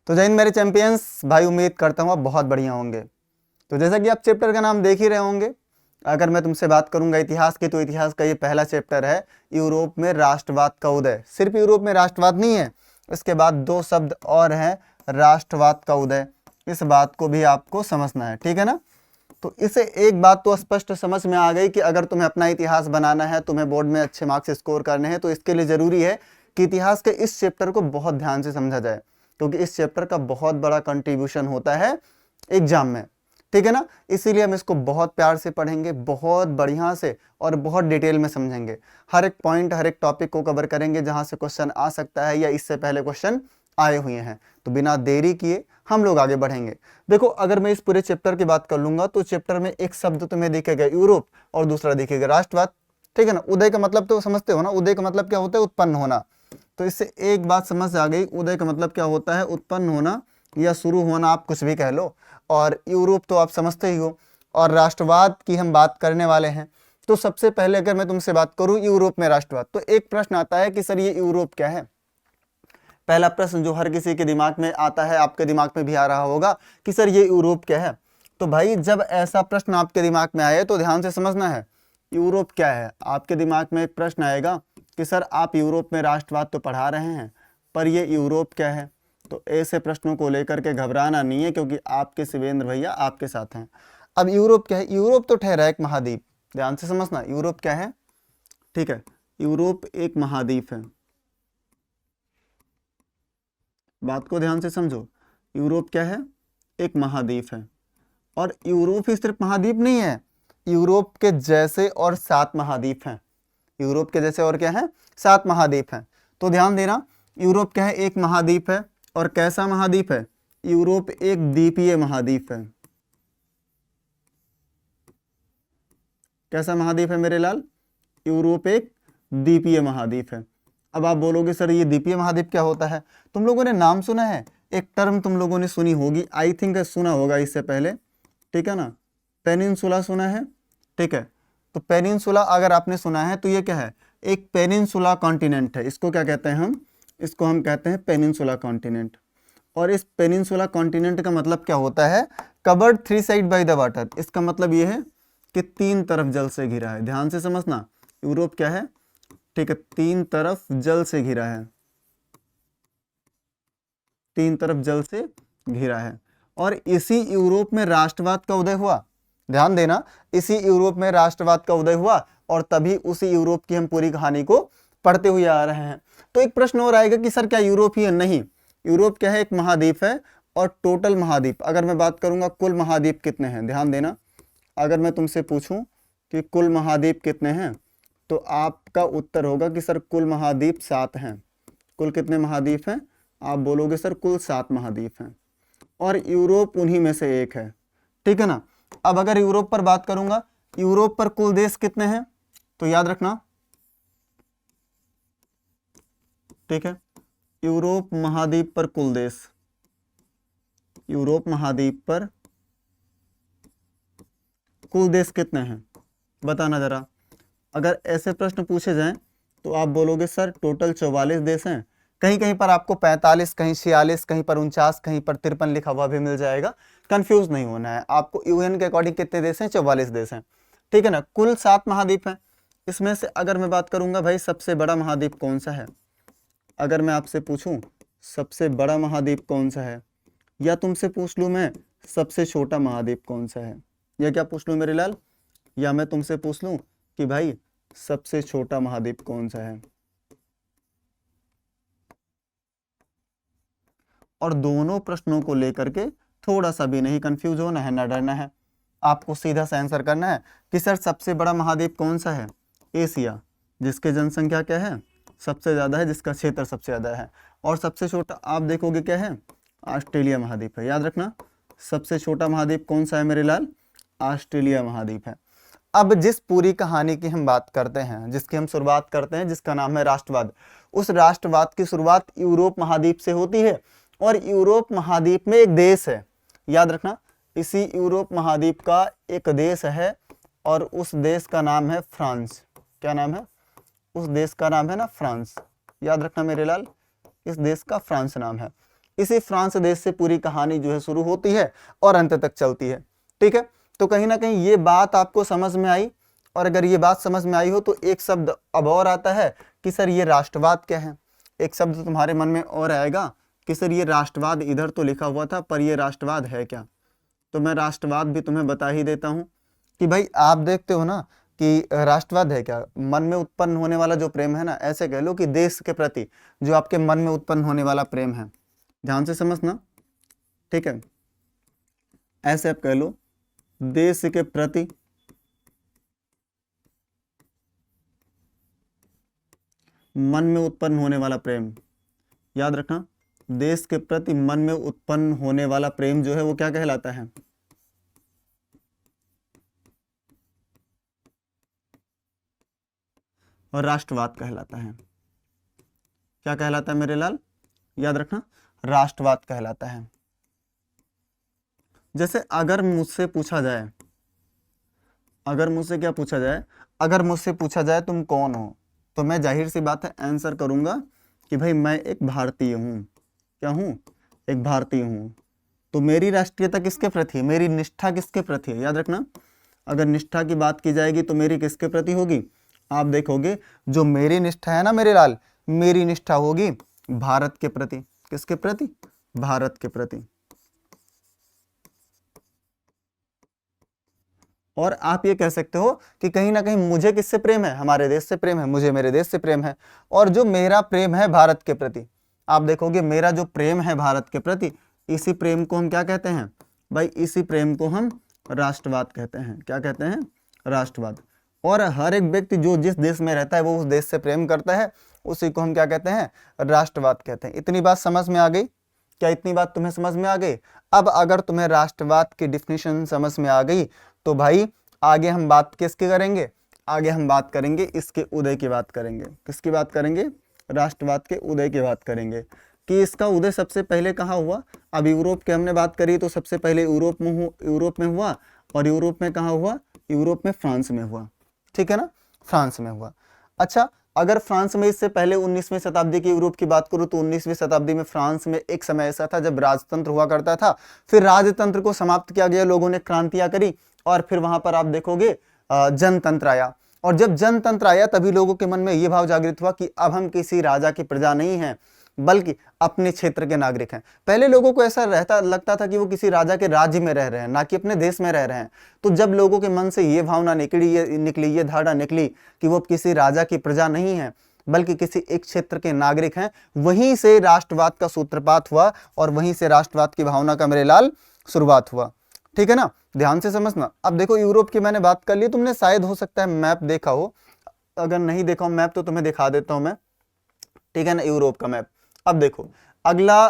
तो जय हिंद मेरे चैंपियंस भाई, उम्मीद करता हूँ आप बहुत बढ़िया होंगे। तो जैसा कि आप चैप्टर का नाम देख ही रहे होंगे, अगर मैं तुमसे बात करूंगा इतिहास की, तो इतिहास का ये पहला चैप्टर है, यूरोप में राष्ट्रवाद का उदय। सिर्फ यूरोप में राष्ट्रवाद नहीं है, इसके बाद दो शब्द और हैं, राष्ट्रवाद का उदय। इस बात को भी आपको समझना है, ठीक है ना। तो इसे एक बात तो स्पष्ट समझ में आ गई कि अगर तुम्हें अपना इतिहास बनाना है, तुम्हें बोर्ड में अच्छे मार्क्स स्कोर करने हैं, तो इसके लिए जरूरी है कि इतिहास के इस चैप्टर को बहुत ध्यान से समझा जाए, क्योंकि इस चैप्टर का बहुत बड़ा कंट्रीब्यूशन होता है एग्जाम में, ठीक है ना। इसीलिए हम इसको बहुत प्यार से पढ़ेंगे, बहुत बढ़िया से और बहुत डिटेल में समझेंगे। हर एक पॉइंट, हर एक टॉपिक को कवर करेंगे जहां से क्वेश्चन आ सकता है या इससे पहले क्वेश्चन आए हुए हैं। तो बिना देरी किए हम लोग आगे बढ़ेंगे। देखो, अगर मैं इस पूरे चैप्टर की बात कर लूंगा तो चैप्टर में एक शब्द तुम्हें दिखेगा यूरोप और दूसरा दिखेगा राष्ट्रवाद, ठीक है ना। उदय का मतलब तो समझते हो ना, उदय का मतलब क्या होता है? उत्पन्न होना। तो इससे एक बात समझ आ गई, उदय का मतलब क्या होता है? उत्पन्न होना या शुरू होना, आप कुछ भी कह लो। और यूरोप तो आप समझते ही हो, और राष्ट्रवाद की हम बात करने वाले हैं। तो सबसे पहले अगर मैं तुमसे बात करूं यूरोप में राष्ट्रवाद, तो एक प्रश्न आता है कि सर ये यूरोप क्या है। पहला प्रश्न जो हर किसी के दिमाग में आता है, आपके दिमाग में भी आ रहा होगा कि सर ये यूरोप क्या है। तो भाई, जब ऐसा प्रश्न आपके दिमाग में आए तो ध्यान से समझना है, यूरोप क्या है। आपके दिमाग में एक प्रश्न आएगा कि सर आप यूरोप में राष्ट्रवाद तो पढ़ा रहे हैं, पर ये यूरोप क्या है। तो ऐसे प्रश्नों को लेकर के घबराना नहीं है, क्योंकि आपके शिवेंद्र भैया आपके साथ हैं। अब यूरोप क्या है? यूरोप तो ठहरा एक महाद्वीप। ध्यान से समझना, यूरोप क्या है, ठीक है। यूरोप एक महाद्वीप है, बात को ध्यान से समझो। यूरोप क्या है? एक महाद्वीप है। और यूरोप ही सिर्फ महाद्वीप नहीं है, यूरोप के जैसे और 7 महाद्वीप हैं। यूरोप के जैसे और क्या है? 7 महाद्वीप हैं। तो ध्यान देना, यूरोप क्या है? एक महाद्वीप है। और कैसा महाद्वीप है? यूरोप एक द्वीपीय महाद्वीप है। कैसा महाद्वीप है मेरे लाल? यूरोप एक द्वीपीय महाद्वीप है। अब आप बोलोगे सर ये द्वीपीय महाद्वीप क्या होता है? तुम लोगों ने नाम सुना है, एक टर्म तुम लोगों ने सुनी होगी, आई थिंक सुना होगा इससे पहले, ठीक है ना। पेनिनसुला सुना है, ठीक है। तो पेनिनसुला अगर आपने सुना है तो ये क्या है? एक पेनिनसुला कॉन्टिनेंट है। इसको क्या कहते हैं हम? इसको हम कहते हैं पेनिनसुला कॉन्टिनेंट। और इस पेनिनसुला कॉन्टिनेंट का मतलब क्या होता है? Covered 3 side by the water. इसका मतलब ये है कि 3 तरफ जल से घिरा है। ध्यान से समझना, यूरोप क्या है, ठीक है, 3 तरफ जल से घिरा है, 3 तरफ जल से घिरा है। और इसी यूरोप में राष्ट्रवाद का उदय हुआ। ध्यान देना, इसी यूरोप में राष्ट्रवाद का उदय हुआ, और तभी उसी यूरोप की हम पूरी कहानी को पढ़ते हुए आ रहे हैं। तो एक प्रश्न और आएगा कि सर क्या यूरोप ही है? नहीं, यूरोप क्या है? एक महाद्वीप है। और टोटल महाद्वीप, अगर मैं बात करूंगा कुल महाद्वीप कितने हैं, ध्यान देना, अगर मैं तुमसे पूछूं कि कुल महाद्वीप कितने हैं, तो आपका उत्तर होगा कि सर कुल महाद्वीप 7 हैं। कुल कितने महाद्वीप हैं? आप बोलोगे सर कुल 7 महाद्वीप हैं, और यूरोप उन्हीं में से एक है, ठीक है ना। अब अगर यूरोप पर बात करूंगा, यूरोप पर कुल देश कितने हैं, तो याद रखना, ठीक है, यूरोप महाद्वीप पर कुल देश, यूरोप महाद्वीप पर कुल देश कितने हैं, बताना जरा। अगर ऐसे प्रश्न पूछे जाएं तो आप बोलोगे सर टोटल 44 देश हैं। कहीं कहीं पर आपको 45, कहीं 46, कहीं पर 49, कहीं पर 53 लिखा हुआ भी मिल जाएगा। कंफ्यूज नहीं होना है आपको। यूएन के अकॉर्डिंग कितने देश हैं? 44 देश हैं, ठीक है ना। कुल 7 महाद्वीप हैं। इसमें से अगर मैं बात करूंगा भाई सबसे बड़ा महाद्वीप कौन सा है, अगर मैं आपसे पूछूं सबसे बड़ा महाद्वीप कौन सा है, या तुमसे पूछ लूं मैं सबसे छोटा महाद्वीप कौन सा है, या क्या पूछ लूं मेरे लाल, या मैं तुमसे पूछ लूं कि भाई सबसे छोटा महाद्वीप कौन सा है। और दोनों प्रश्नों को लेकर के थोड़ा सा भी नहीं कंफ्यूज होना है, ना डरना है। आपको सीधा सा आंसर करना है कि सर सबसे बड़ा महाद्वीप कौन सा है? एशिया, जिसकी जनसंख्या क्या है? सबसे ज्यादा है, जिसका क्षेत्र सबसे ज्यादा है। और सबसे छोटा आप देखोगे क्या है? ऑस्ट्रेलिया महाद्वीप है। याद रखना, सबसे छोटा महाद्वीप कौन सा है मेरे लाल? ऑस्ट्रेलिया महाद्वीप है। अब जिस पूरी कहानी की हम बात करते हैं, जिसकी हम शुरुआत करते हैं, जिसका नाम है राष्ट्रवाद, उस राष्ट्रवाद की शुरुआत यूरोप महाद्वीप से होती है। और यूरोप महाद्वीप में एक देश है, याद रखना, इसी यूरोप महाद्वीप का एक देश है, और उस देश का नाम है फ्रांस। क्या नाम है? उस देश का नाम है ना फ्रांस। याद रखना मेरे लाल, इस देश का फ्रांस नाम है। इसी फ्रांस देश से पूरी कहानी जो है शुरू होती है और अंत तक चलती है। ठीक है, तो कहीं ना कहीं ये बात आपको समझ में आई। और अगर ये बात समझ में आई हो तो एक शब्द अब और आता है कि सर ये राष्ट्रवाद क्या है। एक शब्द तुम्हारे मन में और आएगा कि सर ये राष्ट्रवाद इधर तो लिखा हुआ था, पर ये राष्ट्रवाद है क्या। तो मैं राष्ट्रवाद भी तुम्हें बता ही देता हूँ कि भाई आप देखते हो ना कि राष्ट्रवाद है क्या, मन में उत्पन्न होने वाला जो प्रेम है ना, ऐसे कह लो कि देश के प्रति जो आपके मन में उत्पन्न होने वाला प्रेम है। ध्यान से समझना, ठीक है, ऐसे आप कह लो देश के प्रति मन में उत्पन्न होने वाला प्रेम। याद रखना, देश के प्रति मन में उत्पन्न होने वाला प्रेम जो है वो क्या कहलाता है, और राष्ट्रवाद कहलाता है। क्या कहलाता है मेरे लाल, याद रखना, राष्ट्रवाद कहलाता है। जैसे अगर मुझसे पूछा जाए, अगर मुझसे क्या पूछा जाए, अगर मुझसे पूछा जाए तुम कौन हो, तो मैं जाहिर सी बात है आंसर करूंगा कि भाई मैं एक भारतीय हूँ। क्या हूँ, एक भारतीय हूँ। तो मेरी राष्ट्रीयता किसके प्रति है, मेरी निष्ठा किसके प्रति है। याद रखना, अगर निष्ठा की बात की जाएगी तो मेरी किसके प्रति होगी, आप देखोगे जो मेरी निष्ठा है ना मेरे लाल, मेरी निष्ठा होगी भारत के प्रति। किसके प्रति, भारत के प्रति। और आप ये कह सकते हो कि कहीं ना कहीं मुझे किससे प्रेम है, हमारे देश से प्रेम है, मुझे मेरे देश से प्रेम है। और जो मेरा प्रेम है भारत के प्रति, आप देखोगे मेरा जो प्रेम है भारत के प्रति, इसी प्रेम को हम क्या कहते हैं भाई, इसी प्रेम को हम राष्ट्रवाद कहते हैं। क्या कहते हैं, राष्ट्रवाद। और हर एक व्यक्ति जो जिस देश में रहता है वो उस देश से प्रेम करता है, उसी को हम क्या कहते हैं, राष्ट्रवाद कहते हैं। इतनी बात समझ में आ गई क्या, इतनी बात तुम्हें समझ में आ गई। अब अगर तुम्हें राष्ट्रवाद की डिफिनेशन समझ में आ गई तो भाई आगे हम बात किसकी करेंगे, आगे हम बात करेंगे इसके उदय की बात करेंगे। किसकी बात करेंगे, राष्ट्रवाद के उदय की बात करेंगे कि इसका उदय सबसे पहले कहाँ हुआ। अब यूरोप की हमने बात करी तो सबसे पहले यूरोप में हुआ। और यूरोप में कहाँ हुआ, यूरोप में फ्रांस में हुआ। ठीक है ना, फ्रांस में हुआ। अच्छा, अगर फ्रांस में इससे पहले 19वीं शताब्दी की यूरोप की बात करूं तो 19वीं शताब्दी में फ्रांस में एक समय ऐसा था जब राजतंत्र हुआ करता था। फिर राजतंत्र को समाप्त किया गया, लोगों ने क्रांतियां करी और फिर वहां पर आप देखोगे जनतंत्र आया। और जब जनतंत्र आया तभी लोगों के मन में यह भाव जागृत हुआ कि अब हम किसी राजा की प्रजा नहीं हैं बल्कि अपने क्षेत्र के नागरिक हैं। पहले लोगों को ऐसा लगता था कि वो किसी राजा के राज्य में रह रहे हैं, ना कि अपने देश में रह रहे हैं। तो जब लोगों के मन से ये भावना निकली, ये धारणा निकली कि वो किसी राजा की प्रजा नहीं है बल्कि किसी एक क्षेत्र के नागरिक हैं, वहीं से राष्ट्रवाद का सूत्रपात हुआ और वहीं से राष्ट्रवाद की भावना का मेरे लाल शुरुआत हुआ। ठीक है ना, ध्यान से समझना। अब देखो यूरोप की मैंने बात कर ली, तुमने शायद हो सकता है मैप देखा हो, अगर नहीं देखा हो मैप तो तुम्हें दिखा देता हूं मैं। ठीक है ना, यूरोप का मैप। अब देखो अगला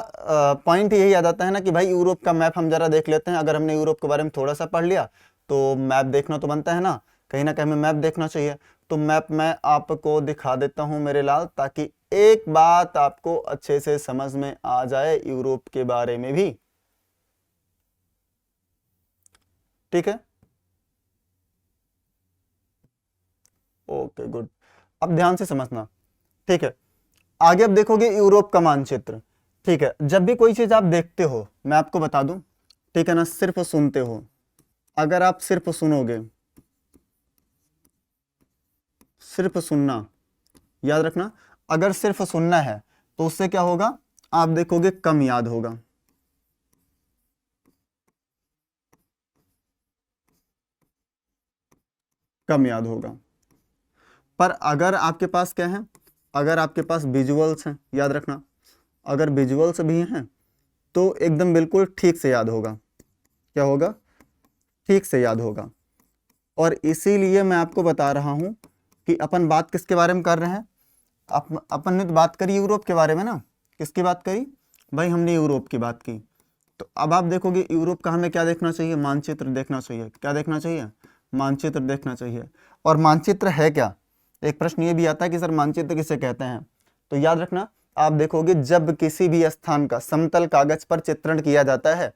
पॉइंट यही आ जाता है ना कि भाई यूरोप का मैप हम जरा देख लेते हैं। अगर हमने यूरोप के बारे में थोड़ा सा पढ़ लिया तो मैप देखना तो बनता है ना कहीं हमें मैप देखना चाहिए। तो मैप मैं आपको दिखा देता हूं मेरे लाल, ताकि एक बात आपको अच्छे से समझ में आ जाए यूरोप के बारे में भी। ठीक है, ओके गुड। अब ध्यान से समझना, ठीक है। आगे अब देखोगे यूरोप का मानचित्र। ठीक है, जब भी कोई चीज आप देखते हो, मैं आपको बता दूं, ठीक है ना, सिर्फ सुनते हो। अगर आप सिर्फ सुनोगे, सिर्फ सुनना, याद रखना, अगर सिर्फ सुनना है तो उससे क्या होगा, आप देखोगे कम याद होगा। कम याद होगा। पर अगर आपके पास क्या है, अगर आपके पास विजुअल्स हैं, याद रखना, अगर विजुअल्स भी हैं तो एकदम बिल्कुल ठीक से याद होगा। क्या होगा, ठीक से याद होगा। और इसीलिए मैं आपको बता रहा हूं कि अपन बात किसके बारे में कर रहे हैं, अपन ने तो बात करी यूरोप के बारे में ना। किसकी बात करी भाई, हमने यूरोप की बात की। तो अब आप देखोगे यूरोप का हमें क्या देखना चाहिए, मानचित्र देखना चाहिए। क्या देखना चाहिए, मानचित्र देखना चाहिए। और मानचित्र है क्या, एक प्रश्न ये भी आता है कि सर मानचित्र किसे कहते हैं। तो याद रखना, आप देखोगे जब किसी भी स्थान का समतल कागज पर चित्रण किया जाता है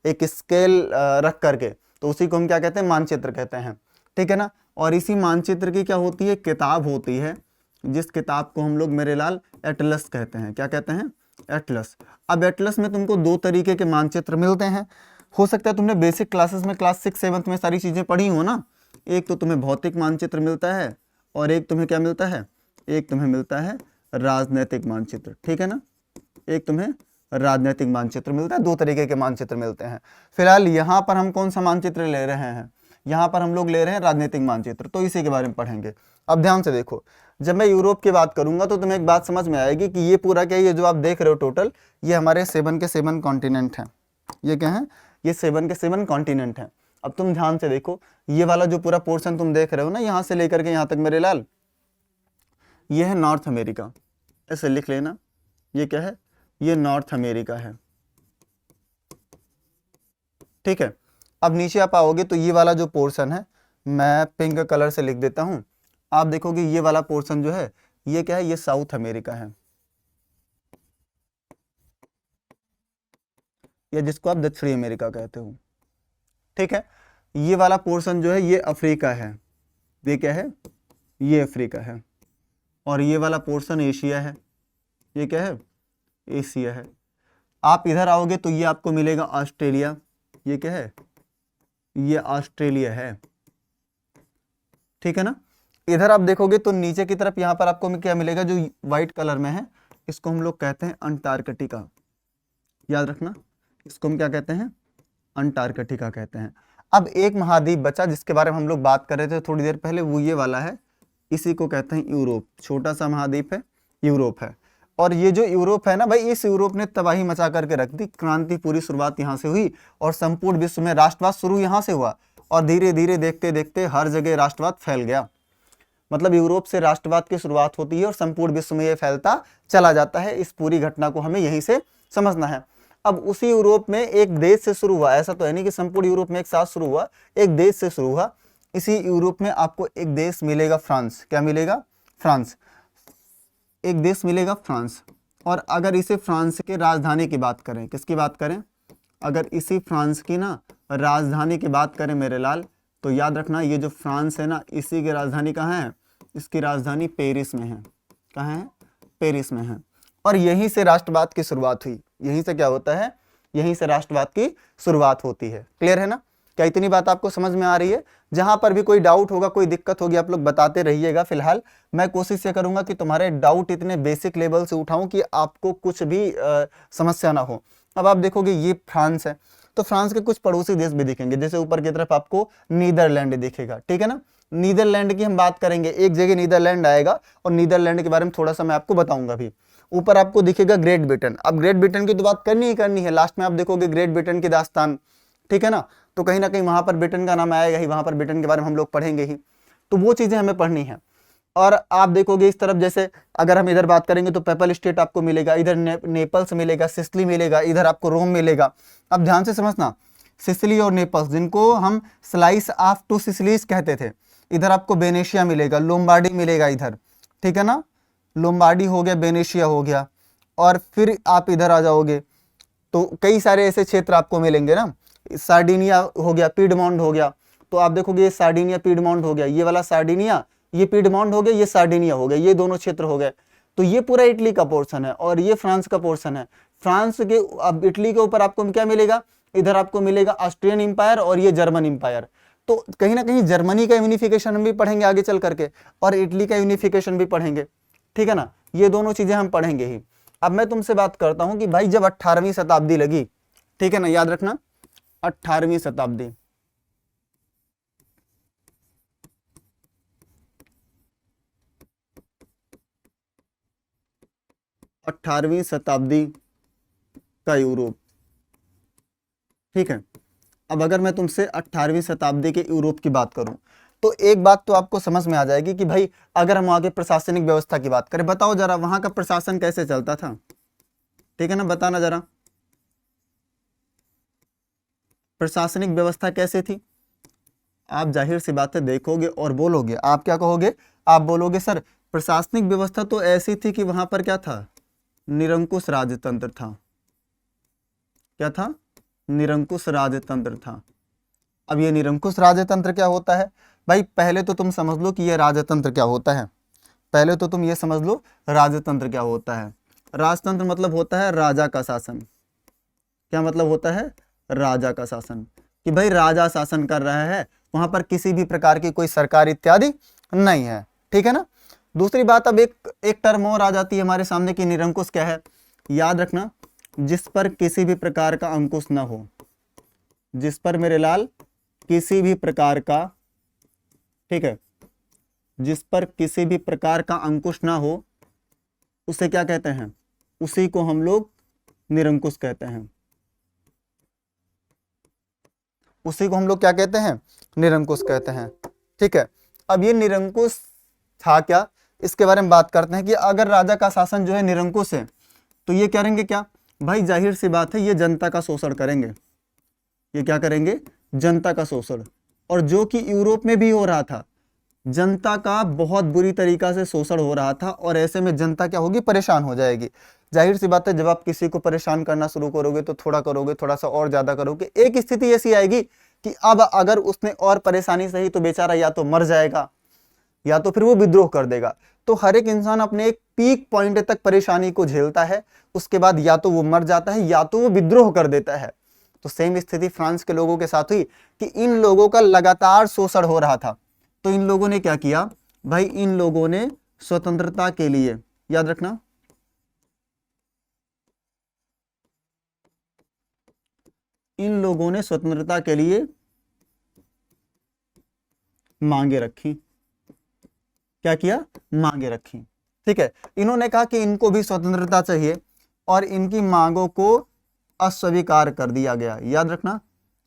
एक स्केल रख करके, तो उसी को हम क्या कहते हैं, मानचित्र कहते हैं। ठीक है ना। और इसी मानचित्र की क्या होती है, किताब होती है, जिस किताब को हम लोग मेरे लाल एटलस कहते हैं। क्या कहते हैं, एटलस। अब एटलस में तुमको दो तरीके के मानचित्र मिलते हैं। हो सकता है तुमने बेसिक क्लासेस में क्लास 6 7 में सारी चीज़ें पढ़ी हो ना। एक तो तुम्हें भौतिक मानचित्र मिलता है और एक तुम्हें क्या मिलता है, एक तुम्हें मिलता है राजनैतिक मानचित्र, ठीक है ना। एक तुम्हें राजनैतिक मानचित्र मिलता है, दो तरीके के मानचित्र मिलते हैं। फिलहाल यहाँ पर हम कौन सा मानचित्र ले रहे हैं, यहाँ पर हम लोग ले रहे हैं राजनीतिक मानचित्र, तो इसी के बारे में पढ़ेंगे। अब ध्यान से देखो, जब मैं यूरोप की बात करूंगा तो तुम्हें एक बात समझ में आएगी कि ये पूरा क्या है, ये जो आप देख रहे हो टोटल, ये हमारे 7 के 7 कॉन्टिनेंट हैं। ये क्या है, ये 7 के 7 कॉन्टिनेंट हैं। अब तुम ध्यान से देखो, ये वाला जो पूरा पोर्शन तुम देख रहे हो ना, यहाँ से लेकर के यहाँ तक मेरे लाल, ये है नॉर्थ अमेरिका, ऐसे लिख लेना। ये क्या है, ये नॉर्थ अमेरिका है, ठीक है। अब नीचे आप आओगे तो ये वाला जो पोर्शन है, मैं पिंक कलर से लिख देता हूं। आप देखोगे ये वाला पोर्शन जो है, ये क्या है, ये साउथ अमेरिका है, या जिसको आप दक्षिणी अमेरिका कहते हो, ठीक है। ये वाला पोर्शन जो है ये अफ्रीका है, ये क्या है, ये अफ्रीका है। और ये वाला पोर्शन एशिया है, ये क्या है, एशिया है। आप इधर आओगे तो ये आपको मिलेगा ऑस्ट्रेलिया, ये क्या है, ये ऑस्ट्रेलिया है, ठीक है ना। इधर आप देखोगे तो नीचे की तरफ यहाँ पर आपको क्या मिलेगा, जो व्हाइट कलर में है, इसको हम लोग कहते हैं अंटार्कटिका, याद रखना, इसको हम क्या कहते हैं, अंटार्कटिका कहते हैं। अब एक महाद्वीप बचा जिसके बारे में हम लोग बात कर रहे थे थोड़ी देर पहले, वो ये वाला है, इसी को कहते हैं यूरोप। छोटा सा महाद्वीप है, यूरोप है। और ये जो यूरोप है ना भाई, इस यूरोप ने तबाही मचा करके रख दी। क्रांति पूरी शुरुआत यहाँ से हुई और संपूर्ण विश्व में राष्ट्रवाद शुरू यहाँ से हुआ, और धीरे धीरे देखते देखते हर जगह राष्ट्रवाद फैल गया। मतलब यूरोप से राष्ट्रवाद की शुरुआत होती है और संपूर्ण विश्व में ये फैलता चला जाता है। इस पूरी घटना को हमें यहीं से समझना है। अब उसी यूरोप में एक देश से शुरू हुआ, ऐसा तो है नहीं कि संपूर्ण यूरोप में एक साथ शुरू हुआ, एक देश से शुरू हुआ। इसी यूरोप में आपको एक देश मिलेगा फ्रांस, क्या मिलेगा, फ्रांस, एक देश मिलेगा फ्रांस। और अगर इसे फ्रांस के राजधानी की बात करें, किसकी बात करें, अगर इसी फ्रांस की ना राजधानी की बात करें मेरे लाल, तो याद रखना ये जो फ्रांस है ना, इसी की राजधानी कहाँ है, इसकी राजधानी पेरिस में है। कहाँ है, पेरिस में है। और यहीं से राष्ट्रवाद की शुरुआत हुई। यहीं से क्या होता है, यहीं से राष्ट्रवाद की शुरुआत होती है। क्लियर है ना, क्या इतनी बात आपको समझ में आ रही है। जहां पर भी कोई डाउट होगा, कोई दिक्कत होगी, आप लोग बताते रहिएगा। फिलहाल मैं कोशिश ये करूंगा कि तुम्हारे डाउट इतने बेसिक लेवल से उठाऊं कि आपको कुछ भी समस्या ना हो। अब आप देखोगे ये फ्रांस है, तो फ्रांस के कुछ पड़ोसी देश भी दिखेंगे, जैसे ऊपर की तरफ आपको नीदरलैंड दिखेगा, ठीक है ना। नीदरलैंड की हम बात करेंगे, एक जगह नीदरलैंड आएगा और नीदरलैंड के बारे में थोड़ा सा मैं आपको बताऊंगा भी। ऊपर आपको दिखेगा ग्रेट ब्रिटेन। अब ग्रेट ब्रिटेन की तो बात करनी ही करनी है, लास्ट में आप देखोगे ग्रेट ब्रिटेन की दास्तान, ठीक है ना। तो कहीं ना कहीं वहां पर ब्रिटेन का नाम आएगा ही, वहां पर ब्रिटेन के बारे में हम लोग पढ़ेंगे ही, तो वो चीजें हमें पढ़नी है। और आप देखोगे इस तरफ, जैसे अगर हम इधर बात करेंगे तो पेपल स्टेट आपको मिलेगा, इधर नेपल्स मिलेगा, सिसिली मिलेगा, इधर आपको रोम मिलेगा। अब ध्यान से समझना, सिसिली और नेपल्स, जिनको हम स्लाइस ऑफ टू सिसिलीज कहते थे, इधर आपको बेनेशिया मिलेगा, लोम्बार्डी मिलेगा इधर, ठीक है ना। लोम्बार्डी हो गया, बेनेशिया हो गया। और फिर आप इधर आ जाओगे तो कई सारे ऐसे क्षेत्र आपको मिलेंगे ना, सार्डिनिया हो गया, पीडमोंट हो गया। तो आप देखोगे ये सार्डिनिया पीडमोंट हो गया, ये वाला सार्डिनिया, ये पीडमोंट हो गया, ये सार्डिनिया हो गया, ये दोनों क्षेत्र हो गए। तो ये पूरा इटली का पोर्शन है और ये फ्रांस का पोर्शन है। फ्रांस के, अब इटली के ऊपर आपको क्या मिलेगा, इधर आपको मिलेगा ऑस्ट्रियन इंपायर और ये जर्मन इंपायर। तो कहीं ना कहीं जर्मनी का यूनिफिकेशन हम भी पढ़ेंगे आगे चल करके, और इटली का यूनिफिकेशन भी पढ़ेंगे, ठीक है ना। ये दोनों चीजें हम पढ़ेंगे ही। अब मैं तुमसे बात करता हूं कि भाई जब 18वीं शताब्दी लगी, ठीक है ना, याद रखना 18वीं शताब्दी, अठारहवीं शताब्दी का यूरोप, ठीक है। अब अगर मैं तुमसे 18वीं शताब्दी के यूरोप की बात करूं तो एक बात तो आपको समझ में आ जाएगी कि भाई अगर हम आगे प्रशासनिक व्यवस्था की बात करें, बताओ जरा वहां का प्रशासन कैसे चलता था, ठीक है ना, बताना जरा प्रशासनिक व्यवस्था कैसे थी। आप जाहिर सी बात है देखोगे और बोलोगे, आप क्या कहोगे, आप बोलोगे सर प्रशासनिक व्यवस्था तो ऐसी थी कि वहां पर क्या था, निरंकुश राजतंत्र था। क्या था, निरंकुश राजतंत्र था। अब ये निरंकुश राजतंत्र क्या होता है भाई, पहले तो तुम समझ लो कि ये राजतंत्र क्या होता है। पहले तो तुम ये समझ लो राजतंत्र क्या होता है। राजतंत्र मतलब होता है राजा का शासन। क्या मतलब होता है? राजा का शासन, कि भाई राजा शासन कर रहा है, वहां पर किसी भी प्रकार की कोई सरकार इत्यादि नहीं है। ठीक है ना। दूसरी बात, अब एक टर्म और आ जाती है हमारे सामने कि निरंकुश क्या है। याद रखना, जिस पर किसी भी प्रकार का अंकुश ना हो, जिस पर मेरे लाल किसी भी प्रकार का, ठीक है, जिस पर किसी भी प्रकार का अंकुश ना हो, उसे क्या कहते हैं? उसी को हम लोग निरंकुश कहते हैं। उसी को हम लोग क्या कहते हैं? निरंकुश कहते हैं। ठीक है। अब ये निरंकुश था क्या, इसके बारे में बात करते हैं कि अगर राजा का शासन जो है निरंकुश है, तो ये करेंगे क्या भाई? जाहिर सी बात है, ये जनता का शोषण करेंगे। ये क्या करेंगे? जनता का शोषण। और जो कि यूरोप में भी हो रहा था, जनता का बहुत बुरी तरीका से शोषण हो रहा था, और ऐसे में जनता क्या होगी? परेशान हो जाएगी। जाहिर सी बात है, जब आप किसी को परेशान करना शुरू करोगे तो थोड़ा करोगे, थोड़ा सा और ज्यादा करोगे, एक स्थिति ऐसी आएगी कि अब अगर उसने और परेशानी सही तो बेचारा या तो मर जाएगा या तो फिर वो विद्रोह कर देगा। तो हर एक इंसान अपने एक पीक पॉइंट तक परेशानी को झेलता है, उसके बाद या तो वो मर जाता है या तो वो विद्रोह कर देता है। तो सेम स्थिति फ्रांस के लोगों के साथ हुई कि इन लोगों का लगातार शोषण हो रहा था। तो इन लोगों ने क्या किया भाई? इन लोगों ने स्वतंत्रता के लिए, याद रखना, इन लोगों ने स्वतंत्रता के लिए मांगे रखी। क्या किया? मांगे रखी। ठीक है। इन्होंने कहा कि इनको भी स्वतंत्रता चाहिए, और इनकी मांगों को अस्वीकार कर दिया गया। याद रखना,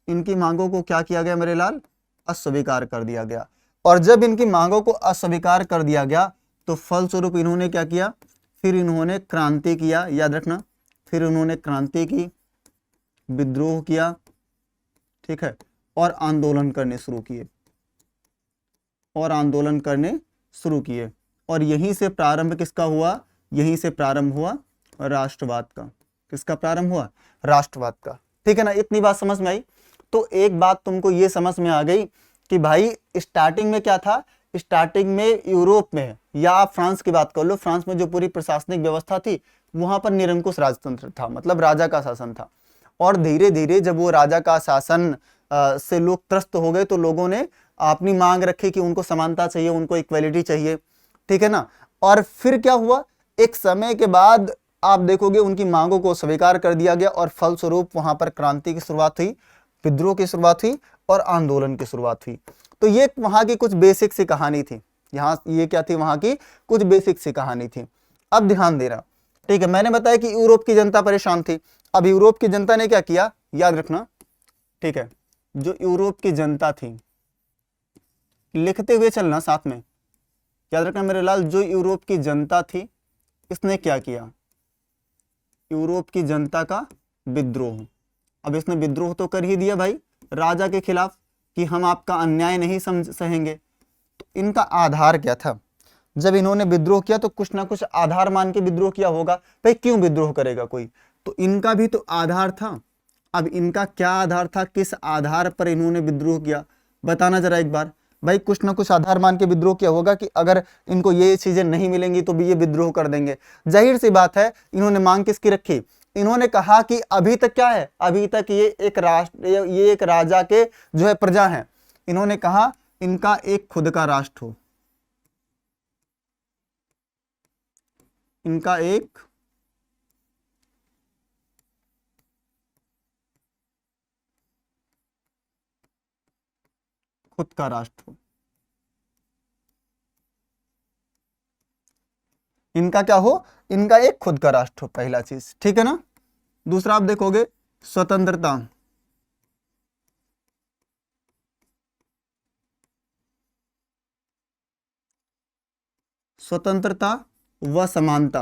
इनकी मांगों को क्या किया गया मेरे लाल? अस्वीकार कर दिया गया। और जब इनकी मांगों को अस्वीकार कर दिया गया, तो फलस्वरूप इन्होंने क्या किया? फिर इन्होंने क्रांति किया। याद रखना, फिर इन्होंने क्रांति की, विद्रोह किया, ठीक है, और आंदोलन करने शुरू किए, और आंदोलन करने शुरू किए। और यहीं से प्रारंभ किसका हुआ? यहीं से प्रारंभ हुआ राष्ट्रवाद का। किसका प्रारंभ हुआ? राष्ट्रवाद का। ठीक है ना। इतनी बात समझ में आई। तो एक बात तुमको ये समझ में आ गई कि भाई स्टार्टिंग में क्या था? स्टार्टिंग में यूरोप में, या आप फ्रांस की बात कर लो, फ्रांस में जो पूरी प्रशासनिक व्यवस्था थी, वहां पर निरंकुश राजतंत्र था, मतलब राजा का शासन था। और धीरे धीरे जब वो राजा का शासन से लोग त्रस्त हो गए, तो लोगों ने अपनी मांग रखी कि उनको समानता चाहिए, उनको इक्वलिटी चाहिए। ठीक है ना। और फिर क्या हुआ? एक समय के बाद आप देखोगे उनकी मांगों को स्वीकार कर दिया गया, और फलस्वरूप वहां पर क्रांति की शुरुआत हुई, विद्रोह की शुरुआत हुई, और आंदोलन की शुरुआत हुई। तो ये वहां की कुछ बेसिक सी कहानी थी। यहाँ ये क्या थी? वहां की कुछ बेसिक सी कहानी थी। अब ध्यान देना, ठीक है। मैंने बताया कि यूरोप की जनता परेशान थी। अब यूरोप की जनता ने क्या किया? याद रखना, ठीक है, जो यूरोप की जनता थी, लिखते हुए चलना साथ में, याद रखना मेरे लाल, जो यूरोप की जनता थी, इसने क्या किया? यूरोप की जनता का विद्रोह। अब इसने विद्रोह तो कर ही दिया भाई राजा के खिलाफ, कि हम आपका अन्याय नहीं सहेंगे। तो इनका आधार क्या था? जब इन्होंने विद्रोह किया तो कुछ ना कुछ आधार मान के विद्रोह किया होगा। भाई क्यों विद्रोह करेगा कोई? तो इनका भी तो आधार था। अब इनका क्या आधार था? किस आधार पर इन्होंने विद्रोह किया? बताना जरा एक बार। भाई कुछ ना कुछ आधार मान के विद्रोह किया होगा कि अगर इनको ये चीजें नहीं मिलेंगी तो भी ये विद्रोह कर देंगे। जाहिर सी बात है, इन्होंने मांग किसकी रखी? इन्होंने कहा कि अभी तक क्या है? अभी तक ये एक राष्ट्र, ये एक राजा के जो है प्रजा है। इन्होंने कहा इनका एक खुद का राष्ट्र हो, इनका एक खुद का राष्ट्र हो। इनका क्या हो? इनका एक खुद का राष्ट्र हो, पहला चीज। ठीक है ना। दूसरा आप देखोगे स्वतंत्रता। स्वतंत्रता व समानता।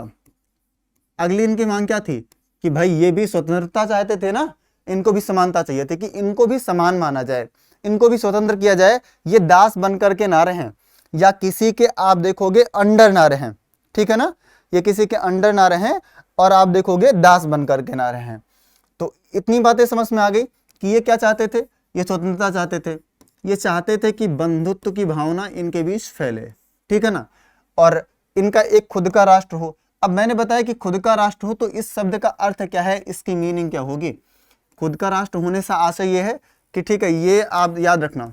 अगली इनकी मांग क्या थी? कि भाई ये भी स्वतंत्रता चाहते थे ना, इनको भी समानता चाहिए थी, कि इनको भी समान माना जाए, इनको भी स्वतंत्र किया जाए, ये दास बन करके ना रहें, या किसी के आप देखोगे अंडर ना रहें। ठीक है ना। ये किसी के अंडर ना रहें, और आप देखोगे दास बन करके ना रहें। तो इतनी बातें समझ में आ गई कि ये क्या चाहते थे? ये स्वतंत्रता चाहते थे। ये चाहते थे कि बंधुत्व की भावना इनके बीच फैले। ठीक है ना। और इनका एक खुद का राष्ट्र हो। अब मैंने बताया कि खुद का राष्ट्र हो, तो इस शब्द का अर्थ क्या है, इसकी मीनिंग क्या होगी। खुद का राष्ट्र होने से आशय ये है कि ठीक है, ये आप याद रखना,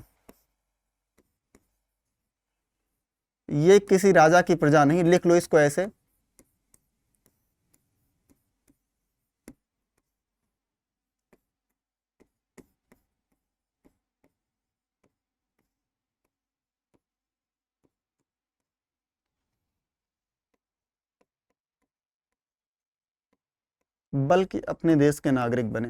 ये किसी राजा की प्रजा नहीं, लिख लो इसको ऐसे, बल्कि अपने देश के नागरिक बने।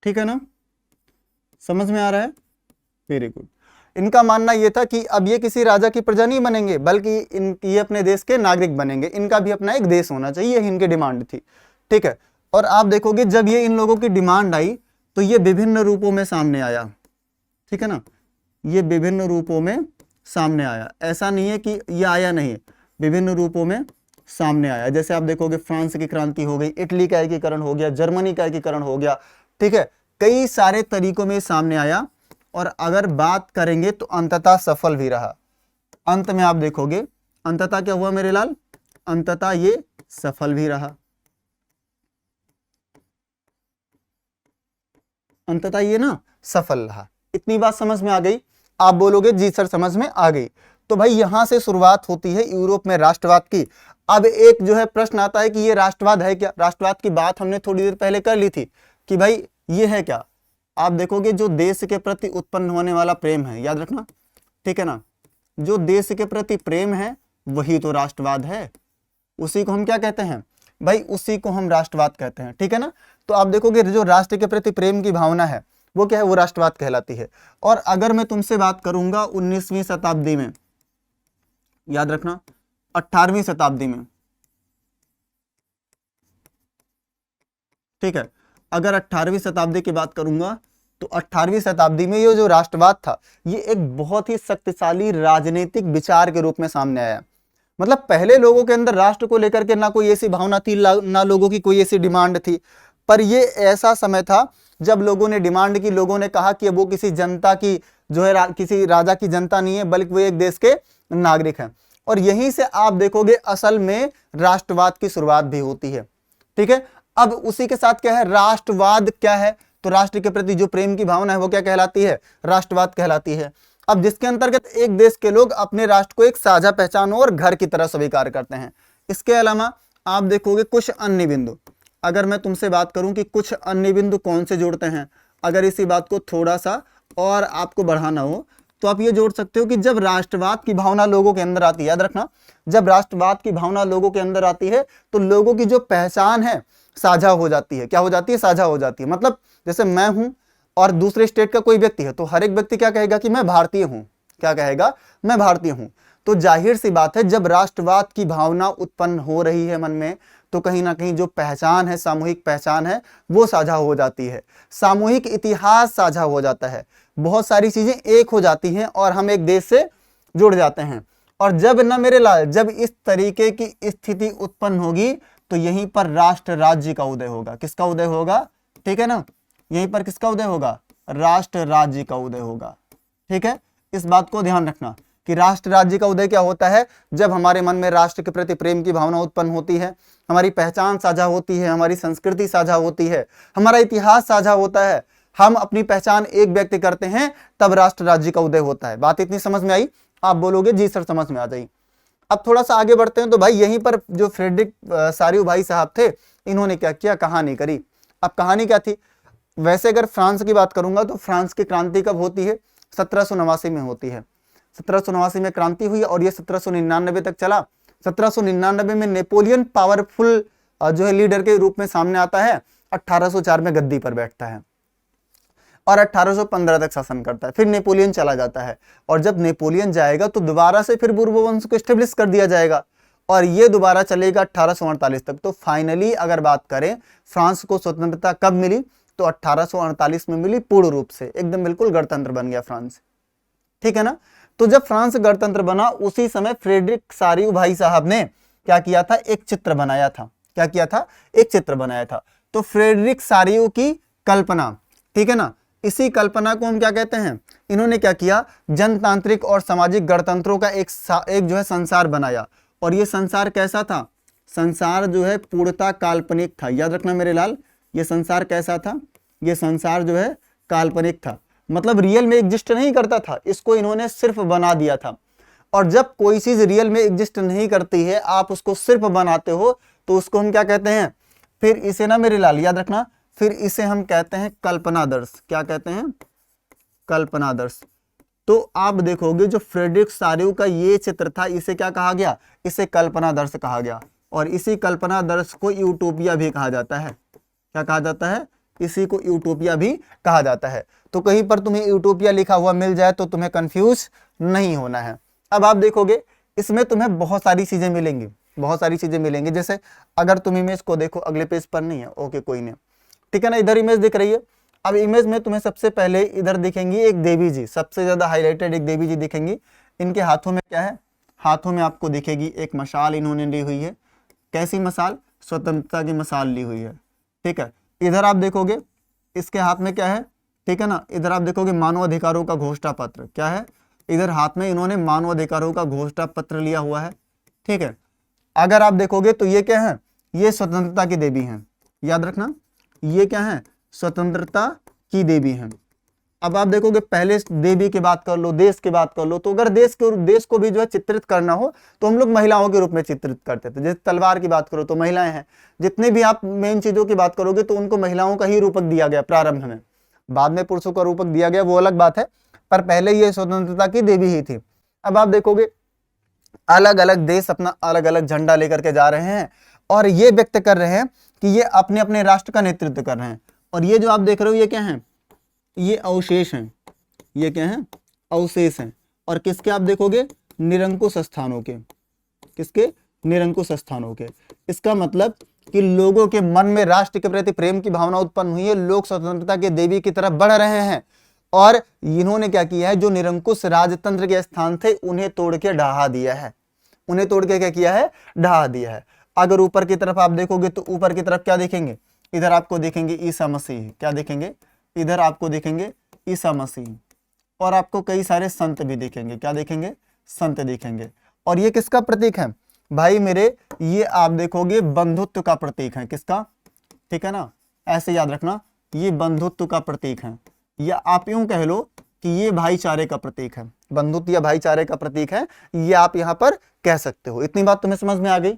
ठीक है ना, समझ में आ रहा है, वेरी गुड। इनका मानना यह था कि अब ये किसी राजा की प्रजा नहीं बनेंगे, बल्कि ये अपने देश के नागरिक बनेंगे, इनका भी अपना एक देश होना चाहिए, इनकी डिमांड थी। ठीक है, और आप देखोगे जब ये इन लोगों की डिमांड आई तो ये विभिन्न रूपों में सामने आया। ठीक है ना, ये विभिन्न रूपों में सामने आया, ऐसा नहीं है कि ये आया नहीं, विभिन्न रूपों में सामने आया। जैसे आप देखोगे फ्रांस की क्रांति हो गई, इटली का एकीकरण हो गया, जर्मनी का एकीकरण हो गया। ठीक है, कई सारे तरीकों में सामने आया, और अगर बात करेंगे तो अंततः सफल भी रहा। अंत में आप देखोगे अंततः क्या हुआ मेरे लाल, अंततः ये सफल भी रहा, अंततः ये ना सफल रहा। इतनी बात समझ में आ गई। आप बोलोगे जी सर समझ में आ गई, तो भाई यहां से शुरुआत होती है यूरोप में राष्ट्रवाद की। अब एक जो है प्रश्न आता है कि ये राष्ट्रवाद है क्या। राष्ट्रवाद की बात हमने थोड़ी देर पहले कर ली थी कि भाई ये है क्या। आप देखोगे जो देश के प्रति उत्पन्न होने वाला प्रेम है, याद रखना, ठीक है ना, जो देश के प्रति प्रेम है वही तो राष्ट्रवाद है, उसी को हम क्या कहते हैं भाई, उसी को हम राष्ट्रवाद कहते हैं। ठीक है ना, तो आप देखोगे जो राष्ट्र के प्रति प्रेम की भावना है वो क्या है, वो राष्ट्रवाद कहलाती है। और अगर मैं तुमसे बात करूंगा 19वीं शताब्दी में, याद रखना 18वीं शताब्दी में, ठीक है, अगर 18वीं शताब्दी की बात करूंगा तो 18वीं शताब्दी में ये जो राष्ट्रवाद था ये एक बहुत ही शक्तिशाली राजनीतिक विचार के रूप में सामने आया। मतलब पहले लोगों के अंदर राष्ट्र को लेकर के ना कोई ऐसी भावना थी, ना लोगों की कोई ऐसी डिमांड थी, पर ये ऐसा समय था जब लोगों ने डिमांड की, लोगों ने कहा कि वो किसी जनता की जो है किसी राजा की जनता नहीं है, बल्कि वो एक देश के नागरिक हैं। और यहीं से आप देखोगे असल में राष्ट्रवाद की शुरुआत भी होती है। ठीक है, अब उसी के साथ क्या है, राष्ट्रवाद क्या है, तो राष्ट्र के प्रति जो प्रेम की भावना है वो क्या कहलाती है, राष्ट्रवाद कहलाती है। अब जिसके अंतर्गत एक देश के लोग अपने राष्ट्र को एक साझा पहचान और घर की तरह स्वीकार करते हैं। इसके अलावा आप देखोगे कुछ अन्य बिंदु, अगर मैं तुमसे बात करूं कि कुछ अन्य बिंदु कौन से जोड़ते हैं, अगर इसी बात को थोड़ा सा और आपको बढ़ाना हो तो आप ये जोड़ सकते हो कि जब राष्ट्रवाद की भावना लोगों के अंदर आती है, याद रखना, जब राष्ट्रवाद की भावना लोगों के अंदर आती है तो लोगों की जो पहचान है साझा हो जाती है। क्या हो जाती है, साझा हो जाती है। मतलब जैसे मैं हूं और दूसरे स्टेट का कोई व्यक्ति है तो हर एक व्यक्ति क्या कहेगा कि मैं भारतीय हूं, क्या कहेगा, मैं भारतीय हूं। तो जाहिर सी बात है जब राष्ट्रवाद की भावना उत्पन्न हो रही है मन में तो कहीं ना कहीं जो पहचान है, सामूहिक पहचान है, वो साझा हो जाती है, सामूहिक इतिहास साझा हो जाता है, बहुत सारी चीजें एक हो जाती हैं और हम एक देश से जुड़ जाते हैं। और जब ना मेरे लाल, जब इस तरीके की स्थिति उत्पन्न होगी तो यहीं पर राष्ट्र राज्य का उदय होगा। किसका उदय होगा, ठीक है ना, यहीं पर किसका उदय होगा, राष्ट्र राज्य का उदय होगा। ठीक है, इस बात को ध्यान रखना कि राष्ट्र राज्य का उदय क्या होता है, जब हमारे मन में राष्ट्र के प्रति प्रेम की भावना उत्पन्न होती है, हमारी पहचान साझा होती है, हमारी संस्कृति साझा होती है, हमारा इतिहास साझा होता है, हम अपनी पहचान एक व्यक्त करते हैं, तब राष्ट्र राज्य का उदय होता है। बात इतनी समझ में आई, आप बोलोगे जी सर समझ में आ जाएगी। अब थोड़ा सा आगे बढ़ते हैं तो भाई यहीं पर जो फ्रेडरिक सारिउ भाई साहब थे, इन्होंने क्या किया, कहानी करी। अब कहानी क्या थी, वैसे अगर फ्रांस की बात करूंगा तो फ्रांस की क्रांति कब होती है, 1789 में होती है। 1789 में क्रांति हुई और ये 1799 तक चला। 1799 में नेपोलियन पावरफुल जो है लीडर के रूप में सामने आता है, 1804 में गद्दी पर बैठता है और 1815 तक शासन करता है। फिर नेपोलियन चला जाता है और जब नेपोलियन जाएगा तो दोबारा से फिर बूर्बो वंश को एस्टेब्लिश कर दिया जाएगा और ये दोबारा चलेगा 1848 तक। तो फाइनली अगर बात करें फ्रांस को स्वतंत्रता कब मिली, तो 1848 में मिली, पूर्ण रूप से एकदम बिल्कुल गणतंत्र बन गया फ्रांस। ठीक है ना, तो जब फ्रांस गणतंत्र बना उसी समय फ्रेडरिक सारिउ भाई साहब ने क्या किया था, एक चित्र बनाया था। क्या किया था, एक चित्र बनाया था। तो फ्रेडरिक सारिउ की कल्पना ठीक है ना। इसी कल्पना को हम क्या कहते हैं, इन्होंने क्या किया, जनतांत्रिक और सामाजिक गणतंत्रों का एक जो है संसार बनाया। और ये संसार कैसा था, संसार जो है पूर्णतः काल्पनिक था। याद रखना मेरे लाल, ये संसार कैसा था, ये संसार जो है काल्पनिक था, मतलब रियल में एग्जिस्ट नहीं करता था, इसको इन्होंने सिर्फ बना दिया था। और जब कोई चीज रियल में एग्जिस्ट नहीं करती है, आप उसको सिर्फ बनाते हो, तो उसको हम क्या कहते हैं, फिर इसे ना मेरे लाल याद रखना, फिर इसे हम कहते हैं कल्पनादर्श। क्या कहते हैं, कल्पनादर्श। तो आप देखोगे जो फ्रेडरिक सारिउ का ये चित्र था, इसे क्या कहा गया, इसे कल्पनादर्श कहा गया। और इसी कल्पनादर्श को यूटोपिया भी कहा जाता है। क्या कहा जाता है, इसी को यूटोपिया भी कहा जाता है। तो कहीं पर तुम्हें यूटोपिया लिखा हुआ मिल जाए तो तुम्हें कंफ्यूज नहीं होना है। अब आप देखोगे इसमें तुम्हें बहुत सारी चीजें मिलेंगी, बहुत सारी चीजें मिलेंगी। जैसे अगर तुम इमेज को देखो, अगले पेज पर नहीं है, ओके कोई नहीं, ठीक है ना, इधर इमेज दिख रही है। अब इमेज में तुम्हें सबसे पहले इधर दिखेंगी एक देवी जी, सबसे ज्यादा हाईलाइटेड एक देवी जी दिखेंगी। इनके हाथों में क्या है, हाथों में आपको दिखेगी एक मशाल इन्होंने ली हुई है। कैसी मशाल, स्वतंत्रता की मशाल ली हुई है, ठीक है। इधर आप देखोगे इसके हाथ में क्या है, ठीक है ना, इधर आप देखोगे मानव अधिकारों का घोषणा पत्र, क्या है, इधर हाथ में इन्होंने मानव अधिकारों का घोषणा पत्र लिया हुआ है, ठीक है। अगर आप देखोगे तो ये क्या है, ये स्वतंत्रता की देवी हैं, याद रखना, ये क्या है, स्वतंत्रता की देवी हैं। अब आप देखोगे पहले देवी की बात कर लो, देश की बात कर लो, तो अगर देश को भी जो है चित्रित करना हो तो हम लोग महिलाओं के रूप में चित्रित करते थे। जैसे तलवार की बात करो तो महिलाएं हैं, जितने भी आप मेन चीजों की बात करोगे तो उनको महिलाओं का ही रूपक दिया गया प्रारंभ में, बाद में पुरुषों का रूपक दिया गया वो अलग बात है, पर पहले ये स्वतंत्रता की देवी ही थी। अब आप देखोगे अलग अलग देश अपना अलग अलग झंडा लेकर के जा रहे हैं और ये व्यक्त कर रहे हैं कि ये अपने अपने राष्ट्र का नेतृत्व कर रहे हैं। और ये जो आप देख रहे हो ये क्या है, ये अवशेष हैं, ये क्या है, अवशेष हैं। और किसके आप देखोगे, निरंकुश स्थानों के, किसके, निरंकुश स्थानों के। इसका मतलब कि लोगों के मन में राष्ट्र के प्रति प्रेम की भावना उत्पन्न हुई है, लोग स्वतंत्रता के देवी की तरफ बढ़ रहे हैं। और इन्होंने क्या किया है, जो निरंकुश राजतंत्र के स्थान थे उन्हें तोड़ के ढहा दिया है, उन्हें तोड़ के क्या किया है, ढहा दिया है। अगर ऊपर की तरफ आप देखोगे तो ऊपर की तरफ क्या देखेंगे, इधर आपको देखेंगे ईसा मसीह, क्या देखेंगे, इधर आपको देखेंगे ईसा मसीह, और आपको कई सारे संत भी देखेंगे, क्या देखेंगे, संत देखेंगे। और ये किसका प्रतीक है भाई मेरे, ये आप देखोगे बंधुत्व का प्रतीक है, किसका, ठीक है ना, ऐसे याद रखना, ये बंधुत्व का प्रतीक है, या आप यूं कह लो कि ये भाईचारे का प्रतीक है, बंधुत्व या भाईचारे का प्रतीक है, ये आप यहां पर कह सकते हो। इतनी बात तुम्हें समझ में आ गई,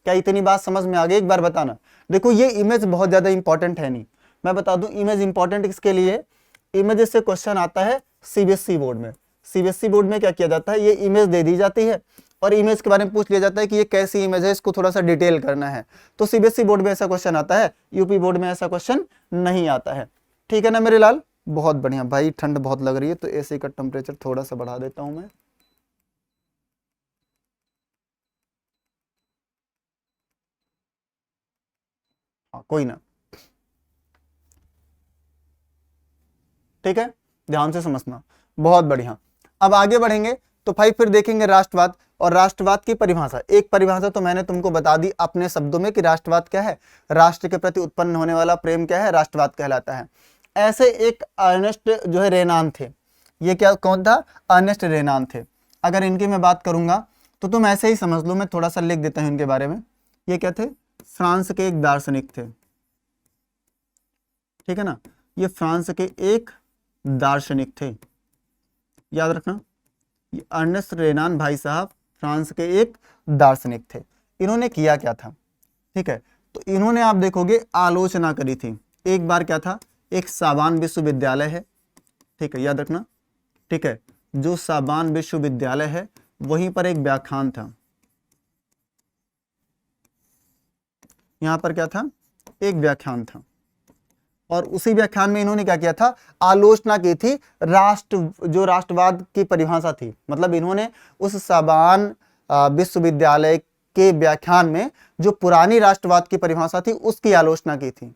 क्या इतनी बात समझ में आ गई, एक बार बताना। देखो ये इमेज बहुत ज्यादा इंपॉर्टेंट है नहीं, मैं बता दूं इमेज इंपॉर्टेंट किसके लिए, इमेज से क्वेश्चन आता है सीबीएसई बोर्ड में। सीबीएसई बोर्ड में क्या किया जाता है, ये इमेज दे दी जाती है और इमेज के बारे में पूछ लिया जाता है कि ये कैसी इमेज है, इसको थोड़ा सा डिटेल करना है। तो सीबीएसई बोर्ड में ऐसा क्वेश्चन आता है, यूपी बोर्ड में ऐसा क्वेश्चन नहीं आता है, ठीक है ना मेरे लाल। बहुत बढ़िया भाई, ठंड बहुत लग रही है तो एसी का टेम्परेचर थोड़ा सा बढ़ा देता हूं मैं। हाँ कोई ना, ठीक है, ध्यान से समझना, बहुत बढ़िया। अब आगे बढ़ेंगे तो भाई फिर देखेंगे राष्ट्रवाद, और राष्ट्रवाद की परिभाषा, एक परिभाषा तो मैंने तुमको बता दी अपने शब्दों में कि राष्ट्रवाद क्या है, राष्ट्र के प्रति उत्पन्न होने वाला प्रेम क्या है, राष्ट्रवाद कहलाता है। ऐसे एक अर्नेस्ट जो है रेनान थे, ये क्या कौन था, अर्नेस्ट रेनान थे। अगर इनकी मैं बात करूंगा तो तुम ऐसे ही समझ लो, मैं थोड़ा सा लिख देता हूं इनके बारे में। ये क्या थे, फ्रांस के एक दार्शनिक थे, ठीक है ना, ये फ्रांस के एक दार्शनिक थे, याद रखना, ये अर्नेस्ट रेनान भाई साहब फ्रांस के एक दार्शनिक थे। इन्होंने किया क्या था, ठीक है, तो इन्होंने आप देखोगे आलोचना करी थी। एक बार क्या था, एक साबान विश्वविद्यालय है, ठीक है, याद रखना, ठीक है, जो साबान विश्वविद्यालय है वहीं पर एक व्याख्यान था, यहां पर क्या था, एक व्याख्यान था, और उसी व्याख्यान में इन्होंने क्या किया था, आलोचना की थी जो राष्ट्रवाद की परिभाषा थी। मतलब इन्होंने उस साबान विश्वविद्यालय के व्याख्यान में जो पुरानी राष्ट्रवाद की परिभाषा थी उसकी आलोचना की थी।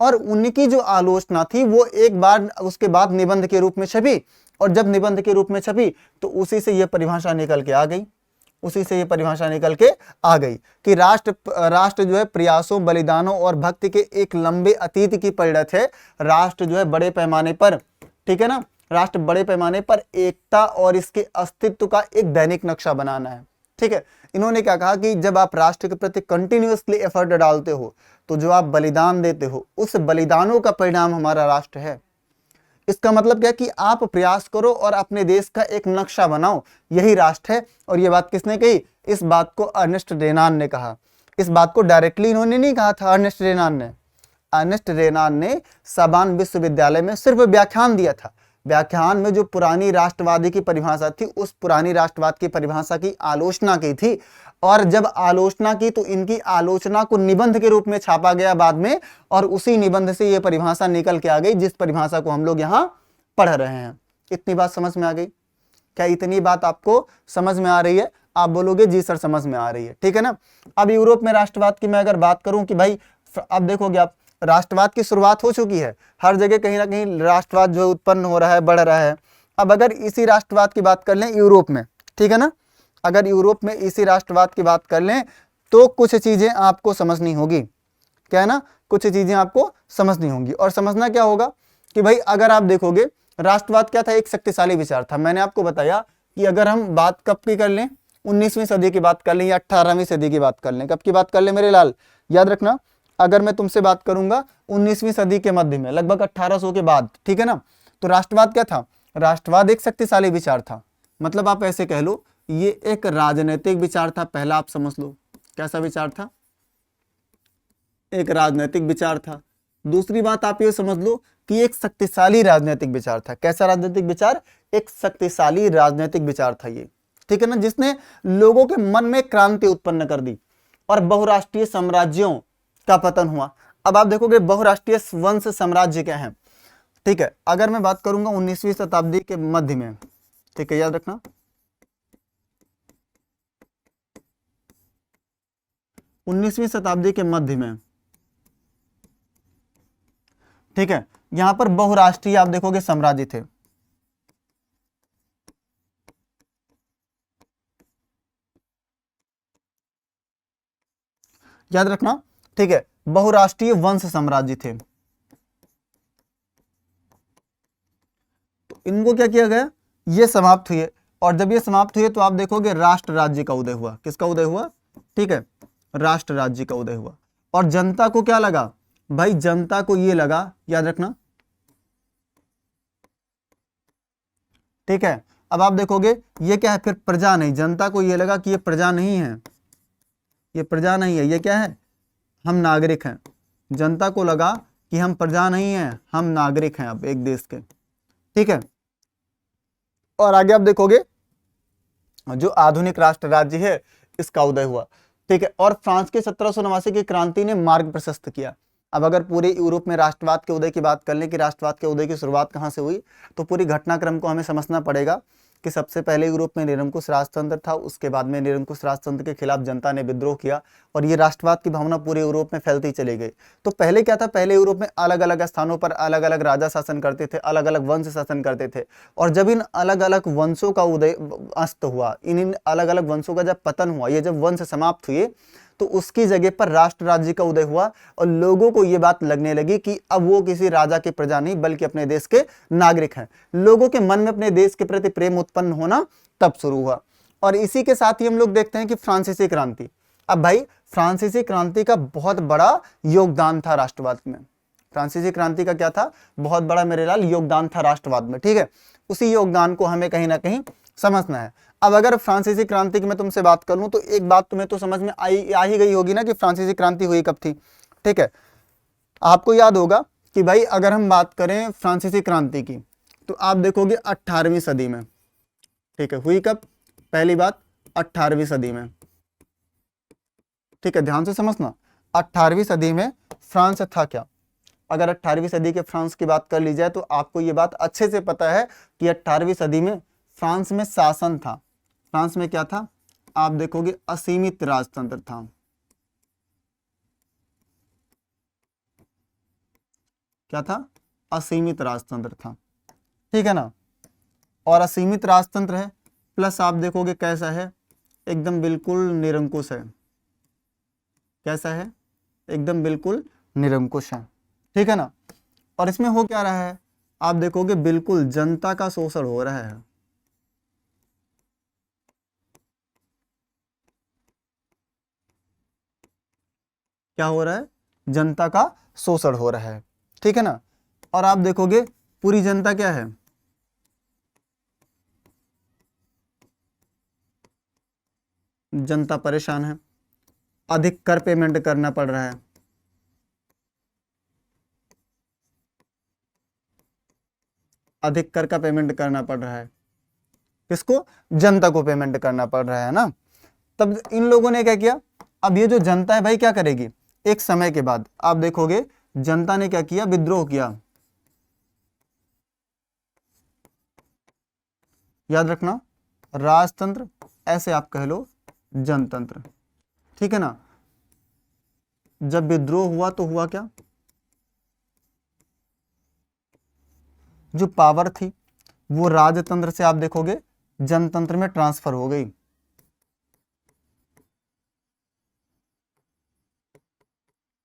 और उनकी जो आलोचना थी वो एक बार उसके बाद निबंध के रूप में छपी, और जब निबंध के रूप में छपी तो उसी से यह परिभाषा निकल के आ गई। उसी से ये परिभाषा निकल के आ गई कि राष्ट्र जो है प्रयासों, बलिदानों और भक्ति के एक लंबे अतीत की परिणत है। राष्ट्र जो है बड़े पैमाने पर, ठीक है ना, राष्ट्र बड़े पैमाने पर एकता और इसके अस्तित्व का एक दैनिक नक्शा बनाना है। ठीक है, इन्होंने क्या कहा कि जब आप राष्ट्र के प्रति कंटिन्यूअसली एफर्ट डालते हो तो जो आप बलिदान देते हो उस बलिदानों का परिणाम हमारा राष्ट्र है। इसका मतलब क्या कि आप प्रयास करो और अपने देश का एक नक्शा बनाओ, यही राष्ट्र है। और ये बात किसने कही? इस बात को अर्नेस्ट रेनान ने कहा। इस बात को डायरेक्टली इन्होंने नहीं कहा था अर्नेस्ट रेनान ने। अर्नेस्ट रेनान ने साबान विश्वविद्यालय में सिर्फ व्याख्यान दिया था। व्याख्यान में जो पुरानी राष्ट्रवादी की परिभाषा थी उस पुरानी राष्ट्रवाद की परिभाषा की आलोचना की थी। और जब आलोचना की तो इनकी आलोचना को निबंध के रूप में छापा गया बाद में, और उसी निबंध से यह परिभाषा निकल के आ गई जिस परिभाषा को हम लोग यहाँ पढ़ रहे हैं। इतनी बात समझ में आ गई? क्या इतनी बात आपको समझ में आ रही है? आप बोलोगे जी सर समझ में आ रही है, ठीक है ना। अब यूरोप में राष्ट्रवाद की मैं अगर बात करूं कि भाई अब देखोगे आप राष्ट्रवाद की शुरुआत हो चुकी है, हर जगह कहीं ना कहीं राष्ट्रवाद जो उत्पन्न हो रहा है, बढ़ रहा है। अब अगर इसी राष्ट्रवाद की बात कर लें यूरोप में, ठीक है ना, अगर यूरोप में इसी राष्ट्रवाद की बात कर लें तो कुछ चीजें आपको समझनी होगी। क्या है ना, कुछ चीजें आपको समझनी होंगी। और समझना क्या होगा कि भाई अगर आप देखोगे राष्ट्रवाद क्या था, एक शक्तिशाली विचार था। मैंने आपको बताया कि अगर हम बात कब की कर लें, 19वीं सदी की बात कर लें या 18वीं सदी की बात कर लें, कब की बात कर लें मेरे लाल, याद रखना। अगर मैं तुमसे बात करूंगा 19वीं सदी के मध्य में, लगभग 1800 के बाद, ठीक है ना, तो राष्ट्रवाद क्या था? राष्ट्रवाद एक शक्तिशाली विचार था। मतलब आप ऐसे कह लो ये एक राजनीतिक विचार था। पहला आप समझ लो कैसा विचार था, एक राजनीतिक विचार था। दूसरी बात आप ये समझ लो कि एक शक्तिशाली राजनीतिक विचार था। कैसा राजनीतिक विचार? एक शक्तिशाली राजनीतिक विचार था ये, ठीक है ना, जिसने लोगों के मन में क्रांति उत्पन्न कर दी और बहुराष्ट्रीय साम्राज्यों का पतन हुआ। अब आप देखोगे बहुराष्ट्रीय वंश साम्राज्य क्या है, ठीक है। अगर मैं बात करूंगा 19वीं शताब्दी के मध्य में, ठीक है, याद रखना 19वीं शताब्दी के मध्य में, ठीक है, यहां पर बहुराष्ट्रीय आप देखोगे साम्राज्य थे। याद रखना, ठीक है, बहुराष्ट्रीय वंश साम्राज्य थे। तो इनको क्या किया गया? ये समाप्त हुए। और जब ये समाप्त हुए तो आप देखोगे राष्ट्र राज्य का उदय हुआ। किसका उदय हुआ? ठीक है, राष्ट्र राज्य का उदय हुआ। और जनता को क्या लगा भाई? जनता को ये लगा, याद रखना, ठीक है। अब आप देखोगे ये क्या है फिर? प्रजा नहीं। जनता को ये लगा कि ये प्रजा नहीं है, ये प्रजा नहीं है, ये क्या है? हम नागरिक हैं। जनता को लगा कि हम प्रजा नहीं हैं, हम नागरिक हैं अब एक देश के, ठीक है। और आगे आप देखोगे जो आधुनिक राष्ट्र राज्य है इसका उदय हुआ, ठीक है। और फ्रांस के 1789 की क्रांति ने मार्ग प्रशस्त किया। अब अगर पूरे यूरोप में राष्ट्रवाद के उदय की बात कर लें कि राष्ट्रवाद के उदय की शुरुआत कहाँ से हुई, तो पूरी घटनाक्रम को हमें समझना पड़ेगा कि सबसे पहले यूरोप में निरंकुश राजतंत्र था, उसके बाद में निरंकुश राजतंत्र के खिलाफ जनता ने विद्रोह किया और ये राष्ट्रवाद की भावना पूरे यूरोप में फैलती चली गई। तो पहले क्या था? पहले यूरोप में अलग अलग स्थानों पर अलग अलग राजा शासन करते थे, अलग अलग वंश शासन करते थे। और जब इन अलग अलग वंशों का उदय अस्त हुआ, इन अलग अलग वंशों का जब पतन हुआ, ये जब वंश समाप्त हुए तो उसकी जगह पर राष्ट्र राज्य का उदय हुआ और लोगों को यह बात लगने लगी कि अब वो किसी राजा के प्रजा नहीं बल्कि अपने देश के नागरिक हैं। लोगों के मन में अपने देश के प्रति प्रेम उत्पन्न होना तब शुरू हुआ। और इसी के साथ ही हम लोग देखते हैं कि फ्रांसीसी क्रांति। अब भाई फ्रांसीसी क्रांति का बहुत बड़ा योगदान था राष्ट्रवाद में। फ्रांसीसी क्रांति का क्या था? बहुत बड़ा मेरे लाल योगदान था राष्ट्रवाद में, ठीक है। उसी योगदान को हमें कहीं ना कहीं समझना है। अब अगर फ्रांसीसी क्रांति की मैं तुमसे बात करूं तो एक बात तुम्हें तो समझ में आ ही गई होगी ना कि फ्रांसीसी क्रांति हुई कब थी, ठीक है। आपको याद होगा कि भाई अगर हम बात करें फ्रांसीसी क्रांति की तो आप देखोगे 18वीं सदी में, ठीक है। हुई कब? पहली बात 18वीं सदी में, ठीक है, ध्यान से समझना। 18वीं सदी में फ्रांस था क्या? अगर 18वीं सदी के फ्रांस की बात कर ली जाए तो आपको ये बात अच्छे से पता है कि 18वीं सदी में फ्रांस में शासन था। फ्रांस में क्या था? आप देखोगे असीमित राजतंत्र था। क्या था? असीमित राजतंत्र था, ठीक है ना। और असीमित राजतंत्र है प्लस आप देखोगे कैसा है एकदम बिल्कुल निरंकुश है। कैसा है? एकदम बिल्कुल निरंकुश है, ठीक है ना। और इसमें हो क्या रहा है, आप देखोगे बिल्कुल जनता का शोषण हो रहा है। क्या हो रहा है? जनता का शोषण हो रहा है, ठीक है ना। और आप देखोगे पूरी जनता क्या है, जनता परेशान है, अधिक कर पेमेंट करना पड़ रहा है। अधिक कर का पेमेंट करना पड़ रहा है, किसको? जनता को पेमेंट करना पड़ रहा है ना। तब इन लोगों ने क्या किया, अब ये जो जनता है भाई क्या करेगी, एक समय के बाद आप देखोगे जनता ने क्या किया, विद्रोह किया। याद रखना, राजतंत्र, ऐसे आप कह लो जनतंत्र, ठीक है ना। जब विद्रोह हुआ तो हुआ क्या, जो पावर थी वो राजतंत्र से आप देखोगे जनतंत्र में ट्रांसफर हो गई।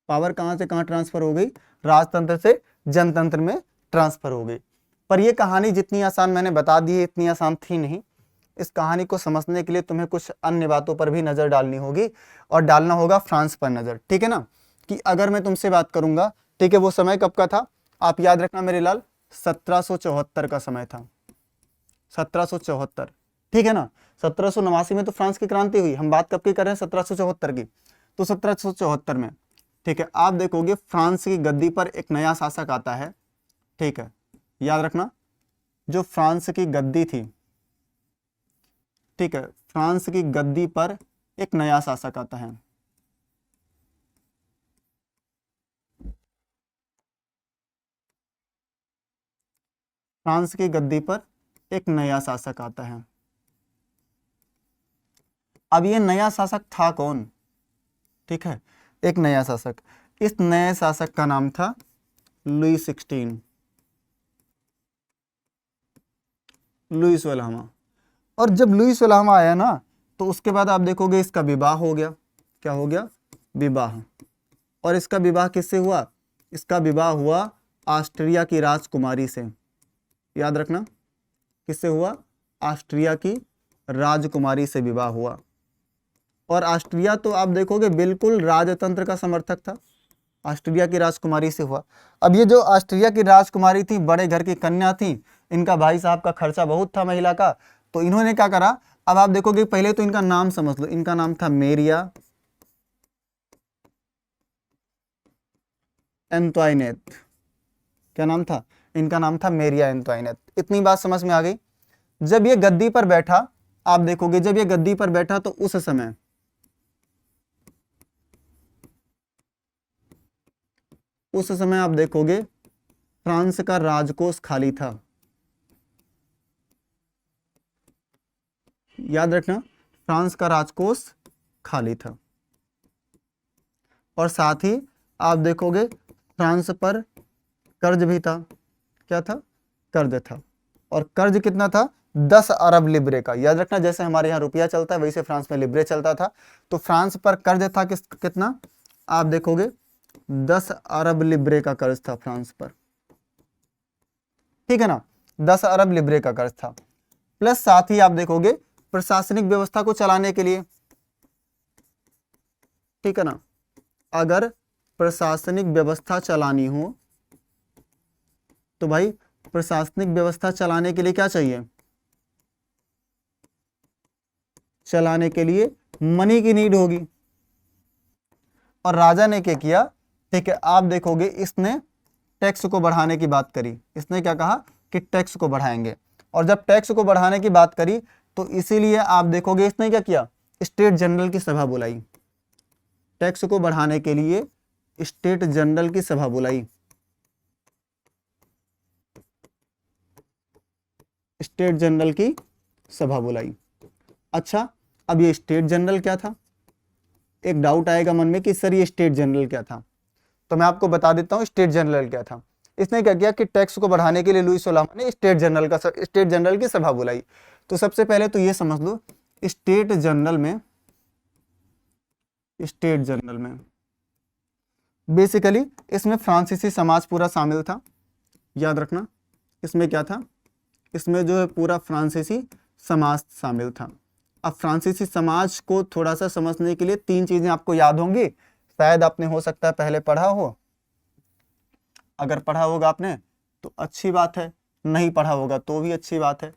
पावर कहां से कहां ट्रांसफर हो गई, राजतंत्र से जनतंत्र में ट्रांसफर हो गई। पर यह कहानी जितनी आसान मैंने बता दी है इतनी आसान थी नहीं। इस कहानी को समझने के लिए तुम्हें कुछ अन्य बातों पर भी नजर डालनी होगी, और डालना होगा फ्रांस पर नजर, ठीक है ना। कि अगर मैं तुमसे बात करूंगा, ठीक है, वो समय कब का था, आप याद रखना मेरे लाल, 1774 का समय था। 1774, ठीक है ना। 1789 में तो फ्रांस की क्रांति हुई, हम बात कब की कर रहे हैं, 1774 की। तो 1774 में, ठीक है, आप देखोगे फ्रांस की गद्दी पर एक नया शासक आता है, ठीक है। याद रखना, जो फ्रांस की गद्दी थी, ठीक है, फ्रांस की गद्दी पर एक नया शासक आता है। फ्रांस की गद्दी पर एक नया शासक आता है। अब ये नया शासक था कौन, ठीक है, एक नया शासक। इस नए शासक का नाम था लुई 16, लुईस वाल्हामा। और जब लुईस वाल्हामा आया ना, तो उसके बाद आप देखोगे इसका विवाह हो गया। क्या हो गया? विवाह। और इसका विवाह किससे हुआ? इसका विवाह हुआ ऑस्ट्रिया की राजकुमारी से। याद रखना, किससे हुआ? ऑस्ट्रिया की राजकुमारी से विवाह हुआ। और ऑस्ट्रिया तो आप देखोगे बिल्कुल राजतंत्र का समर्थक था, ऑस्ट्रिया की राजकुमारी से हुआ। अब ये जो ऑस्ट्रिया की राजकुमारी थी, बड़े घर की कन्या थी, इनका भाई साहब का खर्चा बहुत था महिला का, तो इन्होंने क्या करा, अब आप देखोगे पहले तो इनका नाम समझ लो, इनका नाम था मेरिया एंतोइनेट। क्या नाम था? इनका नाम था मेरिया एंतोइनेट। इतनी बात समझ में आ गई। जब ये गद्दी पर बैठा, आप देखोगे जब ये गद्दी पर बैठा तो उस समय आप देखोगे फ्रांस का राजकोष खाली था। याद रखना, फ्रांस का राजकोष खाली था। और साथ ही आप देखोगे फ्रांस पर कर्ज भी था। क्या था? कर्ज था। और कर्ज कितना था? 10 अरब लिब्रे का। याद रखना, जैसे हमारे यहाँ रुपया चलता है वैसे फ्रांस में लिब्रे चलता था। तो फ्रांस पर कर्ज था कितना? आप देखोगे 10 अरब लिब्रे का कर्ज था फ्रांस पर, ठीक है ना। 10 अरब लिब्रे का कर्ज था। प्लस साथ ही आप देखोगे प्रशासनिक व्यवस्था को चलाने के लिए, ठीक है ना, अगर प्रशासनिक व्यवस्था चलानी हो तो भाई प्रशासनिक व्यवस्था चलाने के लिए क्या चाहिए? चलाने के लिए मनी की नीड होगी। और राजा ने क्या किया, ठीक है, आप देखोगे इसने टैक्स को बढ़ाने की बात करी। इसने क्या कहा कि टैक्स को बढ़ाएंगे। और जब टैक्स को बढ़ाने की बात करी तो इसीलिए आप देखोगे इसने क्या किया, स्टेट जनरल की सभा बुलाई। टैक्स को बढ़ाने के लिए स्टेट जनरल की सभा बुलाई। स्टेट जनरल की सभा बुलाई। अच्छा, अब ये स्टेट जनरल क्या था? एक डाउट आएगा मन में कि सर ये स्टेट जनरल क्या था, तो मैं आपको बता देता हूँ स्टेट जनरल क्या था। इसने क्या किया कि टैक्स को बढ़ाने के लिए लुईस वाल्हामा ने स्टेट जनरल की सभा बुलाई। तो सबसे पहले तो ये समझ लो स्टेट जनरल में बेसिकली इसमें फ्रांसीसी समाज पूरा शामिल था। याद रखना, इसमें क्या था, इसमें जो है पूरा फ्रांसीसी समाज शामिल था। अब फ्रांसीसी समाज को थोड़ा सा समझने के लिए 3 चीजें आपको याद होंगी, शायद आपने हो सकता है पहले पढ़ा हो। अगर पढ़ा होगा आपने तो अच्छी बात है, नहीं पढ़ा होगा तो भी अच्छी बात है।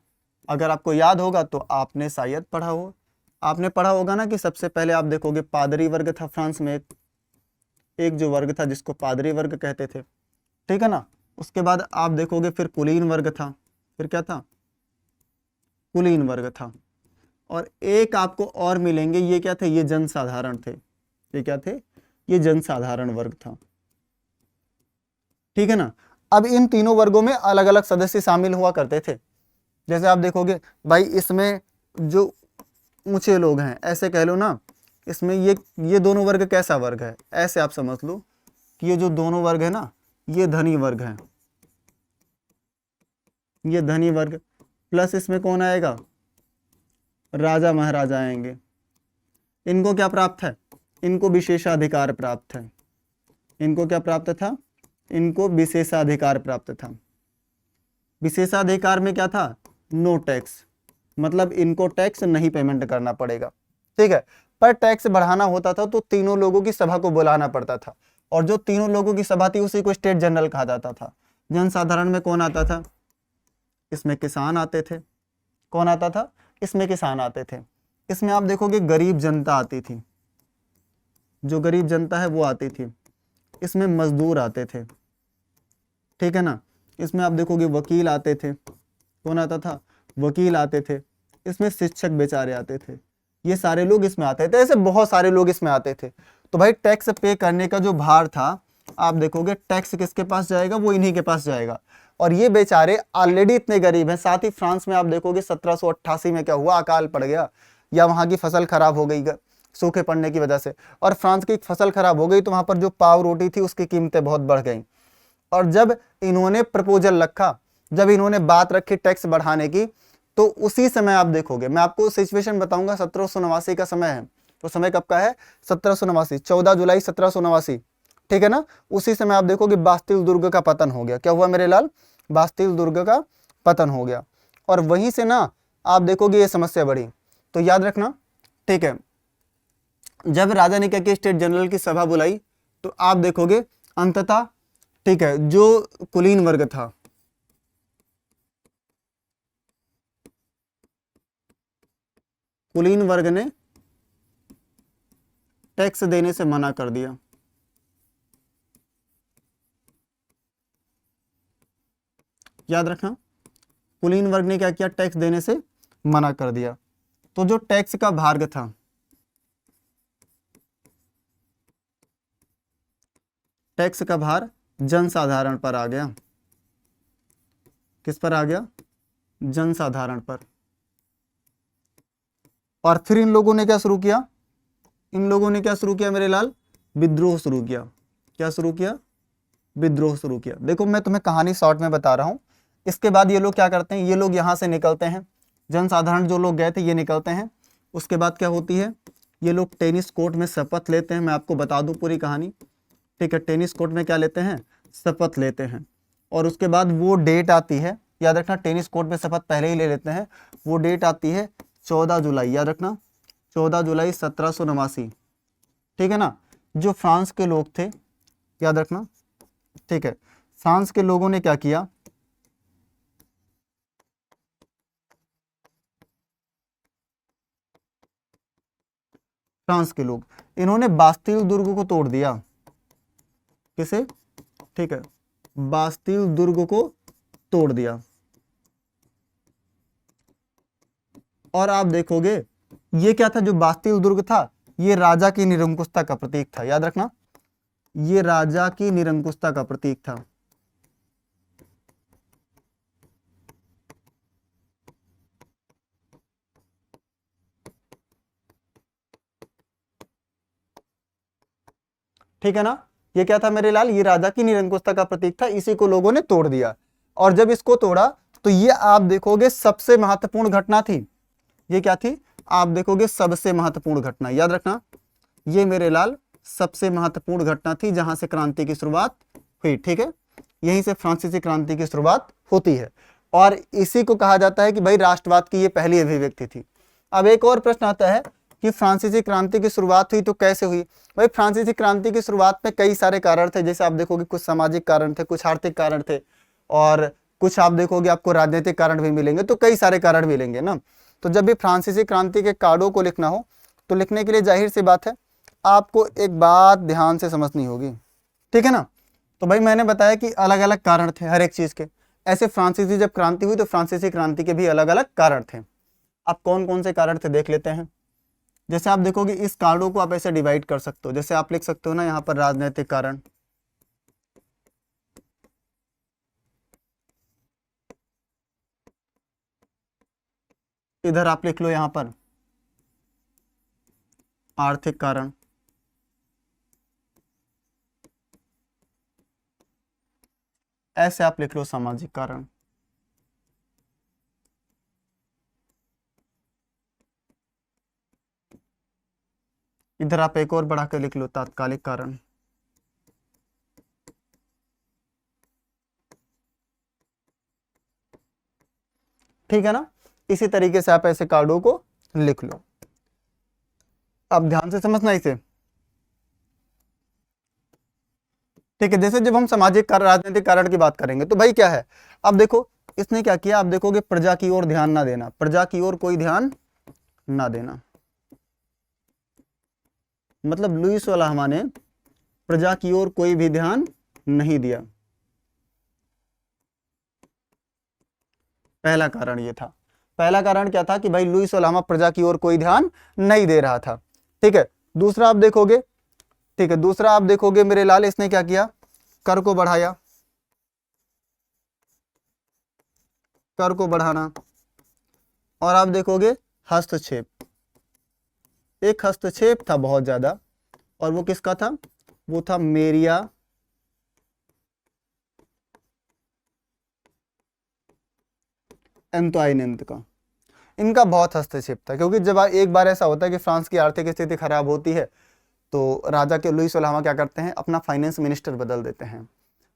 अगर आपको याद होगा तो आपने शायद पढ़ा हो, आपने पढ़ा होगा ना कि सबसे पहले आप देखोगे पादरी वर्ग था फ्रांस में, एक जो वर्ग था जिसको पादरी वर्ग कहते थे, ठीक है ना। उसके बाद आप देखोगे फिर कुलीन वर्ग था, फिर क्या था, कुलीन वर्ग था, और एक आपको और मिलेंगे, ये क्या थे, ये जनसाधारण थे। ये क्या थे, ये जनसाधारण वर्ग था, ठीक है ना। अब इन तीनों वर्गों में अलग अलग सदस्य शामिल हुआ करते थे। जैसे आप देखोगे भाई, इसमें जो ऊंचे लोग हैं, ऐसे कह लो ना, इसमें ये दोनों वर्ग कैसा वर्ग है, ऐसे आप समझ लो कि ये जो दोनों वर्ग है ना, ये धनी वर्ग है, ये धनी वर्ग, प्लस इसमें कौन आएगा, राजा महाराजा आएंगे। इनको क्या प्राप्त है, इनको विशेषाधिकार प्राप्त है। इनको क्या प्राप्त था, इनको विशेषाधिकार प्राप्त था। विशेषाधिकार में क्या था, नो टैक्स, मतलब इनको टैक्स नहीं पेमेंट करना पड़ेगा, ठीक है। पर टैक्स बढ़ाना होता था तो तीनों लोगों की सभा को बुलाना पड़ता था, और जो तीनों लोगों की सभा थी उसी को स्टेट जनरल कहा जाता था। जनसाधारण में कौन आता था, इसमें किसान आते थे। कौन आता था, इसमें किसान आते थे। इसमें आप देखोगे गरीब जनता आती थी, जो गरीब जनता है वो आती थी। इसमें मजदूर आते थे, ठीक है ना। इसमें आप देखोगे वकील आते थे। कौन आता था, वकील आते थे। इसमें शिक्षक बेचारे आते थे। ये सारे लोग इसमें आते थे, ऐसे बहुत सारे लोग इसमें आते थे। तो भाई टैक्स पे करने का जो भार था, आप देखोगे टैक्स किसके पास जाएगा, वो इन्हीं के पास जाएगा। और ये बेचारे ऑलरेडी इतने गरीब हैं। साथ ही फ्रांस में आप देखोगे 1788 में क्या हुआ, अकाल पड़ गया, या वहां की फसल खराब हो गई सूखे पड़ने की वजह से, और फ्रांस की फसल खराब हो गई तो वहां पर जो पाव रोटी थी उसकी कीमतें बहुत बढ़ गई। और जब इन्होंने प्रपोजल रखा, जब इन्होंने बात रखी टैक्स बढ़ाने की, तो उसी समय आप देखोगे, मैं आपको सिचुएशन बताऊंगा, 1789 का समय है। तो समय कब का है, 1789, 14 जुलाई 1789, ठीक है ना। उसी समय आप देखोगे बास्तिल दुर्ग का पतन हो गया। क्या हुआ मेरे लाल, बास्तिल दुर्ग का पतन हो गया। और वहीं से ना आप देखोगे ये समस्या बढ़ी। तो याद रखना, ठीक है, जब राजा ने क्या किया, स्टेट जनरल की सभा बुलाई, तो आप देखोगे अंततः, ठीक है, जो कुलीन वर्ग था, कुलीन वर्ग ने टैक्स देने से मना कर दिया। याद रखना, कुलीन वर्ग ने क्या किया, टैक्स देने से मना कर दिया। तो जो टैक्स का भार था, टैक्स का भार जनसाधारण पर आ गया। किस पर आ गया, जनसाधारण पर। और फिर इन लोगों ने क्या शुरू किया, इन लोगों ने क्या शुरू किया मेरे लाल, विद्रोह शुरू किया। क्या शुरू किया, विद्रोह शुरू किया। देखो मैं तुम्हें कहानी शॉर्ट में बता रहा हूं। इसके बाद ये लोग क्या करते हैं, ये लोग यहां से निकलते हैं, जनसाधारण जो लोग गए थे ये निकलते हैं। उसके बाद क्या होती है, ये लोग टेनिस कोर्ट में शपथ लेते हैं। मैं आपको बता दूं पूरी कहानी, ठीक है। टेनिस कोर्ट में क्या लेते हैं, शपथ लेते हैं। और उसके बाद वो डेट आती है, याद रखना, टेनिस कोर्ट में शपथ पहले ही ले लेते हैं। वो डेट आती है 14 जुलाई, याद रखना, 14 जुलाई 1789, ठीक है ना। जो फ्रांस के लोग थे, याद रखना, ठीक है, फ्रांस के लोगों ने क्या किया, फ्रांस के लोग, इन्होंने बास्तिल दुर्ग को तोड़ दिया। किसे, ठीक है, बास्तिल दुर्ग को तोड़ दिया। और आप देखोगे ये क्या था, जो बास्तिल दुर्ग था, ये राजा की निरंकुशता का प्रतीक था। याद रखना, ये राजा की निरंकुशता का प्रतीक था। ठीक है ना, ये क्या था मेरे लाल, ये राजा की निरंकुशता का प्रतीक था। इसी को लोगों ने तोड़ दिया। और जब इसको तोड़ा तो ये आप देखोगे सबसे महत्वपूर्ण घटना थी। ये क्या थी, आप देखोगे सबसे महत्वपूर्ण घटना, याद रखना, ये मेरे लाल सबसे महत्वपूर्ण घटना थी जहां से क्रांति की शुरुआत हुई, ठीक है, यहीं से फ्रांसीसी क्रांति की शुरुआत होती है और इसी को कहा जाता है कि भाई राष्ट्रवाद की ये पहली अभिव्यक्ति थी। अब एक और प्रश्न आता है कि फ्रांसीसी क्रांति की शुरुआत हुई तो कैसे हुई। भाई फ्रांसीसी क्रांति की शुरुआत में कई सारे कारण थे, जैसे आप देखोगे कुछ सामाजिक कारण थे, कुछ आर्थिक कारण थे और कुछ आप देखोगे आपको राजनीतिक कारण भी मिलेंगे, तो कई सारे कारण मिलेंगे ना। तो जब भी फ्रांसीसी क्रांति के कारणों को लिखना हो तो लिखने के लिए जाहिर सी बात है आपको एक बात ध्यान से समझनी होगी, ठीक है ना। तो भाई मैंने बताया कि अलग अलग कारण थे हर एक चीज के, ऐसे फ्रांसीसी जब क्रांति हुई तो फ्रांसीसी क्रांति के भी अलग अलग कारण थे। अब कौन कौन से कारण थे देख लेते हैं। जैसे आप देखोगे इस कारणों को आप ऐसे डिवाइड कर सकते हो, जैसे आप लिख सकते हो ना यहाँ पर राजनीतिक कारण, इधर आप लिख लो यहाँ पर आर्थिक कारण, ऐसे आप लिख लो सामाजिक कारण, इधर आप एक और बढ़ा कर लिख लो तात्कालिक कारण, ठीक है ना। इसी तरीके से आप ऐसे कार्डों को लिख लो। अब ध्यान से समझना इसे, ठीक है। जैसे जब हम सामाजिक कारण राजनीतिक कारण की बात करेंगे तो भाई क्या है, अब देखो इसने क्या किया, आप देखोगे प्रजा की ओर ध्यान ना देना, प्रजा की ओर कोई ध्यान ना देना, मतलब लुईस वल्हामा ने प्रजा की ओर कोई भी ध्यान नहीं दिया, पहला कारण ये था। पहला कारण क्या था कि भाई लुईस वल्हामा प्रजा की ओर कोई ध्यान नहीं दे रहा था, ठीक है। दूसरा आप देखोगे, ठीक है, दूसरा आप देखोगे मेरे लाल इसने क्या किया, कर को बढ़ाया, कर को बढ़ाना, और आप देखोगे हस्तक्षेप, एक हस्तक्षेप था बहुत ज्यादा, और वो किसका था, वो था मेरिया एंतोइनेंट का। इनका बहुत हस्तक्षेप था, क्योंकि जब एक बार ऐसा होता है कि फ्रांस की आर्थिक स्थिति खराब होती है तो राजा के लुईस वल्हामा क्या करते हैं, अपना फाइनेंस मिनिस्टर बदल देते हैं,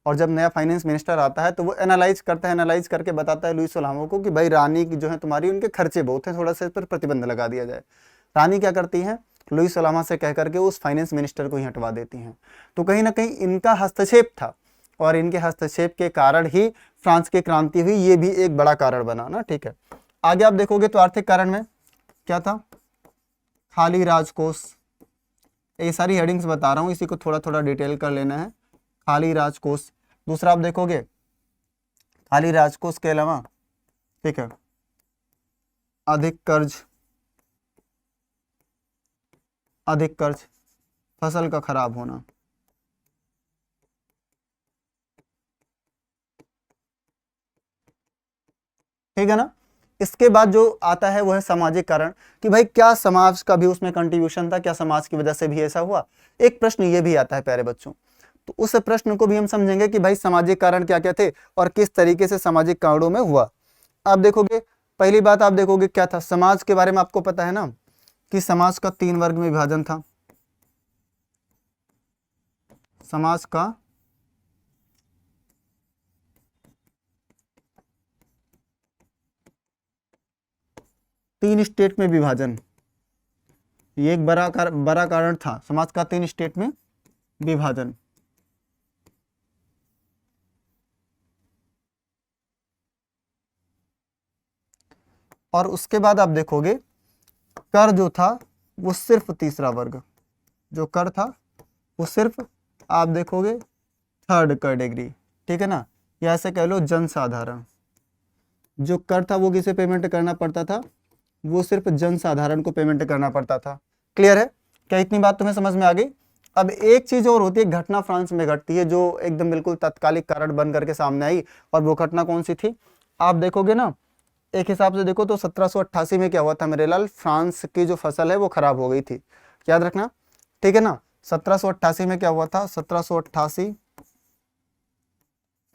और जब नया फाइनेंस मिनिस्टर आता है तो वो एनालाइज करता है, एनालाइज करके बताता है लुईस वल्हामा को कि भाई रानी की जो है तुम्हारी, उनके खर्चे बहुत हैं, थोड़ा सा इस पर प्रतिबंध लगा दिया जाए। रानी क्या करती है, लुईस वल्हामा से कह करके उस फाइनेंस मिनिस्टर को ही हटवा देती हैं। तो कहीं ना कहीं इनका हस्तक्षेप था, और इनके हस्तक्षेप के कारण ही फ्रांस की क्रांति हुई, ये भी एक बड़ा कारण बना ना, ठीक है। आगे आप देखोगे तो आर्थिक कारण में क्या था, खाली राजकोष, ये सारी हेडिंग्स बता रहा हूँ, इसी को थोड़ा थोड़ा डिटेल कर लेना है, खाली राजकोष। दूसरा आप देखोगे खाली राजकोष के अलावा, ठीक है, अधिक कर्ज, अधिक कर्ज, फसल का खराब होना, ठीक है ना। इसके बाद जो आता है वो है सामाजिक कारण, कि भाई क्या समाज का भी उसमें कंट्रीब्यूशन था, क्या समाज की वजह से भी ऐसा हुआ। एक प्रश्न ये भी आता है प्यारे बच्चों, तो उस प्रश्न को भी हम समझेंगे कि भाई सामाजिक कारण क्या क्या थे और किस तरीके से सामाजिक कारणों में हुआ। आप देखोगे पहली बात, आप देखोगे क्या था, समाज के बारे में आपको पता है ना कि समाज का 3 वर्ग में विभाजन था, समाज का 3 स्टेट में विभाजन, ये एक बड़ा कारण था, समाज का 3 स्टेट में विभाजन। और उसके बाद आप देखोगे कर जो था वो सिर्फ तीसरा वर्ग, जो कर था वो सिर्फ आप देखोगे थर्ड कैटेगरी, ठीक है ना, या ऐसे कह लो जनसाधारण। जो कर था वो किसे पेमेंट करना पड़ता था, वो सिर्फ जनसाधारण को पेमेंट करना पड़ता था। क्लियर है, क्या इतनी बात तुम्हें समझ में आ गई। अब एक चीज और होती है, घटना फ्रांस में घटती है जो एकदम बिल्कुल तात्कालिक कारण बन करके सामने आई, और वो घटना कौन सी थी, आप देखोगे ना एक हिसाब से देखो तो 1788 में क्या हुआ था मेरे लाल, फ्रांस की जो फसल है वो खराब हो गई थी, याद रखना, ठीक है ना। 1788 में क्या हुआ था, 1788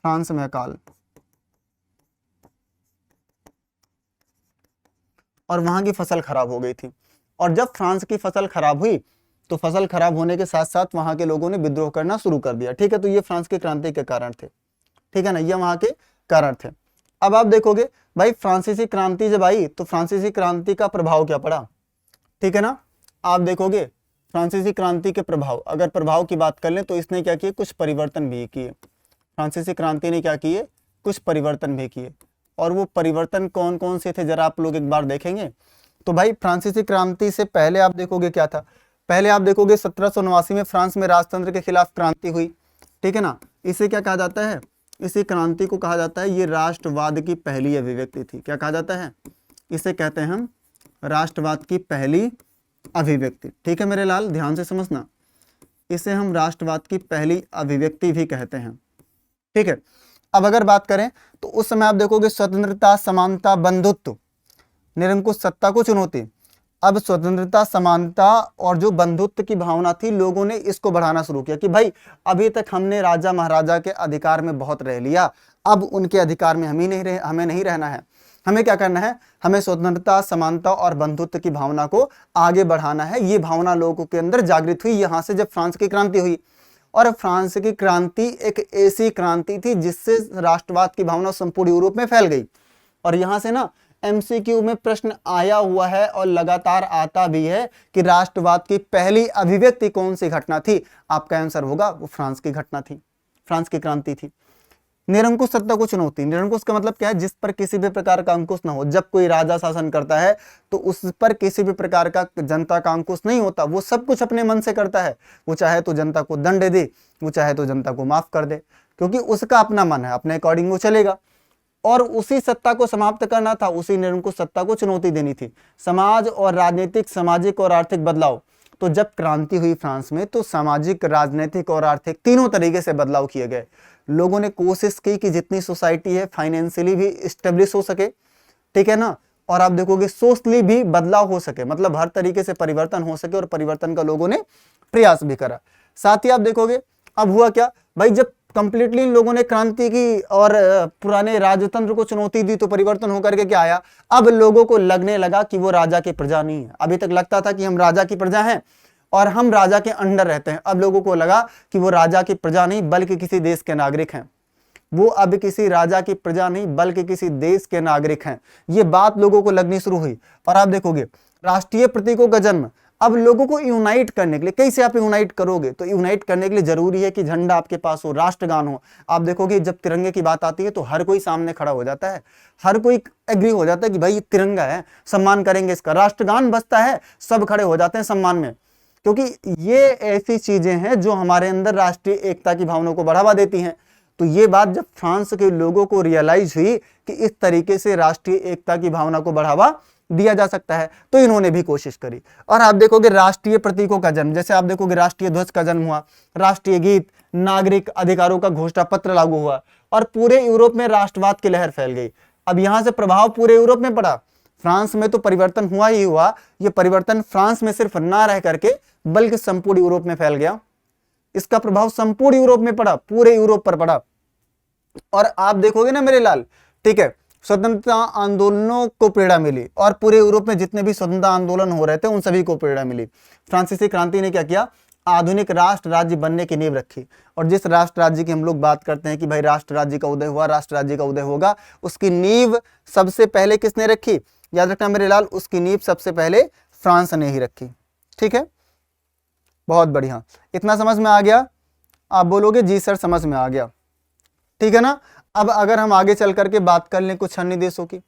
फ्रांस में अकाल, और वहां की फसल खराब हो गई थी। और जब फ्रांस की फसल खराब हुई तो फसल खराब होने के साथ साथ वहां के लोगों ने विद्रोह करना शुरू कर दिया। ठीक है, तो ये फ्रांस की क्रांति के कारण थे। ठीक है ना, ये वहां के कारण थे। अब आप देखोगे भाई फ्रांसीसी क्रांति जब आई तो फ्रांसीसी क्रांति का प्रभाव क्या पड़ा। ठीक है ना, आप देखोगे फ्रांसीसी क्रांति के प्रभाव, अगर प्रभाव की बात कर लें तो इसने क्या किए, कुछ परिवर्तन भी किए। फ्रांसीसी क्रांति ने क्या किए, कुछ परिवर्तन भी किए। और वो परिवर्तन कौन कौन से थे जरा आप लोग एक बार देखेंगे। तो भाई फ्रांसीसी क्रांति से पहले आप देखोगे क्या था, पहले आप देखोगे 1789 में फ्रांस में राजतंत्र के खिलाफ क्रांति हुई। ठीक है ना, इसे क्या कहा जाता है, इसी क्रांति को कहा जाता है, ये राष्ट्रवाद की पहली अभिव्यक्ति थी। क्या कहा जाता है, इसे कहते हैं हम राष्ट्रवाद की पहली अभिव्यक्ति। ठीक है मेरे लाल, ध्यान से समझना, इसे हम राष्ट्रवाद की पहली अभिव्यक्ति भी कहते हैं। ठीक है, अब अगर बात करें तो उस समय आप देखोगे स्वतंत्रता, समानता, बंधुत्व, निरंकुश सत्ता को चुनौती। अब स्वतंत्रता, समानता और जो बंधुत्व की भावना थी, लोगों ने इसको बढ़ाना शुरू किया कि भाई अभी तक हमने राजा महाराजा के अधिकार में बहुत रह लिया, अब उनके अधिकार में हमें नहीं रहना है। हमें क्या करना है, हमें स्वतंत्रता, समानता और बंधुत्व की भावना को आगे बढ़ाना है। ये भावना लोगों के अंदर जागृत हुई यहां से जब फ्रांस की क्रांति हुई। और फ्रांस की क्रांति एक ऐसी क्रांति थी जिससे राष्ट्रवाद की भावना संपूर्ण यूरोप में फैल गई। और यहां से ना एमसीक्यू में प्रश्न आया हुआ है और लगातार आता भी है कि राष्ट्रवाद की पहली अभिव्यक्ति कौन सी घटना थी। आपका आंसर होगा वो फ्रांस की घटना थी, फ्रांस की क्रांति थी। निरंकुश सत्ता को चुनौती, निरंकुश का मतलब क्या है, जिस पर किसी भी प्रकार का अंकुश ना हो। जब कोई राजा शासन करता है तो उस पर किसी भी प्रकार का जनता का अंकुश नहीं होता, वो सब कुछ अपने मन से करता है। वो चाहे तो जनता को दंड दे, वो चाहे तो जनता को माफ कर दे, क्योंकि उसका अपना मन है, अपने अकॉर्डिंग वो चलेगा। और उसी सत्ता को समाप्त करना था, उसी निरंकुश सत्ता को चुनौती देनी थी। समाज और राजनीतिक, सामाजिक और आर्थिक बदलाव, तो जब क्रांति हुई फ्रांस में तो सामाजिक, राजनीतिक और आर्थिक तीनों तरीके से बदलाव किए गए। लोगों ने कोशिश की कि जितनी सोसाइटी है फाइनेंशियली भी स्टेब्लिश हो सके। ठीक है ना, और आप देखोगे सोशली भी बदलाव हो सके, मतलब हर तरीके से परिवर्तन हो सके, और परिवर्तन का लोगों ने प्रयास भी करा। साथ ही आप देखोगे अब हुआ क्या भाई, जब कंप्लीटली इन लोगों ने क्रांति की और पुराने राजतंत्र को चुनौती दी तो परिवर्तन होकर के क्या आया, अब लोगों को लगने लगा कि वो राजा की प्रजा नहीं है। अभी तक लगता था कि हम राजा की प्रजा हैं और हम राजा के अंडर रहते हैं। अब लोगों को लगा कि वो राजा की प्रजा नहीं बल्कि किसी देश के नागरिक हैं। वो अब किसी राजा की प्रजा नहीं बल्कि किसी देश के नागरिक हैं। ये बात लोगों को लगनी शुरू हुई। और आप देखोगे राष्ट्रीय प्रतीकों का जन्म, अब लोगों को यूनाइट करने के लिए, कैसे आप यूनाइट करोगे, तो यूनाइट करने के लिए जरूरी है कि झंडा आपके पास हो, राष्ट्रगान हो। आप देखोगे जब तिरंगे की बात आती है तो हर कोई सामने खड़ा हो जाता है, हर कोई एग्री हो जाता है कि भाई ये तिरंगा है, सम्मान करेंगे इसका। राष्ट्रगान बजता है, सब खड़े हो जाते हैं सम्मान में, क्योंकि ये ऐसी चीजें हैं जो हमारे अंदर राष्ट्रीय एकता की भावना को बढ़ावा देती हैं। तो ये बात जब फ्रांस के लोगों को रियलाइज हुई कि इस तरीके से राष्ट्रीय एकता की भावना को बढ़ावा दिया जा सकता है, तो इन्होंने भी कोशिश करी। और आप देखोगे राष्ट्रीय प्रतीकों का जन्म, जैसे आप देखोगे राष्ट्रीय ध्वज का जन्म हुआ, राष्ट्रीय गीत, नागरिक अधिकारों का घोषणा पत्र लागू हुआ, और पूरे यूरोप में राष्ट्रवाद की लहर फैल गई। अब यहां से प्रभाव पूरे यूरोप में पड़ा। फ्रांस में तो परिवर्तन हुआ ही हुआ, ये परिवर्तन फ्रांस में सिर्फ ना रह करके बल्कि संपूर्ण यूरोप में फैल गया। इसका प्रभाव संपूर्ण यूरोप में पड़ा, पूरे यूरोप पर पड़ा। और आप देखोगे ना मेरे लाल, ठीक है, स्वतंत्रता आंदोलनों को प्रेरणा मिली और पूरे यूरोप में जितने भी स्वतंत्रता आंदोलन हो रहे थे उन सभी को प्रेरणा मिली। फ्रांसीसी क्रांति ने क्या किया, आधुनिक राष्ट्र राज्य बनने की नींव रखी। और जिस राष्ट्र राज्य की हम लोग बात करते हैं कि भाई राष्ट्र राज्य का उदय हुआ, राष्ट्र राज्य का उदय होगा, उसकी नींव सबसे पहले किसने रखी, याद रखना मेरे लाल, उसकी नींव सबसे पहले फ्रांस ने ही रखी। ठीक है, बहुत बढ़िया, इतना समझ में आ गया। आप बोलोगे जी सर समझ में आ गया, ठीक है ना। अब अगर हम आगे चल करके बात कर लें कुछ अन्य देशों की,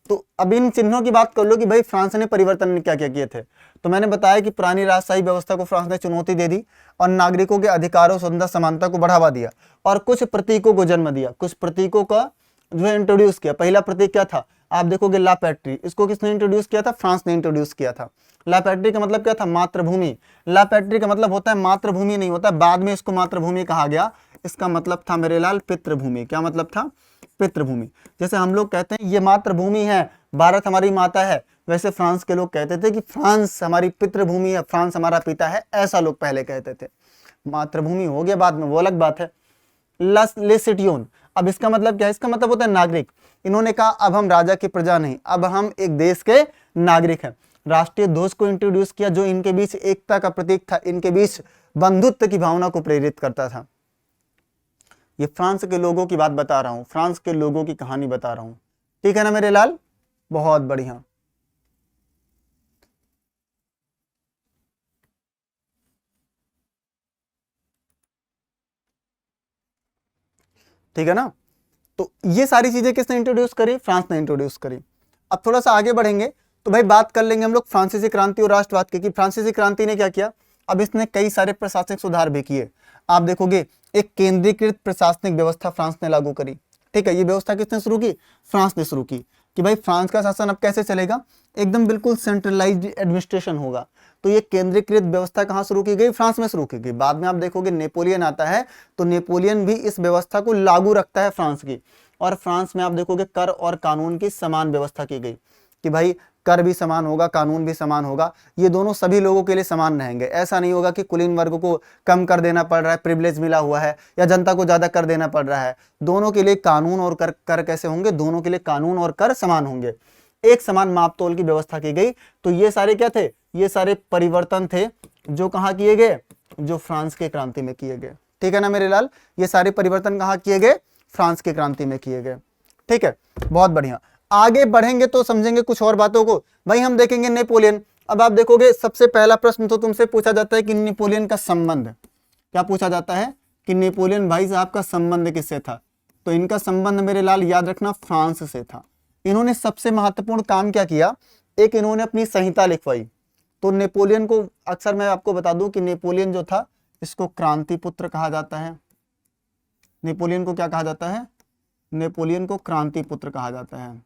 तो अब इन चिन्हों की बात कर लो कि भाई फ्रांस ने परिवर्तन क्या क्या किए थे। तो मैंने बताया कि पुरानी राजशाही व्यवस्था को फ्रांस ने चुनौती दे दी और नागरिकों के अधिकारों, स्वतंत्रता, समानता को बढ़ावा दिया और कुछ प्रतीकों को जन्म दिया। कुछ प्रतीकों का जो है इंट्रोड्यूस किया। पहला प्रतीक क्या था, आप देखोगे ला पैट्री। इसको किसने इंट्रोड्यूस किया था, फ्रांस ने इंट्रोड्यूस किया था। ला पैट्री का मतलब क्या था, मातृभूमि। ला पैट्री का मतलब होता है मातृभूमि नहीं होता, बाद में इसको मातृभूमि कहा गया। इसका मतलब था मेरे लाल पितृभूमि। क्या मतलब था, पितृभूमि। जैसे हम लोग कहते हैं ये मातृभूमि है, भारत हमारी माता है, वैसे फ्रांस के लोग कहते थे कि फ्रांस हमारी पितृभूमि है, फ्रांस हमारा पिता है, ऐसा लोग पहले कहते थे। मातृभूमि हो गया बाद में, वो अलग बात है। ले सिटियोन, अब इसका मतलब क्या है, इसका मतलब होता है नागरिक। इन्होंने कहा अब हम राजा की प्रजा नहीं, अब हम एक देश के नागरिक हैं। राष्ट्रीय ध्वज को इंट्रोड्यूस किया जो इनके बीच एकता का प्रतीक था, इनके बीच बंधुत्व की भावना को प्रेरित करता था। ये फ्रांस के लोगों की बात बता रहा हूं, फ्रांस के लोगों की कहानी बता रहा हूं, ठीक है ना मेरे लाल, बहुत बढ़िया। ठीक है ना, तो ये सारी चीजें किसने इंट्रोड्यूस करी, फ्रांस ने इंट्रोड्यूस करी। अब थोड़ा सा आगे बढ़ेंगे तो भाई बात कर लेंगे हम लोग फ्रांसीसी क्रांति और राष्ट्रवाद की, कि फ्रांसीसी क्रांति ने क्या किया। अब इसने कई सारे प्रशासनिक सुधार भी किए। आप देखोगे एक केंद्रीकृत प्रशासनिक व्यवस्था फ्रांस ने लागू करी, ठीक है। ये व्यवस्था किसने शुरू की, फ्रांस ने शुरू की, कि भाई फ्रांस का शासन अब कैसे चलेगा, एकदम बिल्कुल सेंट्रलाइज्ड एडमिनिस्ट्रेशन होगा। तो ये केंद्रीकृत व्यवस्था कहाँ शुरू की गई, फ्रांस में शुरू की गई। बाद में आप देखोगे नेपोलियन आता है, तो नेपोलियन भी इस व्यवस्था को लागू रखता है फ्रांस की। और फ्रांस में आप देखोगे कर और कानून की समान व्यवस्था की गई, कि भाई कर भी समान होगा, कानून भी समान होगा, ये दोनों सभी लोगों के लिए समान रहेंगे। ऐसा नहीं होगा कि कुलीन वर्ग को कम कर देना पड़ रहा है, प्रिविलेज मिला हुआ है, या जनता को ज्यादा कर देना पड़ रहा है। दोनों के लिए कानून और कर कैसे होंगे, दोनों के लिए कानून और कर समान होंगे, एक समान माप तोल की व्यवस्था की गई। तो ये सारे क्या थे, ये सारे परिवर्तन थे जो कहाँ किए गए, जो फ्रांस के क्रांति में किए गए। ठीक है ना मेरे लाल, ये सारे परिवर्तन कहाँ किए गए, फ्रांस की क्रांति में किए गए। ठीक है, बहुत बढ़िया। आगे बढ़ेंगे तो समझेंगे कुछ और बातों को। भाई हम देखेंगे नेपोलियन। अब आप देखोगे सबसे पहला प्रश्न तो तुमसे पूछा जाता है कि नेपोलियन का संबंध क्या पूछा जाता है, कि नेपोलियन भाई साहब का संबंध किससे था। तो इनका संबंध मेरे लाल याद रखना फ्रांस से था। इन्होंने सबसे महत्वपूर्ण काम क्या किया, एक इन्होंने अपनी संहिता लिखवाई। तो नेपोलियन को अक्सर मैं आपको बता दूं कि नेपोलियन जो था इसको क्रांति पुत्र कहा जाता है। नेपोलियन को क्या कहा जाता है, नेपोलियन को क्रांति पुत्र कहा जाता है।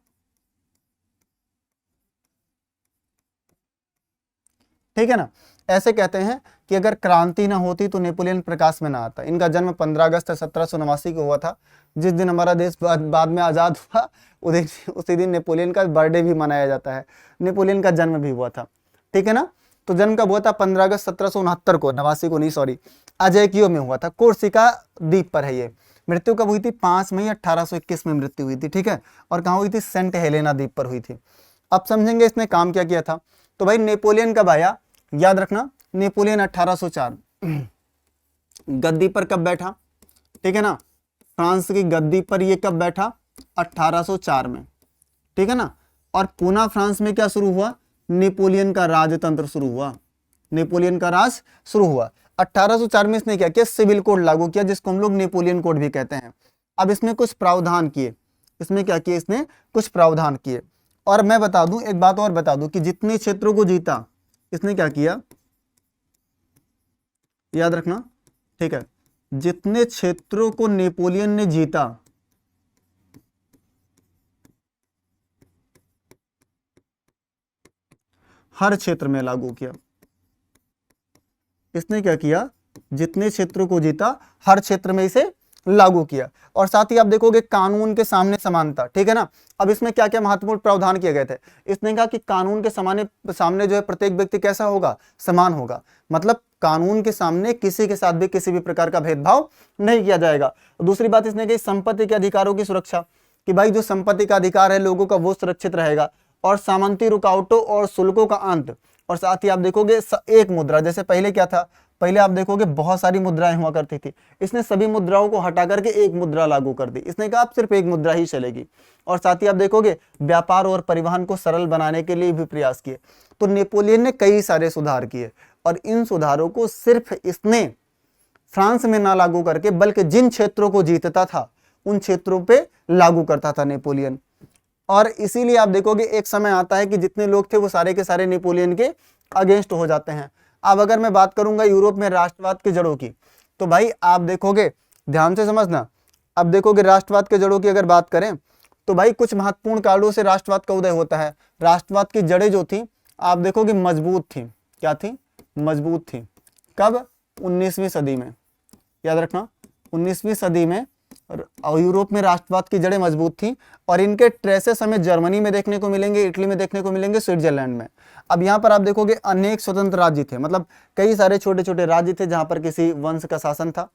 ठीक है ना, ऐसे कहते हैं कि अगर क्रांति ना होती तो नेपोलियन प्रकाश में ना आता। इनका जन्म 15 अगस्त 1789 को हुआ था, जिस दिन हमारा देश बाद में आजाद हुआ उसी दिन नेपोलियन का बर्थडे भी मनाया जाता है, नेपोलियन का जन्म भी हुआ था। ठीक है ना, तो जन्म कब हुआ था, 15 अगस्त 1769 को, 89 को नहीं सॉरी, अजैकियो में हुआ था, कोर्सिका द्वीप पर है ये। मृत्यु कब हुई थी, 5 मई 1821 में मृत्यु हुई थी। ठीक है, और कहाँ हुई थी, सेंट हेलेना द्वीप पर हुई थी। अब समझेंगे इसने काम क्या किया था। तो भाई नेपोलियन कब आया, याद रखना नेपोलियन 1804 गद्दी पर कब बैठा। ठीक है ना, फ्रांस की गद्दी पर ये कब बैठा, 1804 में। ठीक है ना, और पुनः फ्रांस में क्या शुरू हुआ, नेपोलियन का राजतंत्र शुरू हुआ, नेपोलियन का राज शुरू हुआ। 1804 में इसने क्या किया, सिविल कोड लागू किया, जिसको हम लोग नेपोलियन कोड भी कहते हैं। अब इसमें कुछ प्रावधान किए, इसमें क्या किए, इसने कुछ प्रावधान किए। और मैं बता दूं, एक बात और बता दूं, कि जितने क्षेत्रों को जीता इसने क्या किया, याद रखना। ठीक है, जितने क्षेत्रों को नेपोलियन ने जीता, हर क्षेत्र में लागू किया। इसने क्या किया, जितने क्षेत्रों को जीता हर क्षेत्र में इसे लागू किया। और साथ ही आप देखोगे कानून के सामने समानता। ठीक है ना, अब इसमें क्या क्या महत्वपूर्ण प्रावधान किए गए थे। इसने कहा कि कानून के सामने जो है प्रत्येक व्यक्ति कैसा होगा, समान होगा। मतलब कानून के सामने किसी के साथ भी किसी भी प्रकार का भेदभाव नहीं किया जाएगा। दूसरी बात इसने कही संपत्ति के अधिकारों की सुरक्षा, कि भाई जो संपत्ति का अधिकार है लोगों का वो सुरक्षित रहेगा। और सामंती रुकावटों और शुल्कों का अंत। और साथ ही आप देखोगे एक मुद्रा, जैसे पहले क्या था, पहले आप देखोगे बहुत सारी मुद्राएं हुआ करती थी, इसने सभी मुद्राओं को हटा करके एक मुद्रा लागू कर दी। इसने कहा आप सिर्फ एक मुद्रा ही चलेगी। और साथ ही आप देखोगे व्यापार और परिवहन को सरल बनाने के लिए भी प्रयास किए। तो नेपोलियन ने कई सारे सुधार किए, और इन सुधारों को सिर्फ इसने फ्रांस में ना लागू करके बल्कि जिन क्षेत्रों को जीतता था उन क्षेत्रों पे लागू करता था नेपोलियन। और इसीलिए आप देखोगे एक समय आता है कि जितने लोग थे वो सारे के सारे नेपोलियन के अगेंस्ट हो जाते हैं। अब अगर मैं बात करूंगा यूरोप में राष्ट्रवाद के जड़ों की, तो भाई आप देखोगे, ध्यान से समझना, अब देखोगे राष्ट्रवाद के जड़ों की अगर बात करें तो भाई कुछ महत्वपूर्ण कारणों से राष्ट्रवाद का उदय होता है। राष्ट्रवाद की जड़ें जो थी आप देखोगे मजबूत थी, क्या थी, मजबूत थी। कब, 19वीं सदी में, याद रखना 19वीं सदी में यूरोप में राष्ट्रवाद की जड़ें मजबूत थी। और इनके ट्रेसेस हमें जर्मनी में देखने को मिलेंगे, इटली में देखने को मिलेंगे, स्विट्जरलैंड में। अब यहाँ पर आप देखोगे अनेक स्वतंत्र राज्य थे, मतलब कई सारे छोटे छोटे राज्य थे जहां पर किसी वंश का शासन था।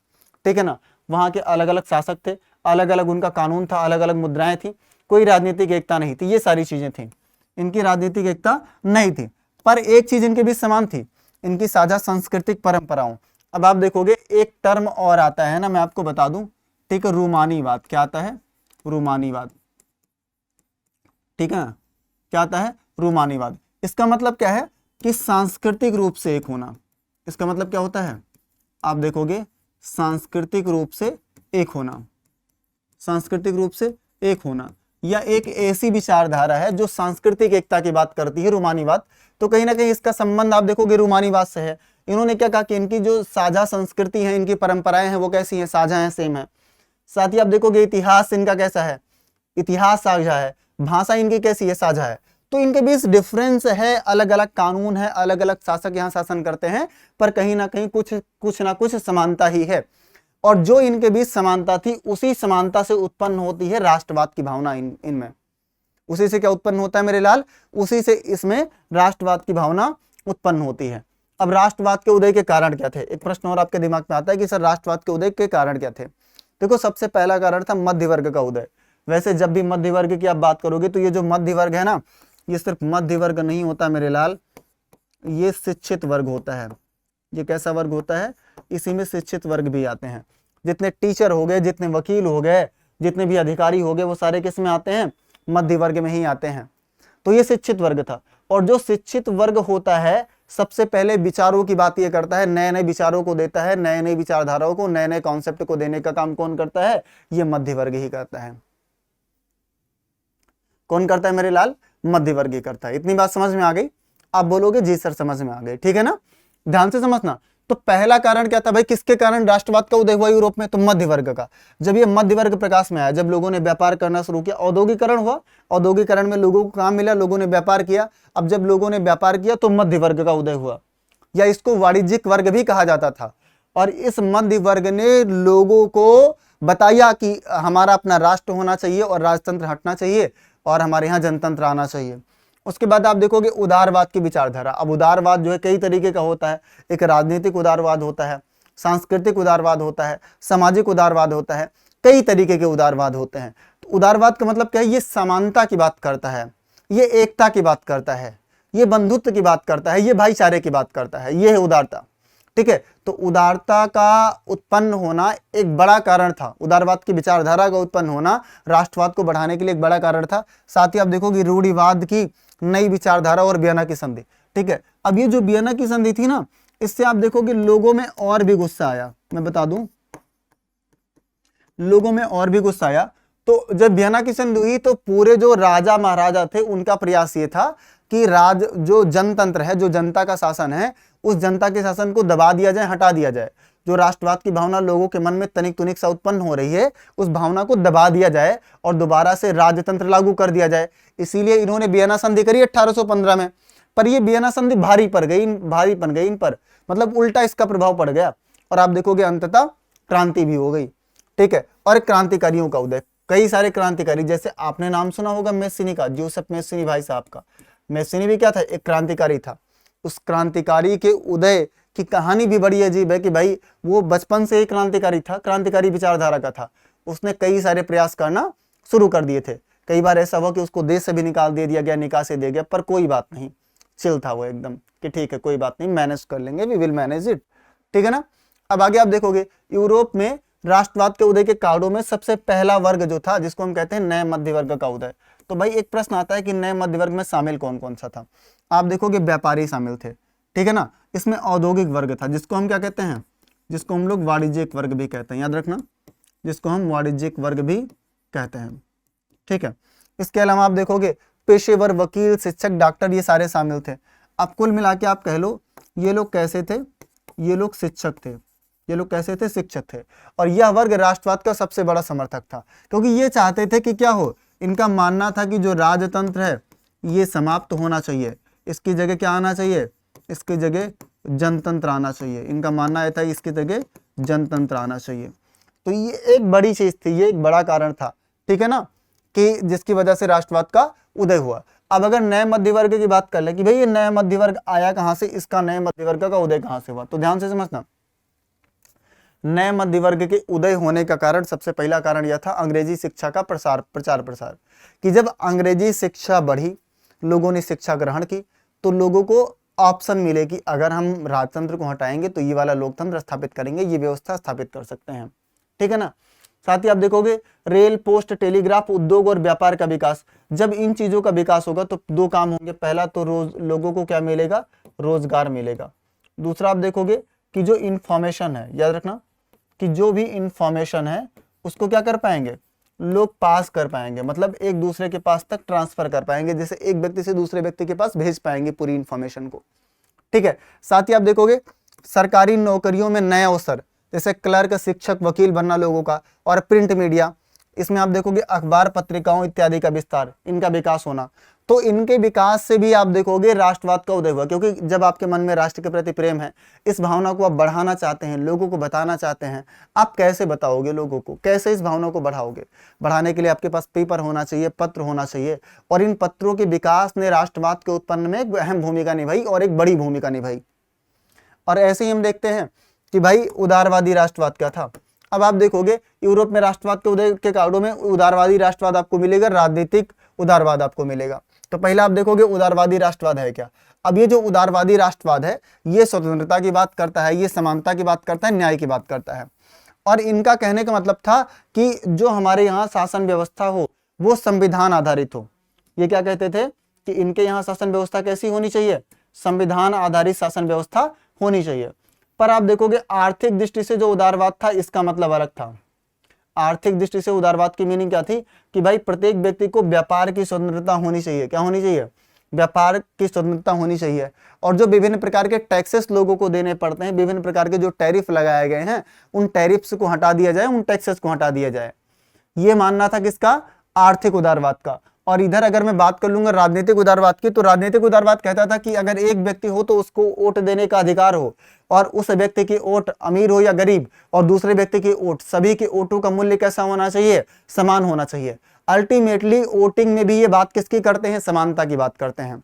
ठीक है ना, वहां के अलग अलग शासक थे, अलग अलग उनका कानून था, अलग अलग मुद्राएं थी, कोई राजनीतिक एकता नहीं थी, ये सारी चीजें थी। इनकी राजनीतिक एकता नहीं थी, पर एक चीज इनके बीच समान थी, इनकी साझा सांस्कृतिक परंपराओं। अब आप देखोगे एक टर्म और आता है ना, मैं आपको बता दूं, ठीक है, रूमानीवाद। क्या आता है? रूमानीवाद। ठीक है, क्या आता है? रूमानीवाद। इसका मतलब क्या है कि सांस्कृतिक रूप से एक होना। इसका मतलब क्या होता है? आप देखोगे सांस्कृतिक रूप से एक होना, सांस्कृतिक रूप से एक होना, या एक ऐसी विचारधारा है जो सांस्कृतिक एकता की बात करती है, रूमानीवाद। तो कहीं ना कहीं इसका संबंध आप देखोगे रूमानीवाद से है। इन्होंने क्या कहा कि इनकी जो साझा संस्कृति है, इनकी परंपराएं हैं, वो कैसी हैं? साझा हैं, सेम है। साथ ही आप देखोगे इतिहास इनका कैसा है? इतिहास साझा है। भाषा इनकी कैसी है? साझा है। तो इनके बीच डिफरेंस है, अलग अलग कानून है, अलग अलग शासक यहाँ शासन करते हैं, पर कहीं ना कहीं कुछ ना कुछ समानता ही है। और जो इनके बीच समानता थी, उसी समानता से उत्पन्न होती है राष्ट्रवाद की भावना इनमें। उसी से क्या उत्पन्न होता है मेरे लाल? उसी से इसमें राष्ट्रवाद की भावना उत्पन्न होती है। अब राष्ट्रवाद के उदय के कारण क्या थे? एक प्रश्न और आपके दिमाग में आता है कि सर राष्ट्रवाद के उदय के कारण क्या थे? देखो, सबसे पहला कारण था मध्य वर्ग का उदय। वैसे जब भी मध्य वर्ग की आप बात करोगे तो ये जो मध्य वर्ग है ना, ये सिर्फ मध्य वर्ग नहीं होता मेरे लाल, ये शिक्षित वर्ग होता है। ये कैसा वर्ग होता है? इसी में शिक्षित वर्ग भी आते हैं। जितने टीचर हो गए, जितने वकील हो गए, जितने भी अधिकारी हो गए, वो सारे किस में आते हैं? मध्य वर्ग में ही आते हैं। तो ये शिक्षित वर्ग था। और जो शिक्षित वर्ग होता है, सबसे पहले विचारों की बात ये करता है, नए नए विचारों को देता है, नए नए विचारधाराओं को, नए नए कॉन्सेप्ट को देने का काम कौन करता है? ये मध्य वर्ग ही करता है। कौन करता है मेरे लाल? मध्य वर्ग ही करता है। इतनी बात समझ में आ गई? आप बोलोगे जी सर समझ में आ गई, ठीक है ना? ध्यान से समझना। तो पहला कारण क्या था भाई? किसके कारण राष्ट्रवाद का उदय हुआ यूरोप में? तो मध्य वर्ग का। जब ये मध्य वर्ग प्रकाश में आया, जब लोगों ने व्यापार करना शुरू किया, औद्योगिकरण हुआ, औद्योगिकरण में लोगों को काम मिला, लोगों ने व्यापार किया। अब जब लोगों ने व्यापार किया तो मध्य वर्ग का उदय हुआ, या इसको वाणिज्यिक वर्ग भी कहा जाता था। और इस मध्य वर्ग ने लोगों को बताया कि हमारा अपना राष्ट्र होना चाहिए और राजतंत्र हटना चाहिए और हमारे यहाँ जनतंत्र आना चाहिए। उसके बाद आप देखोगे उदारवाद की विचारधारा। अब उदारवाद जो है कई तरीके का होता है। एक राजनीतिक उदारवाद होता है, सांस्कृतिक उदारवाद होता है, सामाजिक उदारवाद होता है, कई तरीके के उदारवाद होते हैं। तो उदारवाद का मतलब क्या है? ये समानता की बात करता है, ये एकता की बात करता है, ये बंधुत्व की बात करता है, ये भाईचारे की बात करता है। ये है उदारता, ठीक है। तो उदारता का उत्पन्न होना एक बड़ा कारण था, उदारवाद की विचारधारा का उत्पन्न होना राष्ट्रवाद को बढ़ाने के लिए एक बड़ा कारण था। साथ ही आप देखोगे रूढ़िवाद की नई विचारधारा और वियना की संधि, ठीक है। अब ये जो वियना की संधि थी ना, इससे आप देखोगे लोगों में और भी गुस्सा आया। मैं बता दूं, लोगों में और भी गुस्सा आया। तो जब वियना की संधि हुई तो पूरे जो राजा महाराजा थे उनका प्रयास ये था कि जो जनतंत्र है, जो जनता का शासन है, उस जनता के शासन को दबा दिया जाए, हटा दिया जाए। जो राष्ट्रवाद की भावना लोगों के मन में तनिक तुनिक सा उत्पन्न हो रही है, उस भावना को दबा दिया जाए और दोबारा से राजतंत्र लागू कर दिया जाए। इसीलिए इन्होंने वियना संधि करी 1815 में। पर ये वियना संधि भारी पड़ गई इन पर, मतलब उल्टा इसका प्रभाव पड़ गया। और आप देखोगे अंततः क्रांति भी हो गई, ठीक है। और क्रांतिकारियों का उदय, कई सारे क्रांतिकारी, जैसे आपने नाम सुना होगा मेस्सिनी का, जोसेफ मेस्सिनी भाई साहब का। मेस्सिनी भी क्या था? एक क्रांतिकारी था। उस क्रांतिकारी के उदय की कहानी भी बड़ी अजीब है कि भाई वो बचपन से ही क्रांतिकारी था, क्रांतिकारी विचारधारा का था। उसने कई सारे प्रयास करना शुरू कर दिए थे। कई बार ऐसा हुआ कि उसको देश से भी निकाल दे दिया गया, निकाह से दे गया, पर कोई बात नहीं, चिल था वो एकदम कि ठीक है कोई बात नहीं, मैनेज कर लेंगे, वी विल मैनेज इट, ठीक है ना। अब आगे आप देखोगे यूरोप में राष्ट्रवाद के उदय के कारणों में सबसे पहला वर्ग जो था, जिसको हम कहते हैं नए मध्य वर्ग का उदय। तो भाई एक प्रश्न आता है कि नए मध्य वर्ग में शामिल कौन कौन सा था? आप देखोगे व्यापारी शामिल थे, ठीक है ना। इसमें औद्योगिक वर्ग था, जिसको हम क्या कहते हैं? जिसको हम लोग वाणिज्यिक वर्ग भी कहते हैं, याद रखना, जिसको हम वाणिज्यिक वर्ग भी कहते हैं, ठीक है। इसके अलावा आप देखोगे पेशेवर, वकील, शिक्षक, डॉक्टर, ये सारे शामिल थे। अब कुल मिला के आप कह लो ये लोग कैसे थे? ये लोग शिक्षक थे। ये लोग कैसे थे? शिक्षक थे। और यह वर्ग राष्ट्रवाद का सबसे बड़ा समर्थक था, क्योंकि ये चाहते थे कि क्या हो, इनका मानना था कि जो राजतंत्र है ये समाप्त होना चाहिए, इसकी जगह क्या आना चाहिए? इसकी जगह जनतंत्र आना चाहिए। इनका मानना यह था इसकी जगह जनतंत्र आना चाहिए। तो ये एक बड़ी चीज थी, ये एक बड़ा कारण था, ठीक है ना, कि जिसकी वजह से राष्ट्रवाद का उदय हुआ। अब अगर नए मध्य वर्ग की बात कर ले कि भाई ये नया मध्य वर्ग आया कहां से, इसका नए मध्य वर्ग का उदय कहां से हुआ, तो ध्यान से समझना। नए मध्य वर्ग के उदय होने का कारण, सबसे पहला कारण यह था अंग्रेजी शिक्षा का प्रचार प्रसार, कि जब अंग्रेजी शिक्षा बढ़ी, लोगों ने शिक्षा ग्रहण की, तो लोगों को ऑप्शन मिले कि अगर हम राजतंत्र को हटाएंगे तो ये वाला लोकतंत्र स्थापित करेंगे, ये व्यवस्था स्थापित कर सकते हैं। ठीक है ना। साथ ही आप देखोगे रेल, पोस्ट, टेलीग्राफ, उद्योग और व्यापार का विकास। जब इन चीजों का विकास होगा तो दो काम होंगे, पहला तो लोगों को क्या मिलेगा, रोजगार मिलेगा। दूसरा आप देखोगे कि जो इंफॉर्मेशन है, याद रखना कि जो भी इंफॉर्मेशन है उसको क्या कर पाएंगे, लोग पास कर पाएंगे, मतलब एक दूसरे के पास तक ट्रांसफर कर पाएंगे, जैसे एक व्यक्ति से दूसरे व्यक्ति के पास भेज पाएंगे पूरी इंफॉर्मेशन को। ठीक है। साथ ही आप देखोगे सरकारी नौकरियों में नए अवसर, जैसे क्लर्क, शिक्षक, वकील बनना लोगों का, और प्रिंट मीडिया, इसमें आप देखोगे अखबार, पत्रिकाओं इत्यादि का विस्तार, इनका विकास होना। तो इनके विकास से भी आप देखोगे राष्ट्रवाद का उदय हुआ, क्योंकि जब आपके मन में राष्ट्र के प्रति प्रेम है, इस भावना को आप बढ़ाना चाहते हैं, लोगों को बताना चाहते हैं, आप कैसे बताओगे लोगों को, कैसे इस भावना को बढ़ाओगे? बढ़ाने के लिए आपके पास पेपर होना चाहिए, पत्र होना चाहिए, और इन पत्रों के विकास ने राष्ट्रवाद के उत्पन्न में एक अहम भूमिका निभाई और एक बड़ी भूमिका निभाई। और ऐसे ही हम देखते हैं कि भाई उदारवादी राष्ट्रवाद क्या था। अब आप देखोगे यूरोप में राष्ट्रवाद के उदय के कारणों में उदारवादी राष्ट्रवाद आपको मिलेगा, राजनीतिक उदारवाद आपको मिलेगा। तो पहला आप देखोगे उदारवादी राष्ट्रवाद है क्या। अब ये जो उदारवादी राष्ट्रवाद है, ये स्वतंत्रता की बात करता है, ये समानता की बात करता है, न्याय की बात करता है। और इनका कहने का मतलब था कि जो हमारे यहाँ शासन व्यवस्था हो वो संविधान आधारित हो। ये क्या कहते थे कि इनके यहाँ शासन व्यवस्था कैसी होनी चाहिए, संविधान आधारित शासन व्यवस्था होनी चाहिए। पर आप देखोगे आर्थिक दृष्टि से जो उदारवाद था, इसका मतलब अलग था। आर्थिक दृष्टि से उदारवाद की मीनिंग क्या थी कि भाई प्रत्येक व्यक्ति को व्यापार की स्वतंत्रता होनी चाहिए। क्या होनी चाहिए? व्यापार की स्वतंत्रता होनी चाहिए। और जो विभिन्न प्रकार के टैक्सेस लोगों को देने पड़ते हैं, विभिन्न प्रकार के जो टैरिफ लगाए गए हैं, उन टैरिफ्स को हटा दिया जाए, उन टैक्सेस को हटा दिया जाए। ये मानना था किसका? आर्थिक उदारवाद का। और इधर अगर मैं बात कर लूंगा राजनीतिक उदारवाद की, तो राजनीतिक उदारवाद कहता था कि अगर एक व्यक्ति हो तो उसको वोट देने का अधिकार हो, और उस व्यक्ति की वोट अमीर हो या गरीब, और दूसरे व्यक्ति की वोट, सभी के वोटों का मूल्य कैसा होना चाहिए? समान होना चाहिए। अल्टीमेटली वोटिंग में भी ये बात किसकी करते हैं? समानता की बात करते हैं।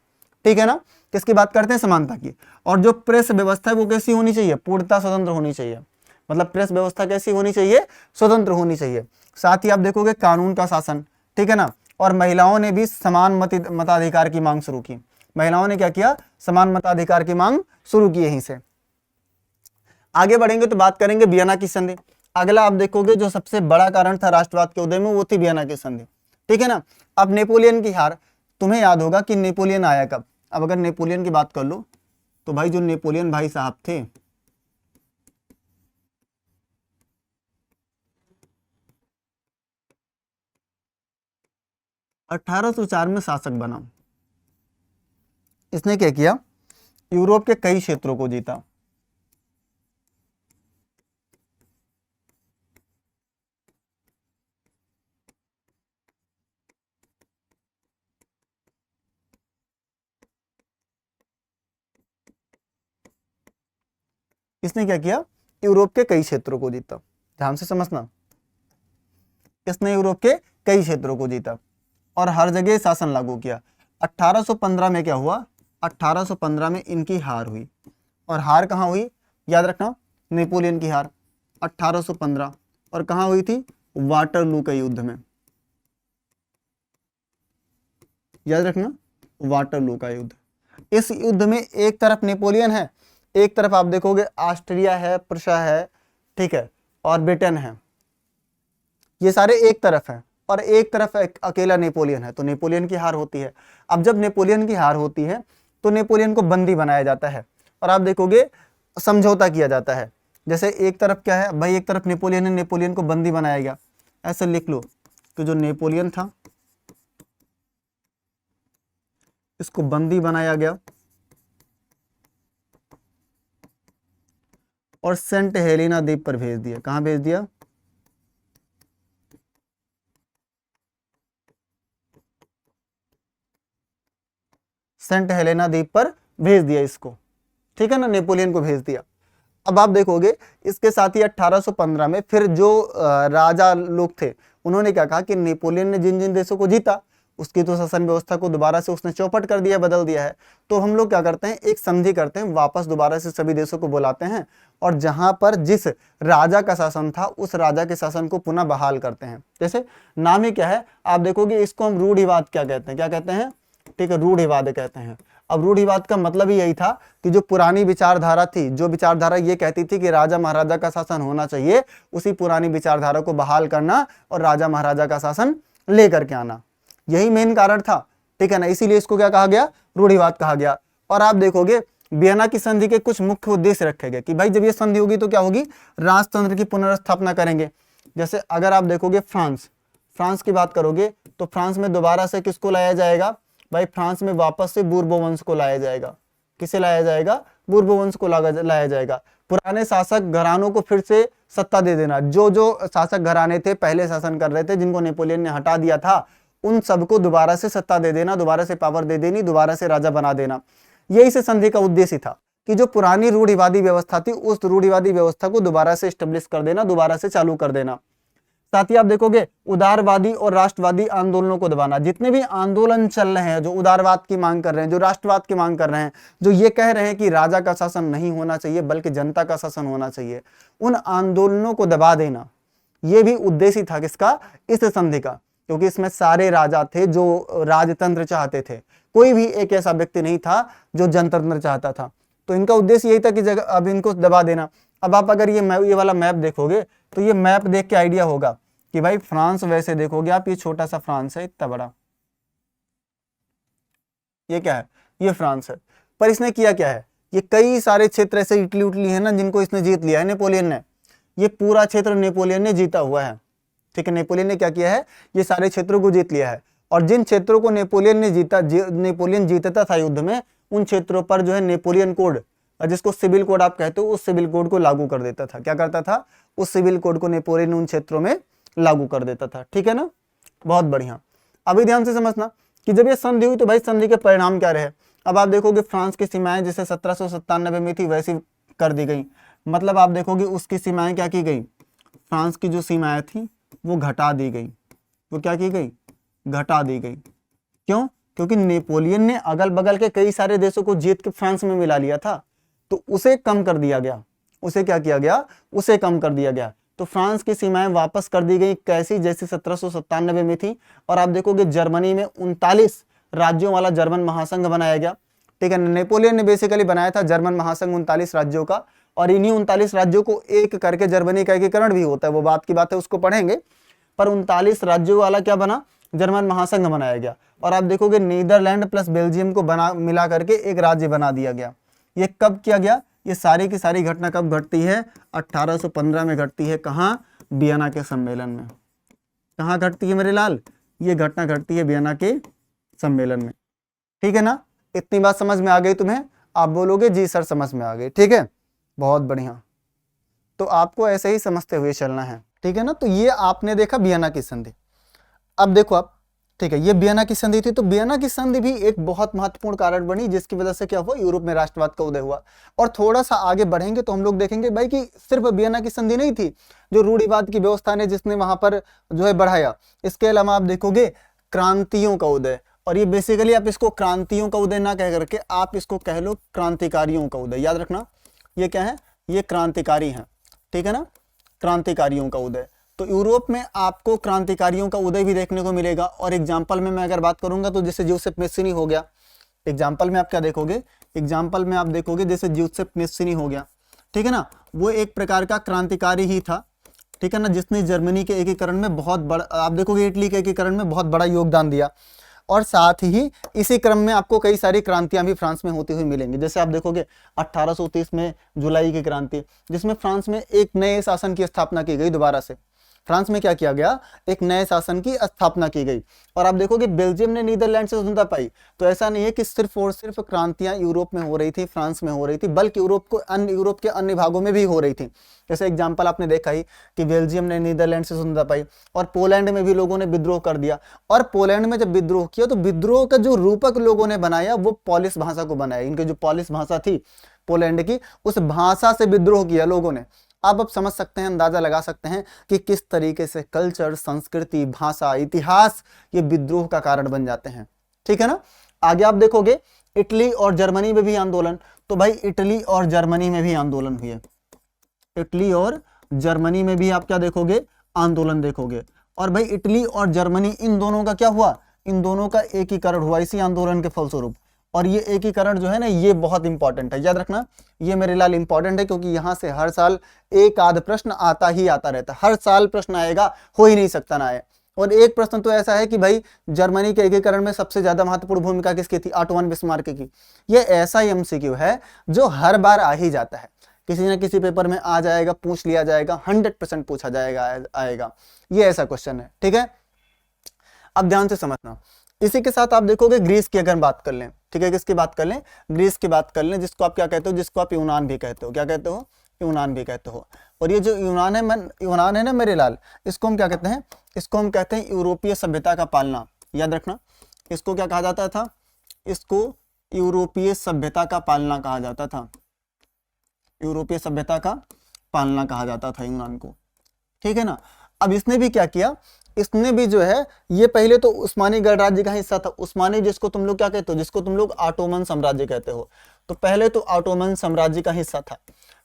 ठीक है ना। किसकी बात करते हैं? समानता की। और जो प्रेस व्यवस्था है वो कैसी होनी चाहिए? पूर्णतः स्वतंत्र होनी चाहिए। मतलब प्रेस व्यवस्था कैसी होनी चाहिए? स्वतंत्र होनी चाहिए। साथ ही आप देखोगे कानून का शासन, ठीक है ना। और महिलाओं ने भी समान मताधिकार की मांग शुरू की। महिलाओं ने क्या किया? समान मताधिकार की मांग शुरू की। यहीं से आगे बढ़ेंगे तो बात करेंगे वियना की संधि। अगला आप देखोगे जो सबसे बड़ा कारण था राष्ट्रवाद के उदय में, वो थी वियना की संधि। ठीक है ना। अब नेपोलियन की हार, तुम्हें याद होगा कि नेपोलियन आया कब। अब अगर नेपोलियन की बात कर लो तो भाई जो नेपोलियन भाई साहब थे, (1804) में शासक बना। इसने क्या किया? यूरोप के कई क्षेत्रों को जीता। इसने क्या किया? यूरोप के कई क्षेत्रों को जीता। ध्यान से समझना, इसने यूरोप के कई क्षेत्रों को जीता और हर जगह शासन लागू किया। 1815 में क्या हुआ? 1815 में इनकी हार हुई। और हार कहाँ हुई? याद रखना, नेपोलियन की हार 1815। और कहाँ हुई थी? वाटरलू के युद्ध में। याद रखना, वाटरलू का युद्ध। इस युद्ध में एक तरफ नेपोलियन है, एक तरफ आप देखोगे ऑस्ट्रिया है, प्रुशिया है, ठीक है, और ब्रिटेन है। ये सारे एक तरफ हैं और एक तरफ अकेला नेपोलियन है, तो नेपोलियन की हार होती है। अब जब नेपोलियन की हार होती है तो नेपोलियन को बंदी बनाया जाता है और आप देखोगे समझौता किया जाता है। जैसे एक तरफ क्या है भाई, एक तरफ नेपोलियन है, नेपोलियन को बंदी बनाया गया। ऐसे लिख लो कि जो नेपोलियन था इसको बंदी बनाया गया और सेंट हेलेना द्वीप पर भेज दिया। कहां भेज दिया? सेंट हेलेना द्वीप पर भेज दिया इसको, ठीक है ना, नेपोलियन को भेज दिया। अब आप देखोगे इसके साथ ही 1815 में फिर जो राजा लोग थे उन्होंने क्या कहा कि नेपोलियन ने जिन जिन देशों को जीता उसकी तो शासन व्यवस्था को दोबारा से उसने चौपट कर दिया, बदल दिया है। तो हम लोग क्या करते हैं, एक संधि करते हैं, वापस दोबारा से सभी देशों को बुलाते हैं और जहां पर जिस राजा का शासन था उस राजा के शासन को पुनः बहाल करते हैं। जैसे नाम ही क्या है, आप देखोगे इसको हम रूढ़िवाद क्या कहते हैं? क्या कहते हैं? ठीक है, रूढ़िवाद कहते हैं। अब रूढ़िवाद का मतलब ही यही था कि जो पुरानी विचारधारा थी, जो विचारधारा ये कहती थी कि राजा महाराजा का शासन होना चाहिए, उसी पुरानी विचारधारा को बहाल करना और राजा महाराजा का शासन लेकर के आना, यही मेन कारण था, ठीक है ना। इसीलिए इसको क्या कहा गया, रूढ़िवाद कहा गया। और आप देखोगे वियना की संधि के कुछ मुख्य उद्देश्य रखे गए कि भाई जब ये संधि होगी तो क्या होगी, राजतंत्र की पुनर्स्थापना करेंगे। जैसे अगर आप देखोगे फ्रांस की बात करोगे तो फ्रांस में दोबारा से किसको लाया जाएगा भाई, फ्रांस में वापस से बूर्बो वंश को लाया जाएगा। किसे लाया जाएगा, बूर्बो वंश को लाया जाएगा। पुराने शासक घरानों को फिर से सत्ता दे देना, जो जो शासक घराने थे पहले शासन कर रहे थे, जिनको नेपोलियन ने हटा दिया था, उन सबको दोबारा से सत्ता दे देना, दोबारा से पावर दे देनी, दोबारा से राजा बना देना। यही से संधि का उद्देश्य था कि जो पुरानी रूढ़िवादी व्यवस्था थी उस रूढ़िवादी व्यवस्था को दोबारा से स्टेब्लिश कर देना, दोबारा से चालू कर देना। साथ ही आप देखोगे उदारवादी और राष्ट्रवादी आंदोलनों को दबाना। जितने भी आंदोलन चल रहे हैं, जो उदारवाद की मांग कर रहे हैं, जो राष्ट्रवाद की मांग कर रहे हैं, जो ये कह रहे हैं कि राजा का शासन नहीं होना चाहिए बल्कि जनता का शासन होना चाहिए, उन आंदोलनों को दबा देना, ये भी उद्देश्य था किसका, इस संधि का। क्योंकि इसमें सारे राजा थे जो राजतंत्र चाहते थे, कोई भी एक ऐसा व्यक्ति नहीं था जो जनतंत्र चाहता था। तो इनका उद्देश्य यही था कि जगह अब इनको दबा देना। अब आप अगर ये वाला मैप देखोगे तो ये मैप देख के आइडिया होगा कि भाई फ्रांस, वैसे देखोगे आप ये छोटा सा फ्रांस है, इतना बड़ा, ये क्या है, ये फ्रांस है। पर इसने किया क्या है, ये कई सारे क्षेत्र ऐसे इटली उटली है ना जिनको इसने जीत लिया है नेपोलियन ने। ये पूरा क्षेत्र नेपोलियन ने जीता हुआ है, ठीक है। नेपोलियन ने क्या किया है, ये सारे क्षेत्रों को जीत लिया है। और जिन क्षेत्रों को नेपोलियन जीतता था युद्ध में, उन क्षेत्रों पर जो है नेपोलियन कोड, जिसको सिविल कोड आप कहते हो, उस सिविल कोड को लागू कर देता था। क्या करता था, उस सिविल कोड को नेपोलियन उन क्षेत्रों में लागू कर देता था, ठीक है ना। बहुत बढ़िया। अभी ध्यान से समझना कि जब ये संधि हुई तो भाई संधि के परिणाम क्या रहे। अब आप देखोगे फ्रांस की सीमाएं जैसे 1797 में थी वैसी कर दी गई। मतलब आप देखोगे उसकी सीमाएं क्या की गई, फ्रांस की जो सीमाएं थी वो घटा दी गई। वो क्या की गई, घटा दी गई। क्यों, क्योंकि नेपोलियन ने अगल बगल के कई सारे देशों को जीत के फ्रांस में मिला लिया था, तो उसे कम कर दिया गया। उसे क्या किया गया, उसे कम कर दिया गया। तो फ्रांस की सीमाएं वापस कर दी गई, कैसी, जैसी 1797 में थी। और आप देखोगे जर्मनी में 39 राज्यों वाला जर्मन महासंघ बनाया गया, ठीक है। नेपोलियन ने बेसिकली बनाया था जर्मन महासंघ 39 राज्यों का, और इन्हीं 39 राज्यों को एक करके जर्मनी का एकीकरण भी होता है, वो बात की बात है, उसको पढ़ेंगे। पर 39 राज्यों वाला क्या बना, जर्मन महासंघ बनाया गया। और आप देखोगे नीदरलैंड प्लस बेल्जियम को मिला करके एक राज्य बना दिया गया। ये कब किया गया, ये सारी की सारी घटना कब घटती है, 1815 में घटती है। कहाँ, वियना के सम्मेलन में। कहाँ घटती है मेरे लाल, ये घटना घटती है वियना के सम्मेलन में, ठीक है ना। इतनी बात समझ में आ गई तुम्हें, आप बोलोगे जी सर समझ में आ गई, ठीक है, बहुत बढ़िया। तो आपको ऐसे ही समझते हुए चलना है, ठीक है ना। तो ये आपने देखा वियना की संधि। अब देखो आप, ठीक है, ये वियना की संधि थी। तो वियना की संधि भी एक बहुत महत्वपूर्ण कारण बनी जिसकी वजह से क्या हुआ, यूरोप में राष्ट्रवाद का उदय हुआ। और थोड़ा सा आगे बढ़ेंगे तो हम लोग देखेंगे भाई कि सिर्फ वियना की संधि नहीं थी जो रूढ़िवाद की व्यवस्था ने जिसने वहां पर जो है बढ़ाया। इसके अलावा आप देखोगे क्रांतियों का उदय, और ये बेसिकली आप इसको क्रांतियों का उदय ना कह करके आप इसको कह लो क्रांतिकारियों का उदय। याद रखना ये क्या है, ये क्रांतिकारी हैं, ठीक है ना, क्रांतिकारियों का उदय। तो यूरोप में आपको क्रांतिकारियों का उदय भी देखने को मिलेगा। और एग्जाम्पल में मैं अगर बात करूंगा तो जैसे ज्यूसेप मेस्सीनी हो गया। एग्जाम्पल में आप क्या देखोगे, एग्जाम्पल में आप देखोगे जैसे ज्यूसेप मेस्सीनी हो गया, ठीक है ना। वो एक प्रकार का क्रांतिकारी ही था, ठीक है ना, जिसने जर्मनी के एकीकरण में बहुत बड़ा, आप देखोगे इटली के एकीकरण में बहुत बड़ा योगदान दिया। और साथ ही इसी क्रम में आपको कई सारी क्रांतियां भी फ्रांस में होती हुई मिलेंगी। जैसे आप देखोगे 1830 में जुलाई की क्रांति, जिसमें फ्रांस में एक नए शासन की स्थापना की गई। दोबारा से फ्रांस में क्या किया गया, एक नए शासन की स्थापना की गई। और आप देखोगे बेल्जियम ने नीदरलैंड से स्वतंत्रता पाई। तो ऐसा नहीं है कि सिर्फ और सिर्फ क्रांतियां यूरोप में हो रही थी, फ्रांस में हो रही थी, बल्कि यूरोप के अन्य भागों में भी हो रही थी। जैसे एग्जाम्पल आपने देखा ही कि बेल्जियम ने नीदरलैंड से स्वतंत्रता पाई, और पोलैंड में भी लोगों ने विद्रोह कर दिया। और पोलैंड में जब विद्रोह किया तो विद्रोह का जो रूपक लोगों ने बनाया वो पॉलिश भाषा को बनाया। इनकी जो पॉलिश भाषा थी पोलैंड की, उस भाषा से विद्रोह किया लोगों ने। आप अब समझ सकते हैं, अंदाजा लगा सकते हैं कि किस तरीके से कल्चर, संस्कृति, भाषा, इतिहास ये विद्रोह का कारण बन जाते हैं, ठीक है ना। आगे आप देखोगे इटली और जर्मनी में भी आंदोलन। तो भाई इटली और जर्मनी में भी आंदोलन हुए, इटली और जर्मनी में भी आप क्या देखोगे, आंदोलन देखोगे। और भाई इटली और जर्मनी इन दोनों का क्या हुआ, इन दोनों का एकीकरण हुआ इसी आंदोलन के फलस्वरूप। और ये एकीकरण जो है ना, ये बहुत इंपॉर्टेंट है, याद रखना, ये मेरे लाल इंपॉर्टेंट है, क्योंकि यहां से हर साल एक आध प्रश्न आता ही आता रहता है, हर साल प्रश्न आएगा, हो ही नहीं सकता ना आए। और एक प्रश्न तो ऐसा है कि भाई जर्मनी के एकीकरण में सबसे ज्यादा महत्वपूर्ण भूमिका किसकी थी? ऑटो वन बिस्मार्क की। ये ऐसा एमसीक्यू है जो हर बार आ ही जाता है, किसी न किसी पेपर में आ जाएगा, पूछ लिया जाएगा, 100% पूछा जाएगा, आएगा, ये ऐसा क्वेश्चन है। ठीक है, अब ध्यान से समझना। इसी के साथ आप देखोगे ग्रीस की अगर बात कर लें, ठीक है, किसकी बात कर लें? ग्रीस की बात कर लें, जिसको आप क्या कहते हो? जिसको आप यूनान भी कहते हो। क्या कहते हो? यूनान भी कहते हो। और ये जो यूनान है ना मेरे लाल, इसको हम क्या कहते हैं? इसको हम कहते हैं यूरोपीय सभ्यता का पालना। याद रखना, इसको क्या कहा जाता था? इसको यूरोपीय सभ्यता का पालना कहा जाता था। यूरोपीय सभ्यता का पालना कहा जाता था यूनान को। ठीक है ना। अब इसने भी क्या किया? इसने भी जो है, ये पहले तो उस्मानी गणराज्य का हिस्सा था। उस्मानी जिसको तुम लोग क्या कहते हो? जिसको तुम लोग ऑटोमन साम्राज्य कहते हो। तो पहले तो ऑटोमन साम्राज्य का हिस्सा था।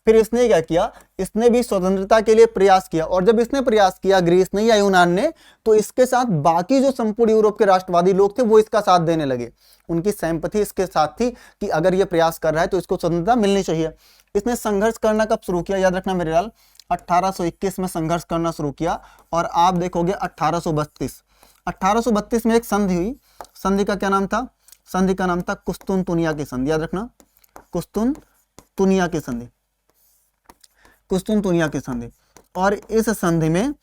फिर इसने क्या किया? इसने भी स्वतंत्रता के लिए प्रयास किया। और जब इसने प्रयास किया, ग्रीस ने या यूनान ने, तो इसके साथ बाकी जो संपूर्ण यूरोप के राष्ट्रवादी लोग थे वो इसका साथ देने लगे। उनकी सहमति इसके साथ थी कि अगर ये प्रयास कर रहा है तो इसको स्वतंत्रता मिलनी चाहिए। इसने संघर्ष करना कब शुरू किया? याद रखना मेरे लाल, 1821 में संघर्ष करना शुरू किया। और आप देखोगे 1832 में एक संधि हुई। संधि का क्या नाम था? संधि का नाम था कुस्तुनतुनिया की संधि। याद रखना, कुस्तुनतुनिया की संधि, कुस्तुनतुनिया की संधि। और इस संधि में,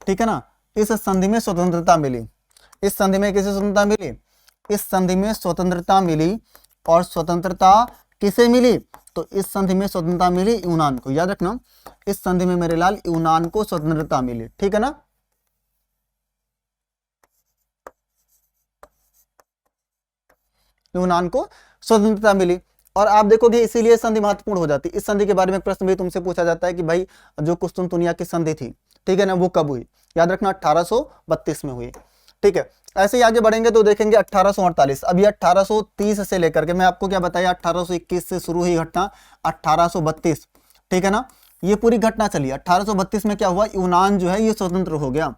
ठीक है ना, इस संधि में स्वतंत्रता मिली। इस संधि में किसे स्वतंत्रता मिली? इस संधि में स्वतंत्रता मिली। और स्वतंत्रता किसे मिली? तो इस संधि में स्वतंत्रता मिली यूनान को। याद रखना, इस संधि में मेरे लाल यूनान को स्वतंत्रता मिली। ठीक है ना। यूनान को स्वतंत्रता मिली। और आप देखोगे इसीलिए संधि महत्वपूर्ण हो जाती है। इस संधि के बारे में प्रश्न भी तुमसे पूछा जाता है कि भाई जो कुस्तुनतुनिया की संधि थी, ठीक है ना, वो कब हुई? याद रखना 1832 में हुई। ठीक है, ऐसे ही आगे बढ़ेंगे तो देखेंगे 1848। अभी 1830 से लेकर के, मैं आपको क्या बताया, 1821 से शुरू हुई घटना 1832, ठीक है ना, ये पूरी घटना चली। 1832 में क्या हुआ? यूनान जो है ये स्वतंत्र हो गया।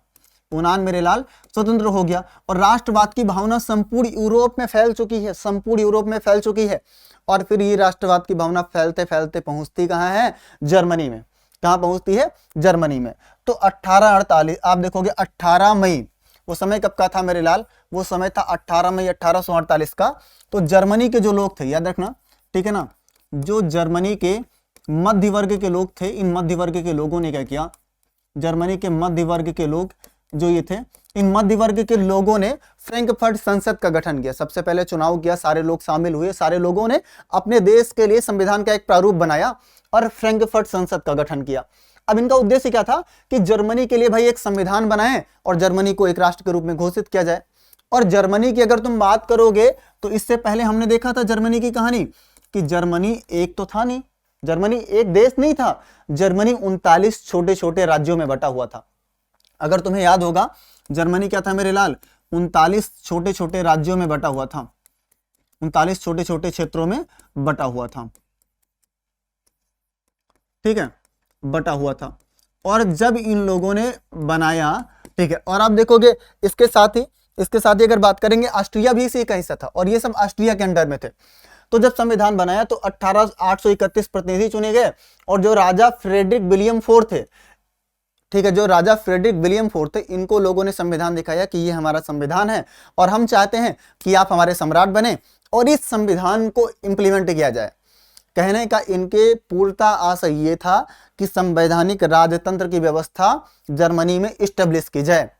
यूनान मेरे लाल स्वतंत्र हो गया। और राष्ट्रवाद की भावना संपूर्ण यूरोप में फैल चुकी है, संपूर्ण यूरोप में फैल चुकी है। और फिर ये राष्ट्रवाद की भावना फैलते फैलते पहुंचती कहां है? जर्मनी में। कहां पहुंचती है? जर्मनी में। तो 1848 आप देखोगे 18 मई, वो समय कब का था मेरे लाल? वो समय था 18 मई 1848 का। तो जर्मनी के जो लोग थे, याद रखना, ठीक है ना, जो जर्मनी के मध्य वर्ग के लोग थे, इन मध्य वर्ग के लोगों ने क्या किया? जर्मनी के मध्य वर्ग के लोग जो ये थे, इन मध्य वर्ग के लोगों ने फ्रैंकफर्ट संसद का गठन किया। सबसे पहले चुनाव किया, सारे लोग शामिल हुए, सारे लोगों ने अपने देश के लिए संविधान का एक प्रारूप बनाया और फ्रैंकफर्ट संसद का गठन किया। अब इनका उद्देश्य क्या था? कि जर्मनी के लिए भाई एक संविधान बनाए और जर्मनी को एक राष्ट्र के रूप में घोषित किया जाए। और जर्मनी की अगर तुम बात करोगे तो इससे पहले हमने देखा था जर्मनी की कहानी, कि जर्मनी एक तो था नहीं, जर्मनी एक देश नहीं था, जर्मनी 39 छोटे छोटे राज्यों में बटा हुआ था। अगर तुम्हें याद होगा, जर्मनी क्या था मेरे लाल? 39 छोटे छोटे राज्यों में बटा हुआ था, 39 छोटे छोटे क्षेत्रों में बटा हुआ था। ठीक है, बटा हुआ था। और जब इन लोगों ने बनाया, ठीक है, और आप देखोगे इसके साथ ही अगर बात करेंगे, ऑस्ट्रिया भी इसी का हिस्सा था और ये सब ऑस्ट्रिया के अंडर में थे। तो जब संविधान बनाया तो 831 प्रतिनिधि चुने गए। और जो राजा फ्रेडरिक विलियम फोर्थ थे, ठीक है, जो राजा फ्रेडरिक विलियम फोर्थ थे, इनको लोगों ने संविधान दिखाया कि ये हमारा संविधान है और हम चाहते हैं कि आप हमारे सम्राट बने और इस संविधान को इंप्लीमेंट किया जाए। कहने का इनके पूर्णता आशय ये था कि संवैधानिक राजतंत्र की व्यवस्था जर्मनी में इस्टेब्लिश की जाए।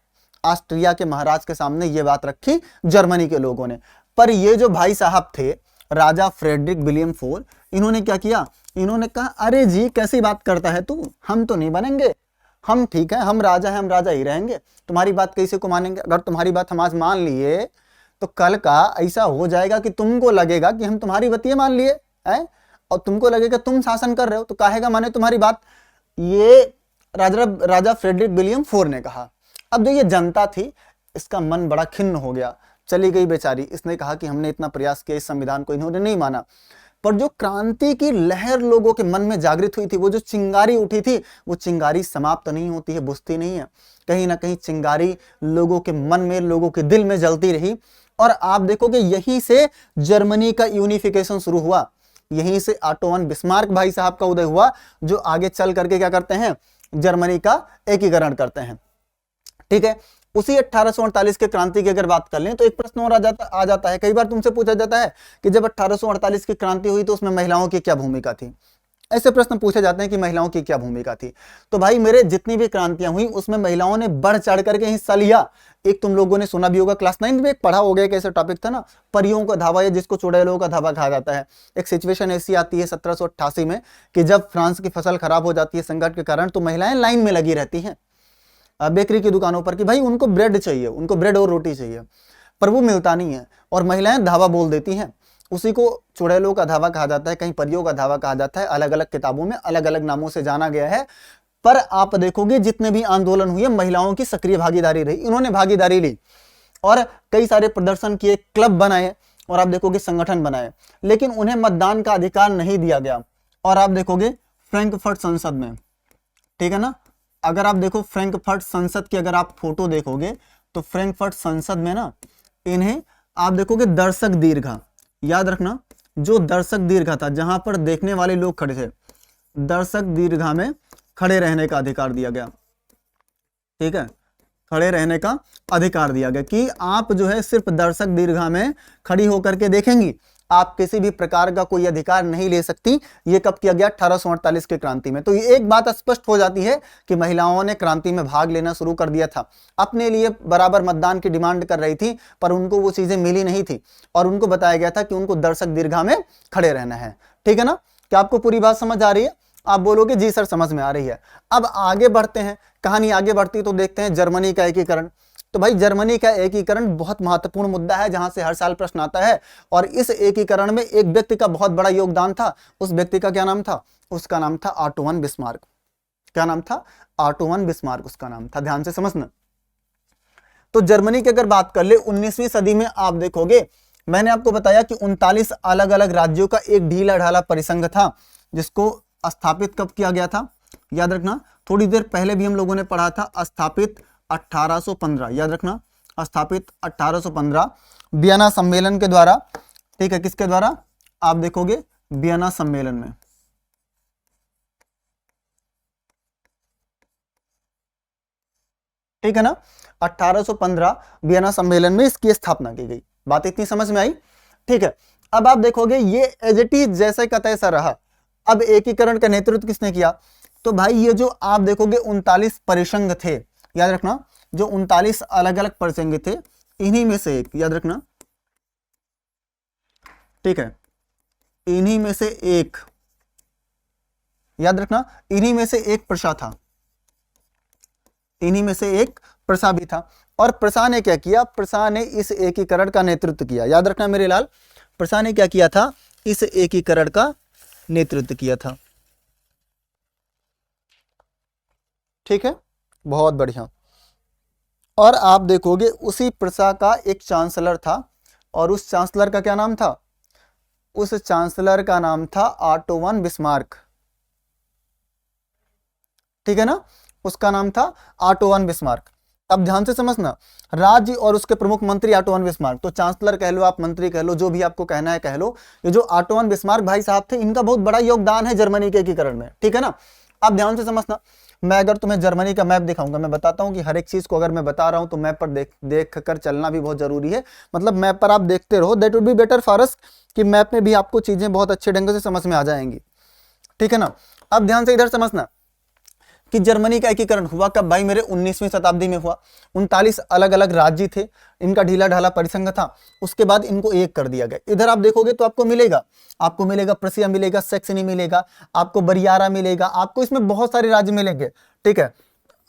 ऑस्ट्रिया के महाराज के सामने ये बात रखी जर्मनी के लोगों ने। पर ये जो भाई साहब थे, राजा फ्रेडरिक विलियम फोर्थ, इन्होंने क्या किया? इन्होंने कहा, अरे जी कैसी बात करता है तू, हम तो नहीं बनेंगे, हम ठीक है, हम राजा हैं, हम राजा ही रहेंगे, तुम्हारी बात कैसे को मानेंगे? अगर तुम्हारी बात हम आज मान लिए तो कल का ऐसा हो जाएगा कि तुमको लगेगा कि हम तुम्हारी बतिया मान लिए हैं और तुमको लगेगा तुम शासन कर रहे हो, तो काहेगा माने तुम्हारी बात। ये राजा फ्रेडरिक विलियम फोर्थ ने कहा। अब जो ये जनता थी, इसका मन बड़ा खिन्न हो गया, चली गई बेचारी। इसने कहा कि हमने इतना प्रयास किया, इस संविधान को इन्होंने नहीं माना। पर जो क्रांति की लहर लोगों के मन में जागृत हुई थी, वो जो चिंगारी उठी थी, वो चिंगारी समाप्त नहीं होती है, बुझती नहीं है। कहीं ना कहीं चिंगारी लोगों के मन में, लोगों के दिल में जलती रही। और आप देखोगे यहीं से जर्मनी का यूनिफिकेशन शुरू हुआ, यहीं से ऑटो वन बिस्मार्क भाई साहब का उदय हुआ, जो आगे चल करके क्या करते हैं, जर्मनी का एकीकरण करते हैं। ठीक है, उसी 1848 के क्रांति की अगर बात कर लें तो एक प्रश्न और आ जाता है, कई बार तुमसे पूछा जाता है कि जब 1848 की क्रांति हुई तो उसमें महिलाओं की क्या भूमिका थी। ऐसे प्रश्न पूछे जाते हैं कि महिलाओं की क्या भूमिका थी। तो भाई मेरे जितनी भी क्रांतियां हुई उसमें महिलाओं ने बढ़ चढ़ करके हिस्सा लिया। एक तुम लोगों ने सुना भी होगा, क्लास 9 में एक पढ़ा हो गया, कैसे टॉपिक था ना, परियों का धावा, या जिसको चुड़ैलों का धावा कहा जाता है। एक सिचुएशन ऐसी आती है 1788 में कि जब फ्रांस की फसल खराब हो जाती है संकट के कारण, तो महिलाएं लाइन में लगी रहती हैं बेकरी की दुकानों पर कि भाई उनको ब्रेड चाहिए, उनको ब्रेड और रोटी चाहिए, पर वो मिलता नहीं है, और महिलाएं धावा बोल देती हैं। उसी को चुड़ैलों का धावा कहा जाता है, कहीं परियों का धावा कहा जाता है, अलग अलग किताबों में अलग अलग नामों से जाना गया है। पर आप देखोगे जितने भी आंदोलन हुए महिलाओं की सक्रिय भागीदारी रही, इन्होंने भागीदारी ली और कई सारे प्रदर्शन किए, क्लब बनाए, और आप देखोगे संगठन बनाए, लेकिन उन्हें मतदान का अधिकार नहीं दिया गया। और आप देखोगे फ्रैंकफर्ट संसद में, ठीक है ना, अगर आप देखो फ्रैंकफर्ट संसद की अगर आप फोटो देखोगे तो फ्रैंकफर्ट संसद में ना इन्हें आप देखोगे दर्शक दीर्घा, याद रखना, जो दर्शक दीर्घा था जहां पर देखने वाले लोग खड़े थे, दर्शक दीर्घा में खड़े रहने का अधिकार दिया गया। ठीक है, खड़े रहने का अधिकार दिया गया कि आप जो है सिर्फ दर्शक दीर्घा में खड़ी होकर के देखेंगी, आप किसी भी प्रकार का कोई अधिकार नहीं ले सकती। ये कब किया गया, 1848 की क्रांति में। तो ये एक बात स्पष्ट हो जाती है कि महिलाओं ने क्रांति में भाग लेना शुरू कर दिया था, अपने लिए बराबर मतदान की डिमांड कर रही थी, पर उनको वो चीजें मिली नहीं थी, और उनको बताया गया था कि उनको दर्शक दीर्घा में खड़े रहना है। ठीक है ना, क्या आपको पूरी बात समझ आ रही है? आप बोलोगे जी सर समझ में आ रही है। अब आगे बढ़ते हैं, कहानी आगे बढ़ती तो देखते हैं जर्मनी का एकीकरण। तो भाई जर्मनी का एकीकरण बहुत महत्वपूर्ण मुद्दा है, जहां से हर साल प्रश्न आता है, और इस एकीकरण में एक व्यक्ति का बहुत बड़ा योगदान था। उस व्यक्ति का क्या नाम था? उसका नाम था ऑटो वन बिस्मार्क। क्या नाम था? ऑटो वन बिस्मार्क उसका नाम था, ध्यान से समझना। तो जर्मनी की अगर बात कर ले 19वीं सदी में, आप देखोगे मैंने आपको बताया कि 39 अलग अलग राज्यों का एक ढीला ढाला परिसंघ था, जिसको स्थापित कब किया गया था? याद रखना, थोड़ी देर पहले भी हम लोगों ने पढ़ा था, स्थापित 1815, याद रखना, स्थापित 1815 वियना सम्मेलन के द्वारा। ठीक है, किसके द्वारा? आप देखोगे वियना सम्मेलन में। ठीक है ना, 1815 वियना सम्मेलन में इसकी स्थापना की गई। बात इतनी समझ में आई? ठीक है, अब आप देखोगे ये एज इट इज जैसे का तैसा रहा। अब एकीकरण का नेतृत्व किसने किया? तो भाई ये जो आप देखोगे 39 परिसंघ थे, याद रखना, जो 39 अलग अलग परिसंघ थे, इन्हीं में से एक, याद रखना, ठीक है, इन्हीं में से एक, याद रखना, इन्हीं में से एक प्रसा था, इन्हीं में से एक प्रसा भी था। और प्रसा ने क्या किया? प्रसा ने इस एकीकरण का नेतृत्व किया। याद रखना मेरे लाल, प्रसा ने क्या किया था? इस एकीकरण का नेतृत्व किया था। ठीक है, बहुत बढ़िया। और आप देखोगे उसी प्रसा का एक चांसलर था, और उस चांसलर का क्या नाम था? उस चांसलर का नाम था ऑटो वन बिस्मार्क। ठीक है ना, उसका नाम था ऑटो वन बिस्मार्क। अब ध्यान से समझना, राज्य और उसके प्रमुख मंत्री ऑटो वन बिस्मार्क, तो चांसलर कह लो, आप मंत्री कह लो, जो भी आपको कहना है कह लो। ये जो ऑटो वन बिस्मार्क भाई साहब थे, इनका बहुत बड़ा योगदान है जर्मनी के एकीकरण में। ठीक है ना, अब ध्यान से समझना, मैं अगर तुम्हें जर्मनी का मैप दिखाऊंगा, मैं बताता हूं कि हर एक चीज को अगर मैं बता रहा हूं तो मैप पर देख कर चलना भी बहुत जरूरी है। मतलब मैप पर आप देखते रहो, that would be better for us, कि मैप में भी आपको चीजें बहुत अच्छे ढंग से समझ में आ जाएंगी। ठीक है ना, अब ध्यान से इधर समझना कि जर्मनी का एकीकरण हुआ कब भाई मेरे? 19वीं शताब्दी में हुआ। 39 अलग अलग राज्य थे, इनका ढीला ढाला परिसंघ था, उसके बाद इनको एक कर दिया गया। इधर आप देखोगे तो आपको मिलेगा प्रसिया मिलेगा, सेक्सनी मिलेगा, आपको बरियारा मिलेगा, आपको इसमें बहुत सारे राज्य मिलेंगे। ठीक है,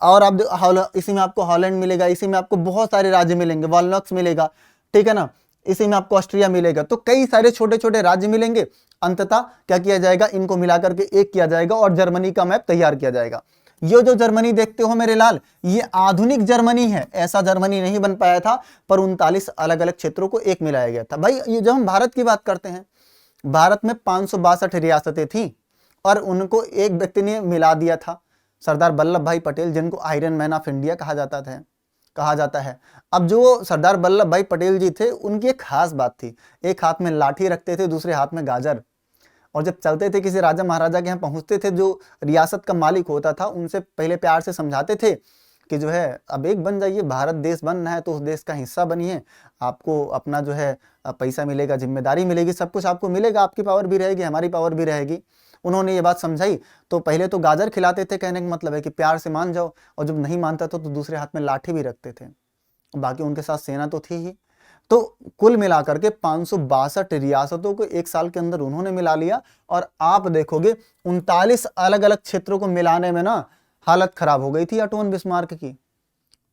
और आप इसी में आपको हॉलैंड मिलेगा, इसी में आपको बहुत सारे राज्य मिलेंगे, वॉलनॉक्स मिलेगा। ठीक है ना, इसी में आपको ऑस्ट्रिया मिलेगा। तो कई सारे छोटे छोटे राज्य मिलेंगे। अंततः क्या किया जाएगा? इनको मिलाकर के एक किया जाएगा और जर्मनी का मैप तैयार किया जाएगा। ये जो जर्मनी देखते हो मेरे लाल, ये आधुनिक जर्मनी है, ऐसा जर्मनी नहीं बन पाया था, पर 39 अलग अलग क्षेत्रों को एक मिलाया गया था। भाई ये जब हम भारत की बात करते हैं, भारत में 562 रियासतें थीं और उनको एक व्यक्ति ने मिला दिया था, सरदार वल्लभ भाई पटेल, जिनको आयरन मैन ऑफ इंडिया कहा जाता है। अब जो सरदार वल्लभ भाई पटेल जी थे, उनकी एक खास बात थी, एक हाथ में लाठी रखते थे, दूसरे हाथ में गाजर, और जब चलते थे किसी राजा महाराजा के यहाँ पहुंचते थे, जो रियासत का मालिक होता था उनसे पहले प्यार से समझाते थे कि जो है अब एक बन जाइए, भारत देश बन रहा है तो उस देश का हिस्सा बनिए, आपको अपना जो है पैसा मिलेगा, जिम्मेदारी मिलेगी, सब कुछ आपको मिलेगा, आपकी पावर भी रहेगी, हमारी पावर भी रहेगी। उन्होंने ये बात समझाई तो पहले तो गाजर खिलाते थे, कहने का मतलब है कि प्यार से मान जाओ, और जब नहीं मानता था तो दूसरे हाथ में लाठी भी रखते थे। बाकी उनके साथ सेना तो थी ही। तो कुल मिलाकर के 562 रियासतों को एक साल के अंदर उन्होंने मिला लिया, और आप देखोगे 39 अलग अलग क्षेत्रों को मिलाने में ना हालत खराब हो गई थी ऑटोन बिस्मार्क की।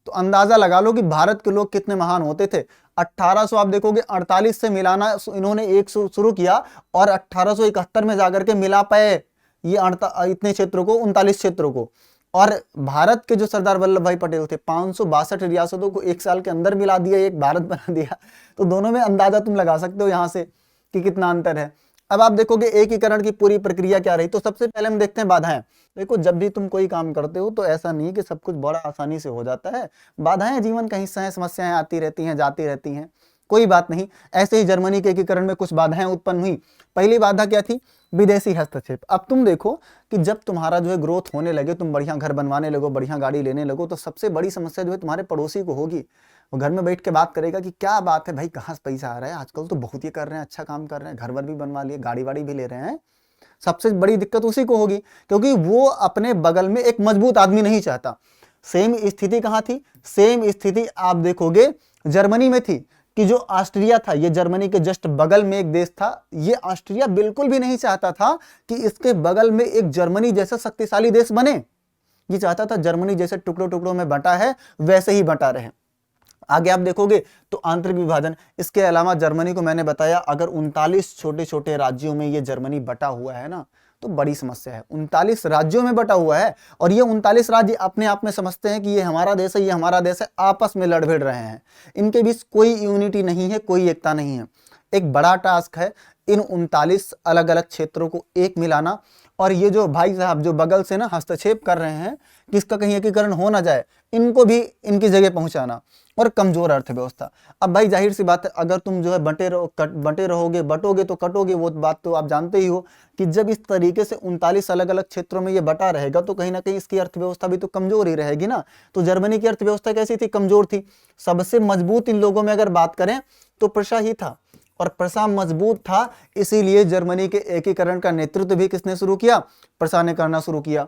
तो अंदाजा लगा लो कि भारत के लोग कितने महान होते थे। 1800 आप देखोगे 48 से मिलाना इन्होंने एक शुरू किया, और 1871 में जाकर के मिला पाए ये इतने क्षेत्रों को, 39 क्षेत्रों को। और भारत के जो सरदार वल्लभ भाई पटेल थे, 562 रियासतों को एक साल के अंदर मिला दिया, एक भारत बना दिया। तो दोनों में अंदाजा तुम लगा सकते हो यहां से कि कितना अंतर है। अब आप देखोगे एकीकरण की पूरी प्रक्रिया क्या रही। तो सबसे पहले हम देखते हैं बाधाएं। देखो, जब भी तुम कोई काम करते हो तो ऐसा नहीं है कि सब कुछ बड़ा आसानी से हो जाता है, बाधाएं जीवन का हिस्सा है, समस्याएं आती रहती हैं, जाती रहती हैं, कोई बात नहीं। ऐसे ही जर्मनी के एकीकरण में कुछ बाधाएं उत्पन्न हुई। पहली बाधा क्या थी? विदेशी हस्तक्षेप। अब तुम देखो कि जब तुम्हारा जो है ग्रोथ होने लगे, तुम बढ़िया घर बनवाने लगो, बढ़िया गाड़ी लेने लगो, तो सबसे बड़ी समस्या जो है तुम्हारे पड़ोसी को होगी। वो घर में बैठ के बात करेगा कि क्या बात है भाई, कहाँ से पैसा आ रहा है, आजकल तो बहुत ही कर रहे हैं, अच्छा काम कर रहे हैं, घर वर भी बनवा लिए, गाड़ी वाड़ी भी ले रहे हैं। सबसे बड़ी दिक्कत उसी को होगी, क्योंकि वो अपने बगल में एक मजबूत आदमी नहीं चाहता। सेम स्थिति कहाँ थी? सेम स्थिति आप देखोगे जर्मनी में थी, कि जो ऑस्ट्रिया था, ये जर्मनी के जस्ट बगल में एक देश था, ये ऑस्ट्रिया बिल्कुल भी नहीं चाहता था कि इसके बगल में एक जर्मनी जैसा शक्तिशाली देश बने। ये चाहता था जर्मनी जैसे टुकड़ों टुकड़ों में बंटा है वैसे ही बंटा रहे। आगे आप देखोगे तो आंतरिक विभाजन। इसके अलावा जर्मनी को मैंने बताया, अगर 39 छोटे छोटे राज्यों में ये जर्मनी बटा हुआ है ना, तो बड़ी समस्या है। 39 राज्यों में बटा हुआ है, और ये 39 राज्य अपने आप में समझते हैं कि ये हमारा देश है, ये हमारा देश है, आपस में लड़ भिड़ रहे हैं। इनके बीच कोई यूनिटी नहीं है, कोई एकता नहीं है। एक बड़ा टास्क है इन 39 अलग अलग क्षेत्रों को एक मिलाना, और ये जो भाई साहब जो बगल से ना हस्तक्षेप कर रहे हैं कि इसका कहीं एकीकरण हो ना जाए, इनको भी इनकी जगह पहुंचाना। और कमजोर अर्थव्यवस्था। अब भाई जाहिर सी बात है, अगर तुम जो है बंटे रहोगे, बटोगे तो कटोगे, वो बात तो आप जानते ही हो कि जब इस तरीके से 39 अलग अलग क्षेत्रों में ये बटा रहेगा तो कहीं ना कहीं इसकी अर्थव्यवस्था भी तो कमजोर ही रहेगी ना। तो जर्मनी की अर्थव्यवस्था कैसी थी? कमजोर थी। सबसे मजबूत इन लोगों में अगर बात करें तो प्रशा ही था, और प्रशा मजबूत था, इसीलिए जर्मनी के एकीकरण का नेतृत्व भी किसने शुरू किया? प्रशा ने करना शुरू किया।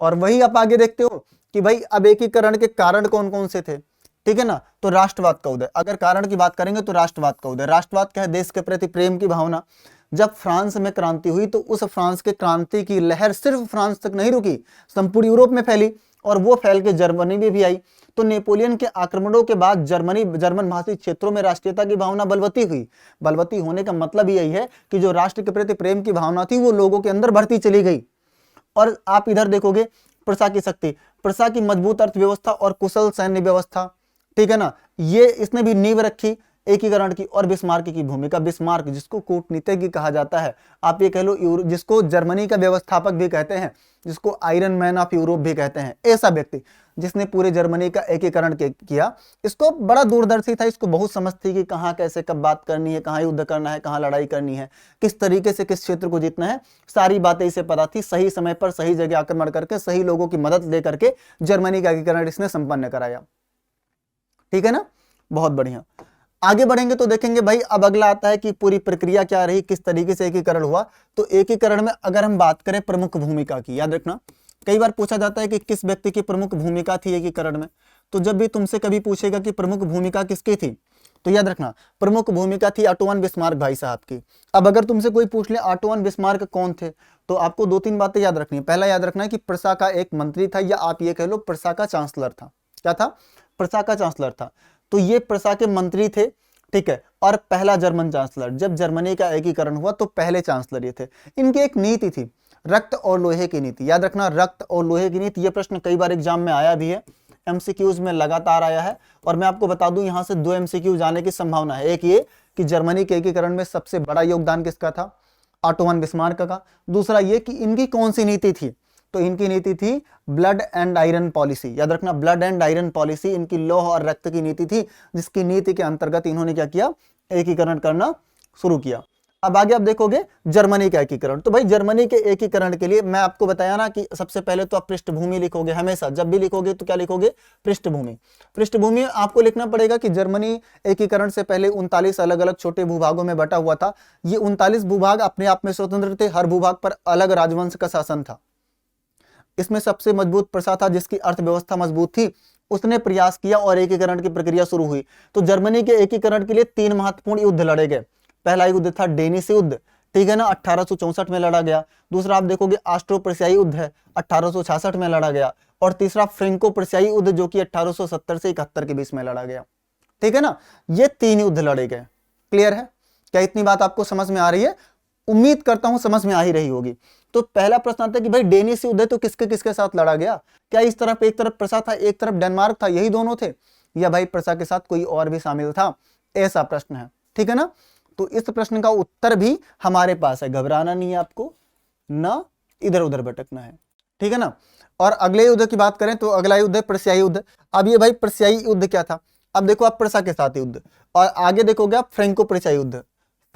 और वही आप आगे देखते हो कि भाई अब एकीकरण के कारण कौन कौन से थे, ठीक है ना। तो राष्ट्रवाद का उदय, अगर कारण की बात करेंगे तो राष्ट्रवाद का उदय। राष्ट्रवाद क्या है? देश के प्रति प्रेम की भावना। जब फ्रांस में क्रांति हुई तो उस फ्रांस के क्रांति की लहर सिर्फ फ्रांस तक नहीं रुकी, संपूर्ण यूरोप में फैली, और वो फैल के जर्मनी में भी आई। तो नेपोलियन के आक्रमणों के बाद जर्मन भाषी क्षेत्रों में राष्ट्रीयता की भावना बलवती हुई। बलवती होने का मतलब यही है कि जो राष्ट्र के प्रति प्रेम की भावना थी वो लोगों के अंदर बढ़ती चली गई। और आप इधर देखोगे प्रशा की शक्ति, प्रशा की मजबूत अर्थव्यवस्था और कुशल सैन्य व्यवस्था, ठीक है ना, ये इसने भी नींव रखी एकीकरण की। और बिस्मार्क की भूमिका, बिस्मार्क जिसको कूटनीतिज्ञ कहा जाता है, आप ये कह लो जिसको जर्मनी का व्यवस्थापक भी कहते हैं, जिसको आयरन मैन ऑफ यूरोप भी कहते हैं, ऐसा व्यक्ति जिसने पूरे जर्मनी का एकीकरण किया। इसको बड़ा दूरदर्शी था, इसको बहुत समझ थी कि कहाँ कैसे कब बात करनी है, कहाँ युद्ध करना है, कहाँ लड़ाई करनी है, किस तरीके से किस क्षेत्र को जीतना है, सारी बातें इसे पता थी। सही समय पर सही जगह आक्रमण करके सही लोगों की मदद लेकर के जर्मनी का एकीकरण इसने संपन्न कराया, ठीक है ना। बहुत बढ़िया। आगे बढ़ेंगे तो देखेंगे भाई अब अगला आता है कि पूरी प्रक्रिया क्या रही, किस तरीके से एकीकरण हुआ। तो एकीकरण में अगर हम बात करें प्रमुख भूमिका की, याद रखना कई बार पूछा जाता है कि किस व्यक्ति की प्रमुख भूमिका थी एकीकरण में। तो जब भी तुमसे कभी पूछेगा कि प्रमुख भूमिका किसकी थी, तो याद रखना प्रमुख भूमिका थी ऑटोवन बिस्मार्क भाई साहब की। अब अगर तुमसे कोई पूछ ले ऑटोवन बिस्मार्क कौन थे, तो आपको दो तीन बातें याद रखनी है। पहला याद रखना है कि प्रशा का एक मंत्री था, या आप ये कह लो प्रशा का चांसलर था। क्या था? प्रशा का चांसलर था। तो ये प्रशा के मंत्री थे, ठीक है। और पहला जर्मन चांसलर, जब जर्मनी का एकीकरण हुआ तो पहले चांसलर ये थे। इनकी एक नीति थी, रक्त और लोहे की नीति। याद रखना रक्त और लोहे की नीति, ये प्रश्न कई बार एग्जाम में आया भी है, एमसीक्यूज में लगातार आया है। और मैं आपको बता दूं यहां से 2 एमसीक्यूज आने की संभावना है। एक ये कि जर्मनी के एकीकरण में सबसे बड़ा योगदान किसका था, ऑटो वन बिस्मार्क का। दूसरा ये कि इनकी कौन सी नीति थी, तो इनकी नीति थी ब्लड एंड आयरन पॉलिसी। याद रखना, ब्लड एंड आयरन पॉलिसी इनकी लौह और रक्त की नीति थी, जिसकी नीति के अंतर्गत इन्होंने क्या किया, एकीकरण करना शुरू किया। अब आगे आप देखोगे जर्मनी का एकीकरण। तो भाई जर्मनी के एकीकरण के लिए मैं आपको बताया ना कि सबसे पहले तो आप पृष्ठभूमि लिखोगे, हमेशा जब भी लिखोगे तो क्या लिखोगे, पृष्ठभूमि। पृष्ठभूमि आपको लिखना पड़ेगा कि जर्मनी एकीकरण से पहले 39 अलग अलग छोटे भूभागों में बटा हुआ था। ये 39 भूभाग अपने आप में स्वतंत्र थे, हर भूभाग पर अलग राजवंश का शासन था। इसमें सबसे मजबूत प्रसा था जिसकी अर्थव्यवस्था मजबूत थी, उसने प्रयास किया और एकीकरण की प्रक्रिया शुरू हुई। तो जर्मनी के एकीकरण के लिए 3 महत्वपूर्ण युद्ध लड़े गए। पहला युद्ध था डेनिश युद्ध, ठीक है ना, 1864 में लड़ा गया। दूसरा आप देखोगे ऑस्ट्रो प्रशियाई युद्ध है, 1866 में लड़ा गया। और तीसरा फ्रेंको प्रशियाई युद्ध जो कि 1870 से 71 के बीच में लड़ा गया, ठीक है ना। ये 3 युद्ध लड़े गए। क्लियर है? क्या इतनी बात आपको समझ में आ रही है? उम्मीद करता हूं समझ में आ ही रही होगी। तो पहला प्रश्न आता है कि भाई डेनिश युद्ध है तो किसके किसके साथ लड़ा गया? क्या इस तरफ एक तरफ प्रसा था, एक तरफ डेनमार्क था, यही दोनों थे, या भाई प्रसा के साथ कोई और भी शामिल था? ऐसा प्रश्न है, ठीक है ना। तो इस प्रश्न का उत्तर भी हमारे पास है, घबराना नहीं है आपको, ना इधर उधर भटकना है, ठीक है ना। और अगले युद्ध की बात करें तो अगला युद्ध है प्रशियाई युद्ध। अब ये भाई प्रशियाई युद्ध क्या था? अब देखो आप प्रसा के साथ युद्ध, और आगे देखोगे आप फ्रेंको प्रशियाई युद्ध,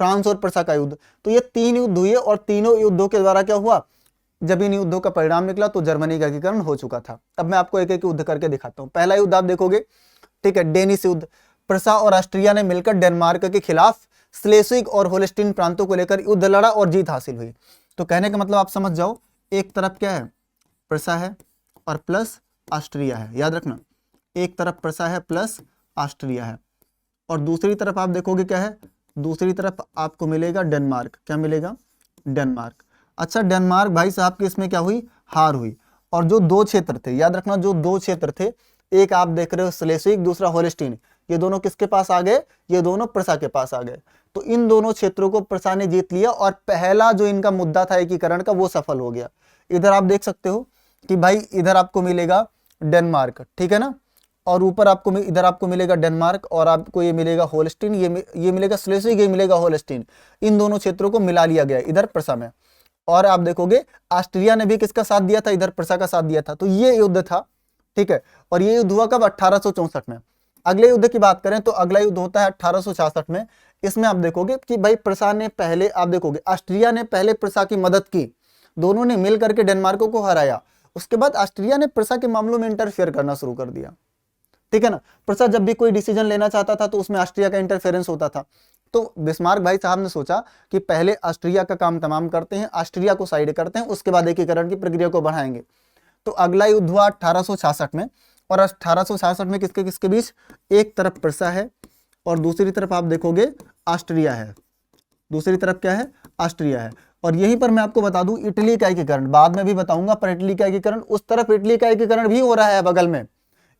फ्रांस और प्रसा का युद्ध। तो ये 3 युद्ध हुए और तीनों युद्धों के द्वारा क्या हुआ, जब इन युद्धों का परिणाम निकला तो जर्मनी का एकीकरण हो चुका था। अब मैं आपको एक एक युद्ध करके दिखाता हूं। पहला युद्ध आप देखोगे, ठीक है, डेनिश युद्ध। प्रसा और ऑस्ट्रिया ने मिलकर डेनमार्क के खिलाफ स्लेस्विग और होल्स्टीन प्रांतों को लेकर युद्ध लड़ा और जीत हासिल हुई। तो कहने का मतलब आप समझ जाओ, एक तरफ क्या है, प्रसा है और प्लस ऑस्ट्रिया है। याद रखना, एक तरफ प्रसा है प्लस ऑस्ट्रिया है, और दूसरी तरफ आप देखोगे क्या है, दूसरी तरफ आपको मिलेगा डेनमार्क। क्या मिलेगा? डेनमार्क। अच्छा, डेनमार्क भाई साहब की इसमें क्या हुई, हार हुई। और जो 2 क्षेत्र थे, याद रखना, जो 2 क्षेत्र थे, एक आप देख रहे हो स्लेस्विग, दूसरा होल्स्टीन, ये दोनों किसके पास आ गए, ये दोनों प्रसा के पास आ गए। तो इन दोनों क्षेत्रों को प्रसा ने जीत लिया और पहला जो इनका मुद्दा था एकीकरण का वो सफल हो गया। इधर आप देख सकते हो कि भाई इधर आपको मिलेगा डेनमार्क, ठीक है ना, और ऊपर आपको इधर आपको मिलेगा डेनमार्क, और आपको ये मिलेगा होल्स्टीन, ये मिलेगा स्लेस्विग, ये मिलेगा होल्स्टीन। इन दोनों क्षेत्रों को मिला लिया गया इधर प्रसा में। और आप देखोगे ऑस्ट्रिया ने भी किसका साथ दिया था, इधर प्रसा का साथ दिया था। तो ये युद्ध था, ठीक है, और ये युद्ध हुआ कब, 1864 में। अगले युद्ध की बात करें तो अगला युद्ध होता है 1866 में। इसमें आप देखोगे कि भाई प्रसा ने पहले, आप देखोगे ऑस्ट्रिया ने पहले प्रसा की मदद की, दोनों ने मिल करके डेनमार्क को हराया। उसके बाद ऑस्ट्रिया ने प्रसा के मामलों में इंटरफेयर करना शुरू कर दिया, ठीक है ना। प्रसा जब भी कोई डिसीजन लेना चाहता था तो उसमें ऑस्ट्रिया का इंटरफेरेंस होता था। तो बिस्मार्क भाई साहब ने सोचा कि पहले ऑस्ट्रिया का काम तमाम करते हैं, ऑस्ट्रिया को साइड करते हैं, उसके बाद एकीकरण की प्रक्रिया को बढ़ाएंगे। तो अगला युद्ध हुआ 1866 में, और 1866 में किसके किसके बीच, एक तरफ प्रसा है और दूसरी तरफ आप देखोगे ऑस्ट्रिया है। दूसरी तरफ क्या है, ऑस्ट्रिया है। और यहीं पर मैं आपको बता दूं इटली का एकीकरण बाद में भी बताऊंगा, पर इटली का एकीकरण, उस तरफ इटली का एकीकरण भी हो रहा है बगल में,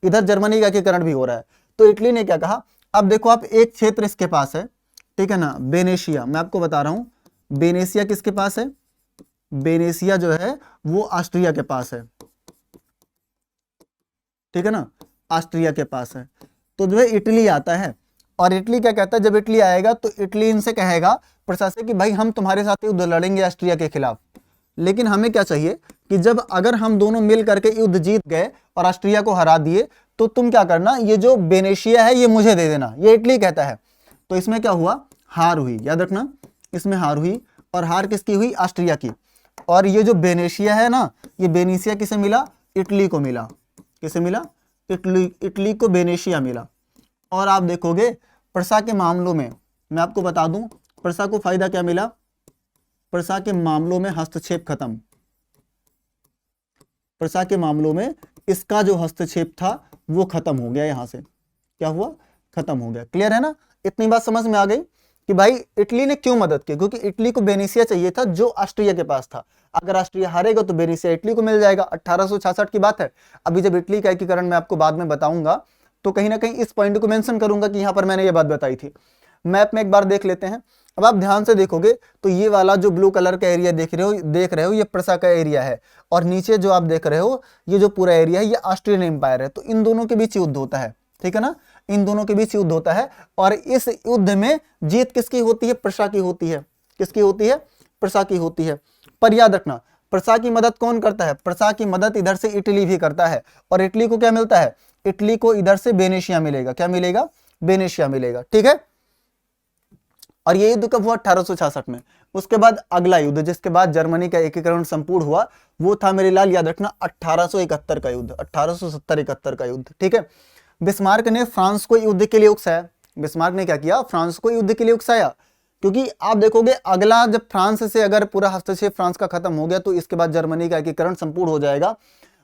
इधर जर्मनी का एकीकरण भी हो रहा है। तो इटली ने क्या कहा, अब देखो आप एक क्षेत्र इसके पास है, ठीक है ना, बेनेशिया। मैं आपको बता रहा हूं बेनेशिया किसके पास है, बेनेशिया जो है वो ऑस्ट्रिया के पास है, ठीक है ना, ऑस्ट्रिया के पास है। तो जो है इटली आता है, और इटली क्या कहता है, जब इटली आएगा तो इटली इनसे कहेगा प्रसा से कि भाई हम तुम्हारे साथ युद्ध लड़ेंगे ऑस्ट्रिया के खिलाफ, लेकिन हमें क्या चाहिए कि जब अगर हम दोनों मिल करके युद्ध जीत गए और ऑस्ट्रिया को हरा दिए तो तुम क्या करना, ये जो बेनेशिया है ये मुझे दे देना, ये इटली कहता है। तो इसमें क्या हुआ, हार हुई। याद रखना, इसमें हार हुई, और हार किसकी हुई, ऑस्ट्रिया की। और ये जो बेनेशिया है ना, ये बेनेशिया किसे मिला, इटली को मिला। किसे मिला, इटली को बेनेशिया मिला। और आप देखोगे प्रसा के मामलों में, मैं आपको बता दूं प्रसा को फायदा क्या मिला, प्रसा के मामलों में हस्तक्षेप खत्म। प्रसा के मामलों में इसका जो हस्तक्षेप था वो खत्म हो गया, यहां से क्या हुआ, खत्म हो गया। क्लियर है ना, इतनी बात समझ में आ गई कि भाई इटली ने क्यों मदद की, क्योंकि इटली को बेनेशिया चाहिए था जो ऑस्ट्रिया के पास था। अगर ऑस्ट्रिया हारेगा तो बेनेशिया इटली को मिल जाएगा। 1866 की बात है। अभी जब इटली का एकीकरण मैं आपको बाद में बताऊंगा तो कहीं ना कहीं इस पॉइंट को मेंशन करूंगा कि यहां पर मैंने ये बात बताई थी। मैप में एक बार देख लेते हैं। अब आप ध्यान से देखोगे तो ये वाला जो ब्लू कलर का एरिया देख रहे हो ये प्रसा का एरिया है, और नीचे जो आप देख रहे हो ये जो पूरा एरिया है ये ऑस्ट्रियन एम्पायर है। तो इन दोनों के बीच युद्ध होता है, ठीक है ना, इन दोनों के बीच युद्ध होता है। और इस युद्ध में जीत किसकी होती है, प्रसा की होती है। किसकी होती है, प्रसा की होती है। पर याद रखना प्रसा की मदद कौन करता है, प्रसा की मदद इधर से इटली भी करता है, और इटली को क्या मिलता है, इटली को इधर से वेनेशिया मिलेगा, क्या मिलेगा, वेनेशिया मिलेगा, ठीक है। और ये युद्ध कब हुआ, 1866 में। उसके बाद अगला युद्ध जिसके बाद जर्मनी का एकीकरण संपूर्ण हुआ वो था मेरे लाल याद रखना 1871 का युद्ध, 1870-71 का युद्ध, ठीक है। बिस्मार्क ने फ्रांस को युद्ध के लिए उकसाया, बिस्मार्क ने क्या किया, फ्रांस को युद्ध के लिए उकसाया, क्योंकि आप देखोगे अगला जब फ्रांस से अगर पूरा हस्तक्षेप फ्रांस का खत्म हो गया तो इसके बाद जर्मनी का एकीकरण संपूर्ण हो जाएगा।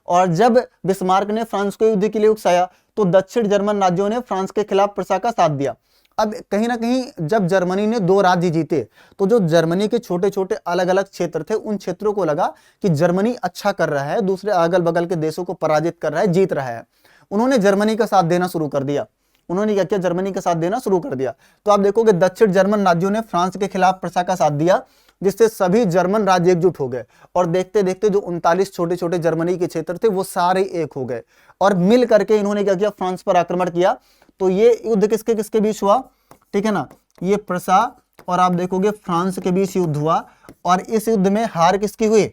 और जब बिस्मार्क ने फ्रांस को युद्ध के लिए उकसाया तो दक्षिण जर्मन राज्यों ने फ्रांस के खिलाफ प्रसा का साथ दिया। अब कहीं ना कहीं जब जर्मनी ने 2 राज्य जीते तो जो जर्मनी के छोटे छोटे अलग अलग क्षेत्र थे उन क्षेत्रों को लगा कि जर्मनी अच्छा कर रहा है, दूसरे अगल बगल के देशों को पराजित कर रहा है, जीत रहा है। उन्होंने जर्मनी का साथ देना शुरू कर दिया, उन्होंने क्या किया, जर्मनी का साथ देना शुरू कर दिया। तो आप देखोगे दक्षिण जर्मन राज्यों ने फ्रांस के खिलाफ प्रसा का साथ दिया, जिससे सभी जर्मन राज्य एकजुट हो गए और देखते देखते जो 39 छोटे छोटे जर्मनी के क्षेत्र थे वो सारे एक हो गए और मिल करके इन्होंने क्या किया, फ्रांस पर आक्रमण किया। तो ये युद्ध किसके किसके बीच हुआ, ठीक है ना, ये प्रसा और आप देखोगे फ्रांस के बीच युद्ध हुआ। और इस युद्ध में हार किसकी हुई,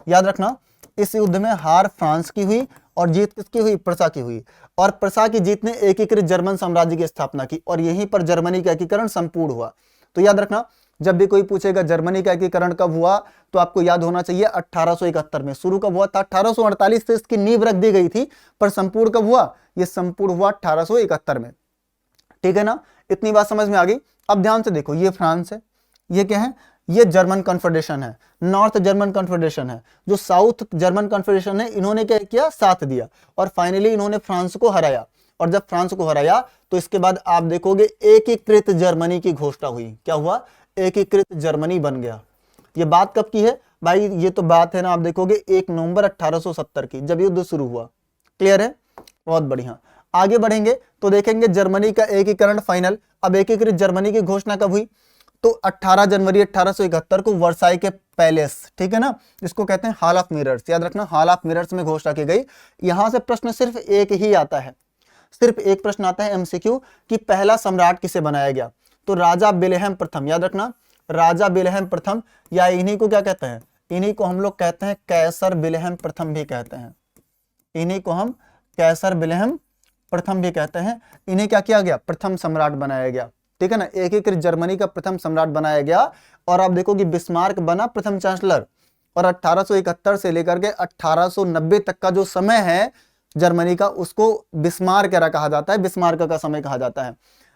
याद रखना, इस युद्ध में हार फ्रांस की हुई और जीत किसकी हुई, प्रसा की हुई। और प्रसा की जीत ने एकीकृत जर्मन साम्राज्य की स्थापना की और यहीं पर जर्मनी का एकीकरण संपूर्ण हुआ। तो याद रखना जब भी कोई पूछेगा जर्मनी का एकीकरण कब हुआ तो आपको याद होना चाहिए 1871 में। शुरू कब हुआ था, 1848 से इसकी नींव रख दी गई थी, पर संपूर्ण कब हुआ, ये संपूर्ण हुआ 1871 में, ठीक है ना। इतनी बात समझ में आ गई। अब ध्यान से देखो, ये फ्रांस है, ये क्या है, ये जर्मन कॉन्फेडरेशन है, नॉर्थ जर्मन कॉन्फेडरेशन है। जो साउथ जर्मन कॉन्फेडरेशन है इन्होंने क्या किया, साथ दिया और फाइनली इन्होंने फ्रांस को हराया। और जब फ्रांस को हराया तो इसके बाद आप देखोगे एकीकृत जर्मनी की घोषणा हुई। क्या हुआ, एकीकृत जर्मनी बन गया। ये बात कब की है भाई, ये तो बात है ना, आप देखोगे 1 नवंबर 1870 की, जब युद्ध शुरू हुआ। क्लियर है, बहुत बढ़िया। आगे बढ़ेंगे तो देखेंगे जर्मनी का एकीकरण फाइनल। अब एकीकृत जर्मनी की घोषणा कब हुई, तो 18 जनवरी 1871 को वर्साई के पैलेस, ठीक है ना, जिसको कहते हैं हॉल ऑफ मिरर्स, याद रखना हॉल ऑफ मिरर्स में घोषणा की गई। यहां से प्रश्न सिर्फ एक ही आता है, सिर्फ एक प्रश्न आता है एमसीक्यू कि पहला सम्राट किसे बनाया गया, तो राजा विल्हेम प्रथम, याद रखना राजा विल्हेम प्रथम, या इन्हीं को क्या कहते हैं, इन्हीं को हम लोग कहते हैं कैसर विल्हेम प्रथम भी कहते हैं, इन्हीं को हम कैसर विल्हेम प्रथम भी कहते हैं। इन्हें क्या किया गया, प्रथम सम्राट बनाया गया, ठीक है ना, एकीकृत जर्मनी का प्रथम सम्राट बनाया गया। और आप देखोगे बिस्मार्क बना प्रथम चांसलर। और 1871 से लेकर के 1890 तक का जो समय है जर्मनी का उसको बिस्मार्क एरा कहा जाता है, बिस्मार्क का समय कहा जाता है।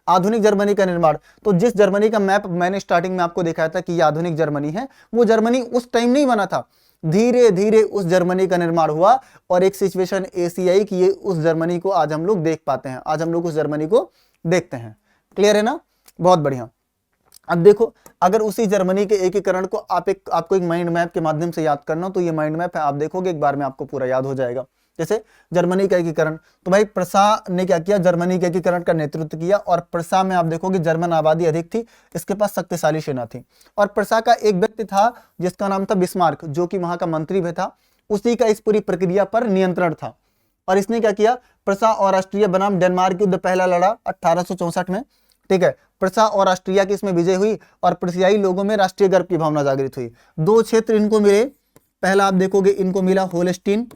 आधुनिक जर्मनी का निर्माण, तो जिस जर्मनी का मैप मैंने स्टार्टिंग में आपको दिखाया था कि ये आधुनिक जर्मनी है, वो जर्मनी उस टाइम नहीं बना था, धीरे धीरे उस जर्मनी का निर्माण हुआ और एक सिचुएशन ऐसी आई कि ये उस जर्मनी को आज हम लोग देख पाते हैं, आज हम लोग उस जर्मनी को देखते हैं। क्लियर है ना, बहुत बढ़िया। अब देखो अगर उसी जर्मनी के एकीकरण को आपको एक माइंड मैप के माध्यम से याद करना हो तो ये माइंड मैप है, आप देखोगे एक बार में आपको पूरा याद हो जाएगा। जैसे जर्मनी का एकीकरण, तो भाई प्रसा ने क्या किया, जर्मनी के एकीकरण का नेतृत्व किया। और प्रसा में आप देखोगे जर्मन आबादी अधिक थी, इसके पास शक्तिशाली सेना थी। और प्रसा का एक व्यक्ति था जिसका नाम था बिस्मार्क, जो कि वहां का मंत्री भी था, उसी का इस पूरी प्रक्रिया पर नियंत्रण था। और इसने क्या किया, प्रसा और ऑस्ट्रिया बनाम डेनमार्क युद्ध पहला लड़ा 1864 में, ठीक है। प्रसा और ऑस्ट्रिया की इसमें विजय हुई और प्रसियाई लोगों में राष्ट्रीय गर्व की भावना जागृत हुई। 2 क्षेत्र इनको मिले, पहला आप देखोगे इनको मिला होल्स्टीन,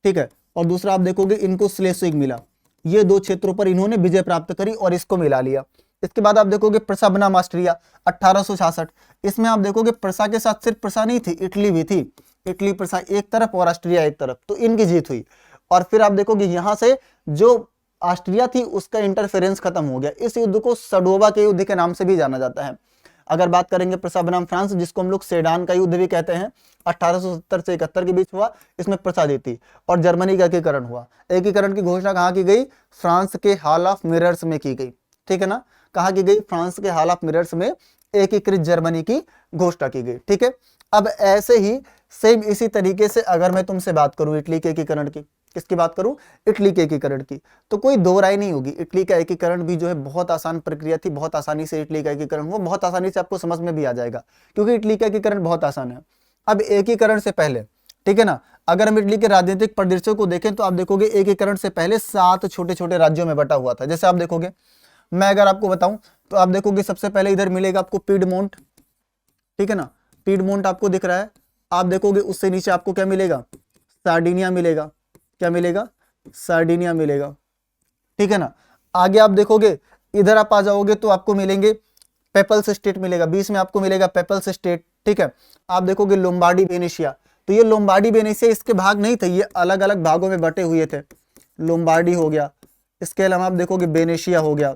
ठीक है, और दूसरा आप देखोगे इनको स्लेस्विग मिला। ये 2 क्षेत्रों पर इन्होंने विजय प्राप्त करी और इसको मिला लिया। इसके बाद आप देखोगे प्रसा बनाम ऑस्ट्रिया 1866, इसमें आप देखोगे प्रसा के साथ सिर्फ प्रसा नहीं थी, इटली भी थी, इटली प्रसा एक तरफ और ऑस्ट्रिया एक तरफ, तो इनकी जीत हुई। और फिर आप देखोगे यहां से जो ऑस्ट्रिया थी उसका इंटरफेरेंस खत्म हो गया। इस युद्ध को सडोवा के युद्ध के नाम से भी जाना जाता है। अगर बात करेंगे प्रसा बनाम फ्रांस, जिसको हम लोग सेडान का युद्ध भी कहते हैं, 1870 से 71 के बीच हुआ, इसमें प्रसा जीती और जर्मनी का एकीकरण हुआ। एकीकरण की घोषणा कहाँ की गई, फ्रांस के हॉल ऑफ मिरर्स में की गई, ठीक है ना, कहाँ की गई, फ्रांस के हॉल ऑफ मिरर्स में एकीकृत जर्मनी की घोषणा की गई, ठीक है। अब ऐसे ही सेम इसी तरीके से अगर मैं तुमसे बात करूं इटली के एकीकरण की, किसकी बात करूं, इटली के एकीकरण की, तो कोई दो राय नहीं होगी। इटली का एकीकरण भी जो है बहुत आसान प्रक्रिया थी, बहुत आसानी से इटली का एकीकरण हुआ, बहुत आसानी से आपको समझ में भी आ जाएगा क्योंकि इटली का एकीकरण बहुत आसान है। अब एकीकरण से पहले, ठीक है ना, अगर हम इटली के राजनीतिक परिदृश्य को देखें तो आप देखोगे एकीकरण से पहले 7 छोटे छोटे राज्यों में बटा हुआ था। जैसे आप देखोगे, मैं अगर आपको बताऊं तो आप देखोगे सबसे पहले इधर मिलेगा आपको पीडमोंट, ठीक है ना, पीडमोंट आपको दिख रहा है, आप देखोगे उससे नीचे आपको क्या मिलेगा, सार्डिनिया मिलेगा। क्या मिलेगा, सार्डिनिया मिलेगा, ठीक है ना। आगे आप देखोगे, इधर आप आ जाओगे तो आपको मिलेंगे पेपल्स स्टेट मिलेगा, बीच में आपको मिलेगा पेपल्स स्टेट, ठीक है। आप देखोगे लोम्बार्डी वेनेशिया, तो ये लोम्बार्डी वेनेशिया इसके भाग नहीं थे, ये अलग अलग भागों में बटे हुए थे। लोम्बार्डी हो गया, इसके अलावा आप देखोगे वेनेशिया हो गया,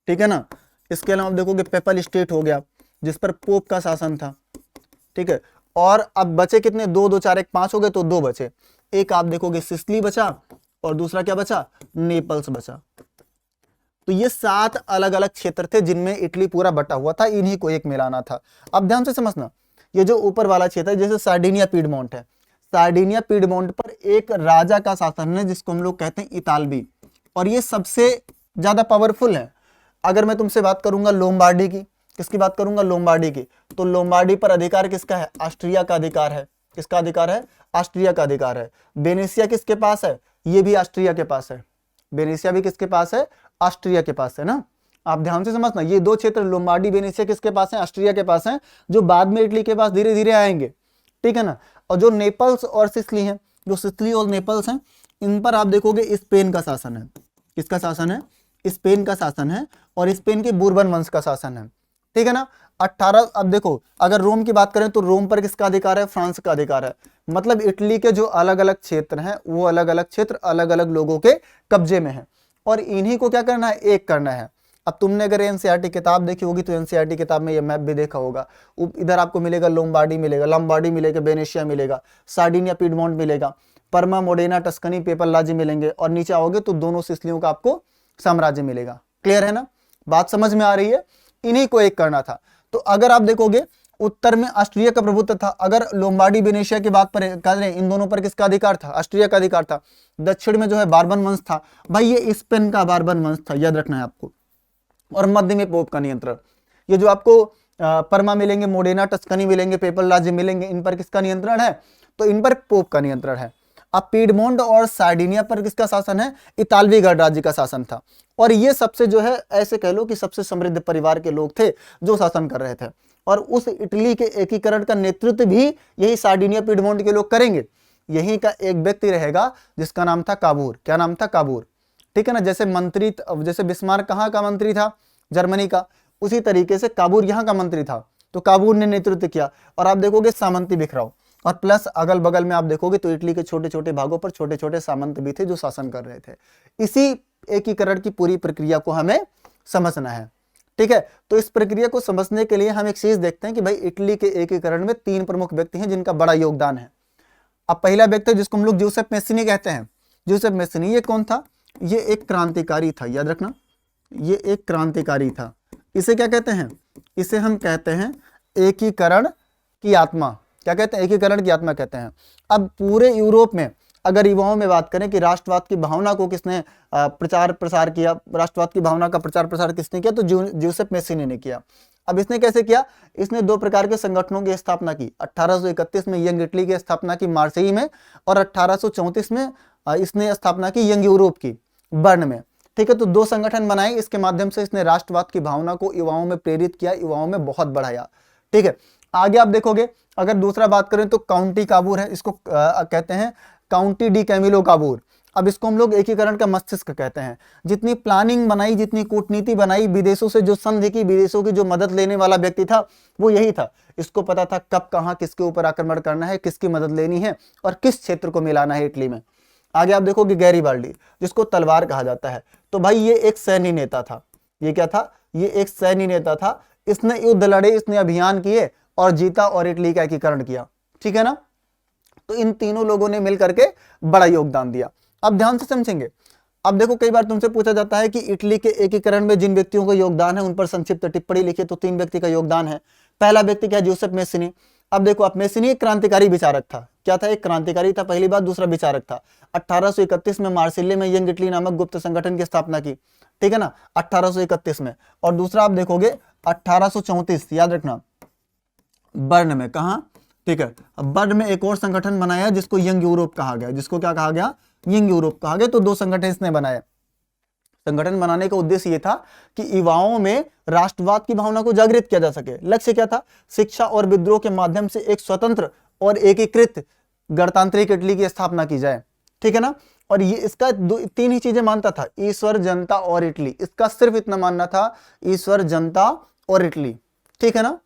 ठीक है ना। इसके अलावा आप देखोगे पेपल स्टेट हो गया जिस पर पोप का शासन था, ठीक है। और अब बचे कितने, 2 2 4 1 5 हो गए, तो 2 बचे। एक आप देखोगे सिसिली बचा और दूसरा क्या बचा, नेपल्स बचा। तो ये 7 अलग अलग क्षेत्र थे जिनमें इटली पूरा बटा हुआ था, इन्हीं को एक मिलाना था। अब ध्यान से समझना, ये जो ऊपर वाला क्षेत्र है जैसे सार्डिनिया पीडमोंट है, सार्डिनिया पीडमोंट पर एक राजा का शासन है जिसको हम लोग कहते हैं इतालवी, और ये सबसे ज्यादा पावरफुल है। अगर मैं तुमसे बात करूंगा लोम्बार्डी की, किसकी बात करूंगा, लोम्बार्डी की, तो लोम्बार्डी पर अधिकार किसका है, ऑस्ट्रिया का अधिकार है। किसका अधिकार है, ऑस्ट्रिया का अधिकार है। वेनेशिया किसके पास है, ये भी ऑस्ट्रिया के पास है। वेनेशिया भी किसके पास है, ऑस्ट्रिया के पास है ना। आप ध्यान से समझना, ये 2 क्षेत्र लोम्बार्डी वेनेशिया किसके पास है, ऑस्ट्रिया के पास है, जो बाद में इटली के पास धीरे धीरे आएंगे, ठीक है ना। और जो नेपल्स और सिसिली है, जो सिसिली और नेपल्स हैं, इन पर आप देखोगे स्पेन का शासन है। किसका शासन है, स्पेन का शासन है, और स्पेन के बूर्बन वंश का शासन है, ठीक है ना। 18, अब देखो अगर रोम की बात करें तो रोम पर किसका अधिकार है, फ्रांस का अधिकार है। मतलब इटली के जो अलग अलग क्षेत्र हैं वो अलग अलग क्षेत्र अलग अलग लोगों के कब्जे में है, और इन्हीं को क्या करना है, एक करना है। अब तुमने अगर एनसीईआरटी किताब देखी होगी तो एनसीईआरटी किताब में ये मैप भी देखा होगा। इधर आपको मिलेगा लोम्बार्डी मिलेगा, लम्बार्डी मिलेगा, वेनेशिया मिलेगा, सार्डिनिया पीडमोंट मिलेगा, परमा, मोडेना, टस्कनी, पेपल राज्य मिलेंगे, और नीचे आओगे तो दोनों सिसिलियों का आपको साम्राज्य मिलेगा। क्लियर है ना, बात समझ में आ रही है। इन्हीं को एक करना था। तो अगर आप देखोगे उत्तर में ऑस्ट्रिया का प्रभुत्व था, अगर लोम्बार्डी वेनेशिया की बात पर करें, इन दोनों पर किसका अधिकार था, ऑस्ट्रिया का अधिकार था। दक्षिण में जो है बार्बन वंश था, भाई ये स्पेन का बार्बन वंश था, याद रखना है आपको। और मध्य में पोप का नियंत्रण, ये जो आपको परमा मिलेंगे, मोडेना, टस्कनी मिलेंगे, पेपल राज्य मिलेंगे, इन पर किसका नियंत्रण है, तो इन पर पोप का नियंत्रण है। अब पीडमोंट और सार्डिनिया पर किसका शासन है, इतालवी गणराज्य का शासन था। और ये सबसे जो है ऐसे कह लो कि सबसे समृद्ध परिवार के लोग थे जो शासन कर रहे थे, और उस इटली के एकीकरण का नेतृत्व भी यही सार्डिनिया पीडमोंट के लोग करेंगे। यहीं का एक व्यक्ति रहेगा जिसका नाम था काबूर। क्या नाम था, काबूर, ठीक है ना। जैसे मंत्री, जैसे बिस्मार्क कहाँ का मंत्री था, जर्मनी का, उसी तरीके से काबूर यहाँ का मंत्री था, तो काबूर ने नेतृत्व किया। और आप देखोगे सामंती बिखराव, और प्लस अगल बगल में आप देखोगे तो इटली के छोटे छोटे भागों पर छोटे छोटे सामंत भी थे जो शासन कर रहे थे। इसी एकीकरण की पूरी प्रक्रिया को हमें समझना है, ठीक है। तो इस प्रक्रिया को समझने के लिए हम एक चीज देखते हैं कि भाई इटली के एकीकरण में 3 प्रमुख व्यक्ति हैं जिनका बड़ा योगदान है। अब पहला व्यक्ति जिसको हम लोग ज्यूसेप मैसिनी कहते हैं, ज्यूसेप मैसिनी, ये कौन था, ये एक क्रांतिकारी था, याद रखना, ये एक क्रांतिकारी था। इसे क्या कहते हैं, इसे हम कहते हैं एकीकरण की आत्मा। क्या कहते हैं, एकीकरण की आत्मा कहते हैं। अब पूरे यूरोप में अगर युवाओं में बात करें कि राष्ट्रवाद की भावना को किसने प्रचार प्रसार किया, राष्ट्रवाद की भावना का प्रचार प्रसार किसने किया, तो ज्यूसेप मैसिनी ने किया। अब इसने कैसे किया, इसने 2 प्रकार के संगठनों की स्थापना की। 1831 में यंग इटली की स्थापना की मार्सेई में, और 1834 में इसने स्थापना की यंग यूरोप की बर्न में, ठीक है। तो 2 संगठन बनाए, इसके माध्यम से इसने राष्ट्रवाद की भावना को युवाओं में प्रेरित किया, युवाओं में बहुत बढ़ाया, ठीक है। आगे आप देखोगे अगर दूसरा बात करें तो काउंटी काबूर है, इसको कहते हैं काउंटी डी कैमिलो काबूर। अब इसको हम लोग एकीकरण का मस्तिष्क कहते हैं। जितनी प्लानिंग बनाई, जितनी कूटनीति बनाई, विदेशों से जो संधि की, विदेशों की जो मदद लेने वाला व्यक्ति था वो यही था। इसको पता था कब कहाँ किसके ऊपर आक्रमण करना है, किसकी मदद लेनी है और किस क्षेत्र को मिलाना है इटली में। आगे आप देखोगे गैरीबाल्डी, जिसको तलवार कहा जाता है, तो भाई ये एक सैन्य नेता था। ये क्या था, ये एक सैन्य नेता था। इसने युद्ध लड़े, इसने अभियान किए और जीता और इटली का एकीकरण किया, ठीक है ना। तो इन तीनों लोगों ने मिलकर के बड़ा योगदान दिया। अब ध्यान से समझेंगे। अब देखो कई बार तुमसे पूछा जाता है कि इटली के एकीकरण में जिन व्यक्तियों का योगदान है उन पर संक्षिप्त टिप्पणी लिखिए, तो 3 व्यक्ति का योगदान है। पहला व्यक्ति क्या है, ज्यूसेप मैसिनी। अब देखो आप, मैसिनी एक क्रांतिकारी विचारक था। क्या था, एक क्रांतिकारी था, पहली बात। दूसरा विचारक था। 1831 में मार्सिले में यंग इटली नामक गुप्त संगठन की स्थापना की, ठीक है ना, 1831 में। और दूसरा आप देखोगे 1834, याद रखना, बर्न में। कहा, ठीक है, बर्न में एक और संगठन बनाया जिसको यंग यूरोप कहा गया। जिसको क्या कहा गया, यंग यूरोप कहा गया। तो 2 संगठन इसने बनाए। संगठन बनाने का उद्देश्य ये था कि युवाओं में राष्ट्रवाद की भावना को जागृत किया जा सके। लक्ष्य क्या था? शिक्षा और विद्रोह के माध्यम से एक स्वतंत्र और एकीकृत गणतांत्रिक इटली की स्थापना की जाए, ठीक है ना। और ये इसका तीन ही चीजें मानता था, ईश्वर, जनता और इटली। इसका सिर्फ इतना मानना था, ईश्वर, जनता और इटली, ठीक है ना।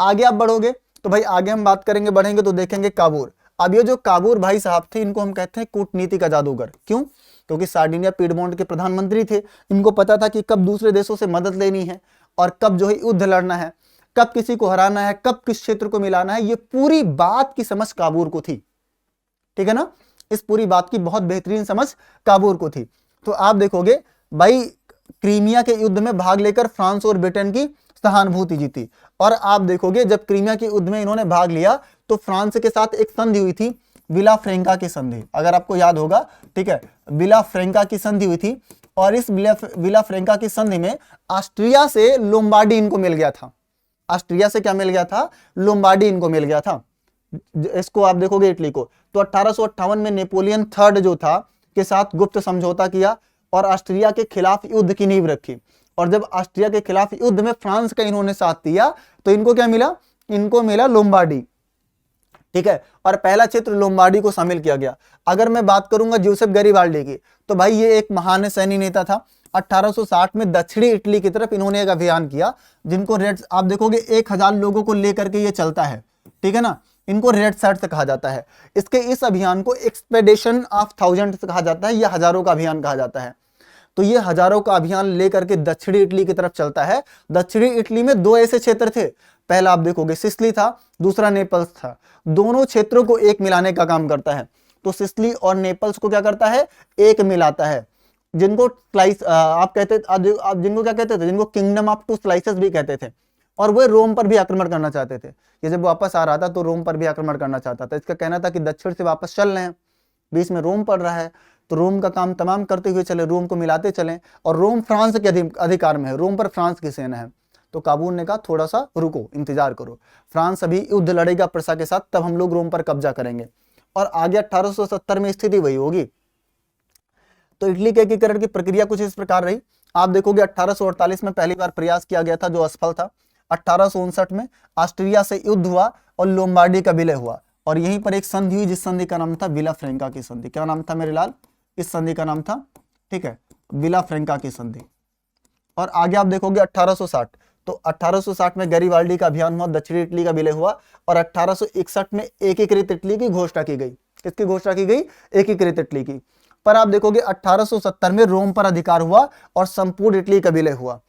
आगे आप बढ़ोगे तो भाई आगे हम बात करेंगे, बढ़ेंगे तो देखेंगे काबूर। अब ये जो काबूर भाई साहब थे, इनको हम कहते हैं कूटनीति का जादूगर। क्यों? क्योंकि सार्डिनिया पीडमोंट के प्रधानमंत्री थे। इनको पता था कि कब दूसरे देशों से मदद लेनी है और कब जो है युद्ध लड़ना है, कब किसी को हराना है, कब किस क्षेत्र को मिलाना है। ये पूरी बात की समझ काबूर को थी, ठीक है ना। इस पूरी बात की बहुत बेहतरीन समझ काबूर को थी। तो आप देखोगे भाई क्रीमिया के युद्ध में भाग लेकर फ्रांस और ब्रिटेन की सहानुभूति जीती। और आप देखोगे जब क्रीमिया के युद्ध में इन्होंने भाग लिया तो फ्रांस के साथ एक संधि हुई थी, विला फ्रेंका की संधि, अगर आपको याद होगा, ठीक है। विला फ्रेंका की संधि हुई थी और इस विला फ्रेंका की संधि में ऑस्ट्रिया से लोम्बार्डी इनको मिल गया था। ऑस्ट्रिया से क्या मिल गया था? लोम्बार्डी इनको मिल गया था। इसको आप देखोगे इटली को। तो 1858 में नेपोलियन थर्ड जो था के साथ गुप्त समझौता किया और ऑस्ट्रिया के खिलाफ युद्ध की नींव रखी। और जब ऑस्ट्रिया के खिलाफ युद्ध में फ्रांस का इन्होंने साथ दिया तो इनको क्या मिला? इनको मिला लोम्बार्डी, ठीक है। और पहला क्षेत्र लोम्बार्डी को शामिल किया गया। अगर मैं बात करूंगा जोसेफ गैरिबाल्डी की, तो भाई ये एक महान सैन्य नेता था। 1860 में दक्षिणी इटली की तरफ इन्होंने एक अभियान किया, जिनको रेड, आप देखोगे 1000 लोगों को लेकर के ये चलता है, ठीक है ना। इनको रेड शर्ट से कहा जाता है। इसके इस अभियान को एक्सपेडिशन ऑफ 1000 से कहा जाता है, या हजारों का अभियान कहा जाता है। तो ये हजारों का अभियान लेकर के दक्षिणी इटली की तरफ चलता है। दक्षिणी इटली में दो ऐसे क्षेत्र थे, पहला आप देखोगे सिसिली था, दूसरा नेपल्स था। दोनों क्षेत्रों को एक मिलाने का काम करता है। तो सिसिली और नेपल्स को क्या करता है? एक मिलाता है, जिनको स्लाइस आप कहते, आप जिनको क्या कहते थे? जिनको किंगडम ऑफ टू स्लाइसेस भी कहते थे। और वह रोम पर भी आक्रमण करना चाहते थे। ये जब वापस आ रहा था तो रोम पर भी आक्रमण करना चाहता था। इसका कहना था कि दक्षिण से वापस चल रहे हैं, बीच में रोम पड़ रहा है, तो रोम का काम तमाम करते हुए चले, रोम को मिलाते चलें। और रोम फ्रांस के अधिकार में है, रोम पर फ्रांस की सेना है। तो काबूल ने कहा थोड़ा सा रुको, इंतजार करो, फ्रांस अभी युद्ध लड़ेगा प्रसा के साथ, तब हम लोग रोम पर कब्जा करेंगे। और आगे 1870 में स्थिति वही होगी। तो इटली के एकीकरण की प्रक्रिया कुछ इस प्रकार रही। आप देखोगे 1848 में पहली बार प्रयास किया गया था, जो असफल था। 1859 में ऑस्ट्रिया से युद्ध हुआ और लोम्बार्डी का विलय हुआ, और यहीं पर एक संधि हुई, जिस संधि का नाम था विला फ्रेंका की संधि। क्या नाम था मेरे लाल? इस संधि का नाम था, ठीक है, विला फ्रेंका की संधि। और आगे आप देखोगे 1860, तो 1860 में गैरिबाल्डी का अभियान हुआ, दक्षिणी इटली का विलय हुआ। और 1861 में एकीकृत इटली की घोषणा की गई। किसकी घोषणा की गई? एकीकृत इटली की। पर आप देखोगे 1870 में रोम पर अधिकार हुआ और संपूर्ण इटली का विलय हुआ।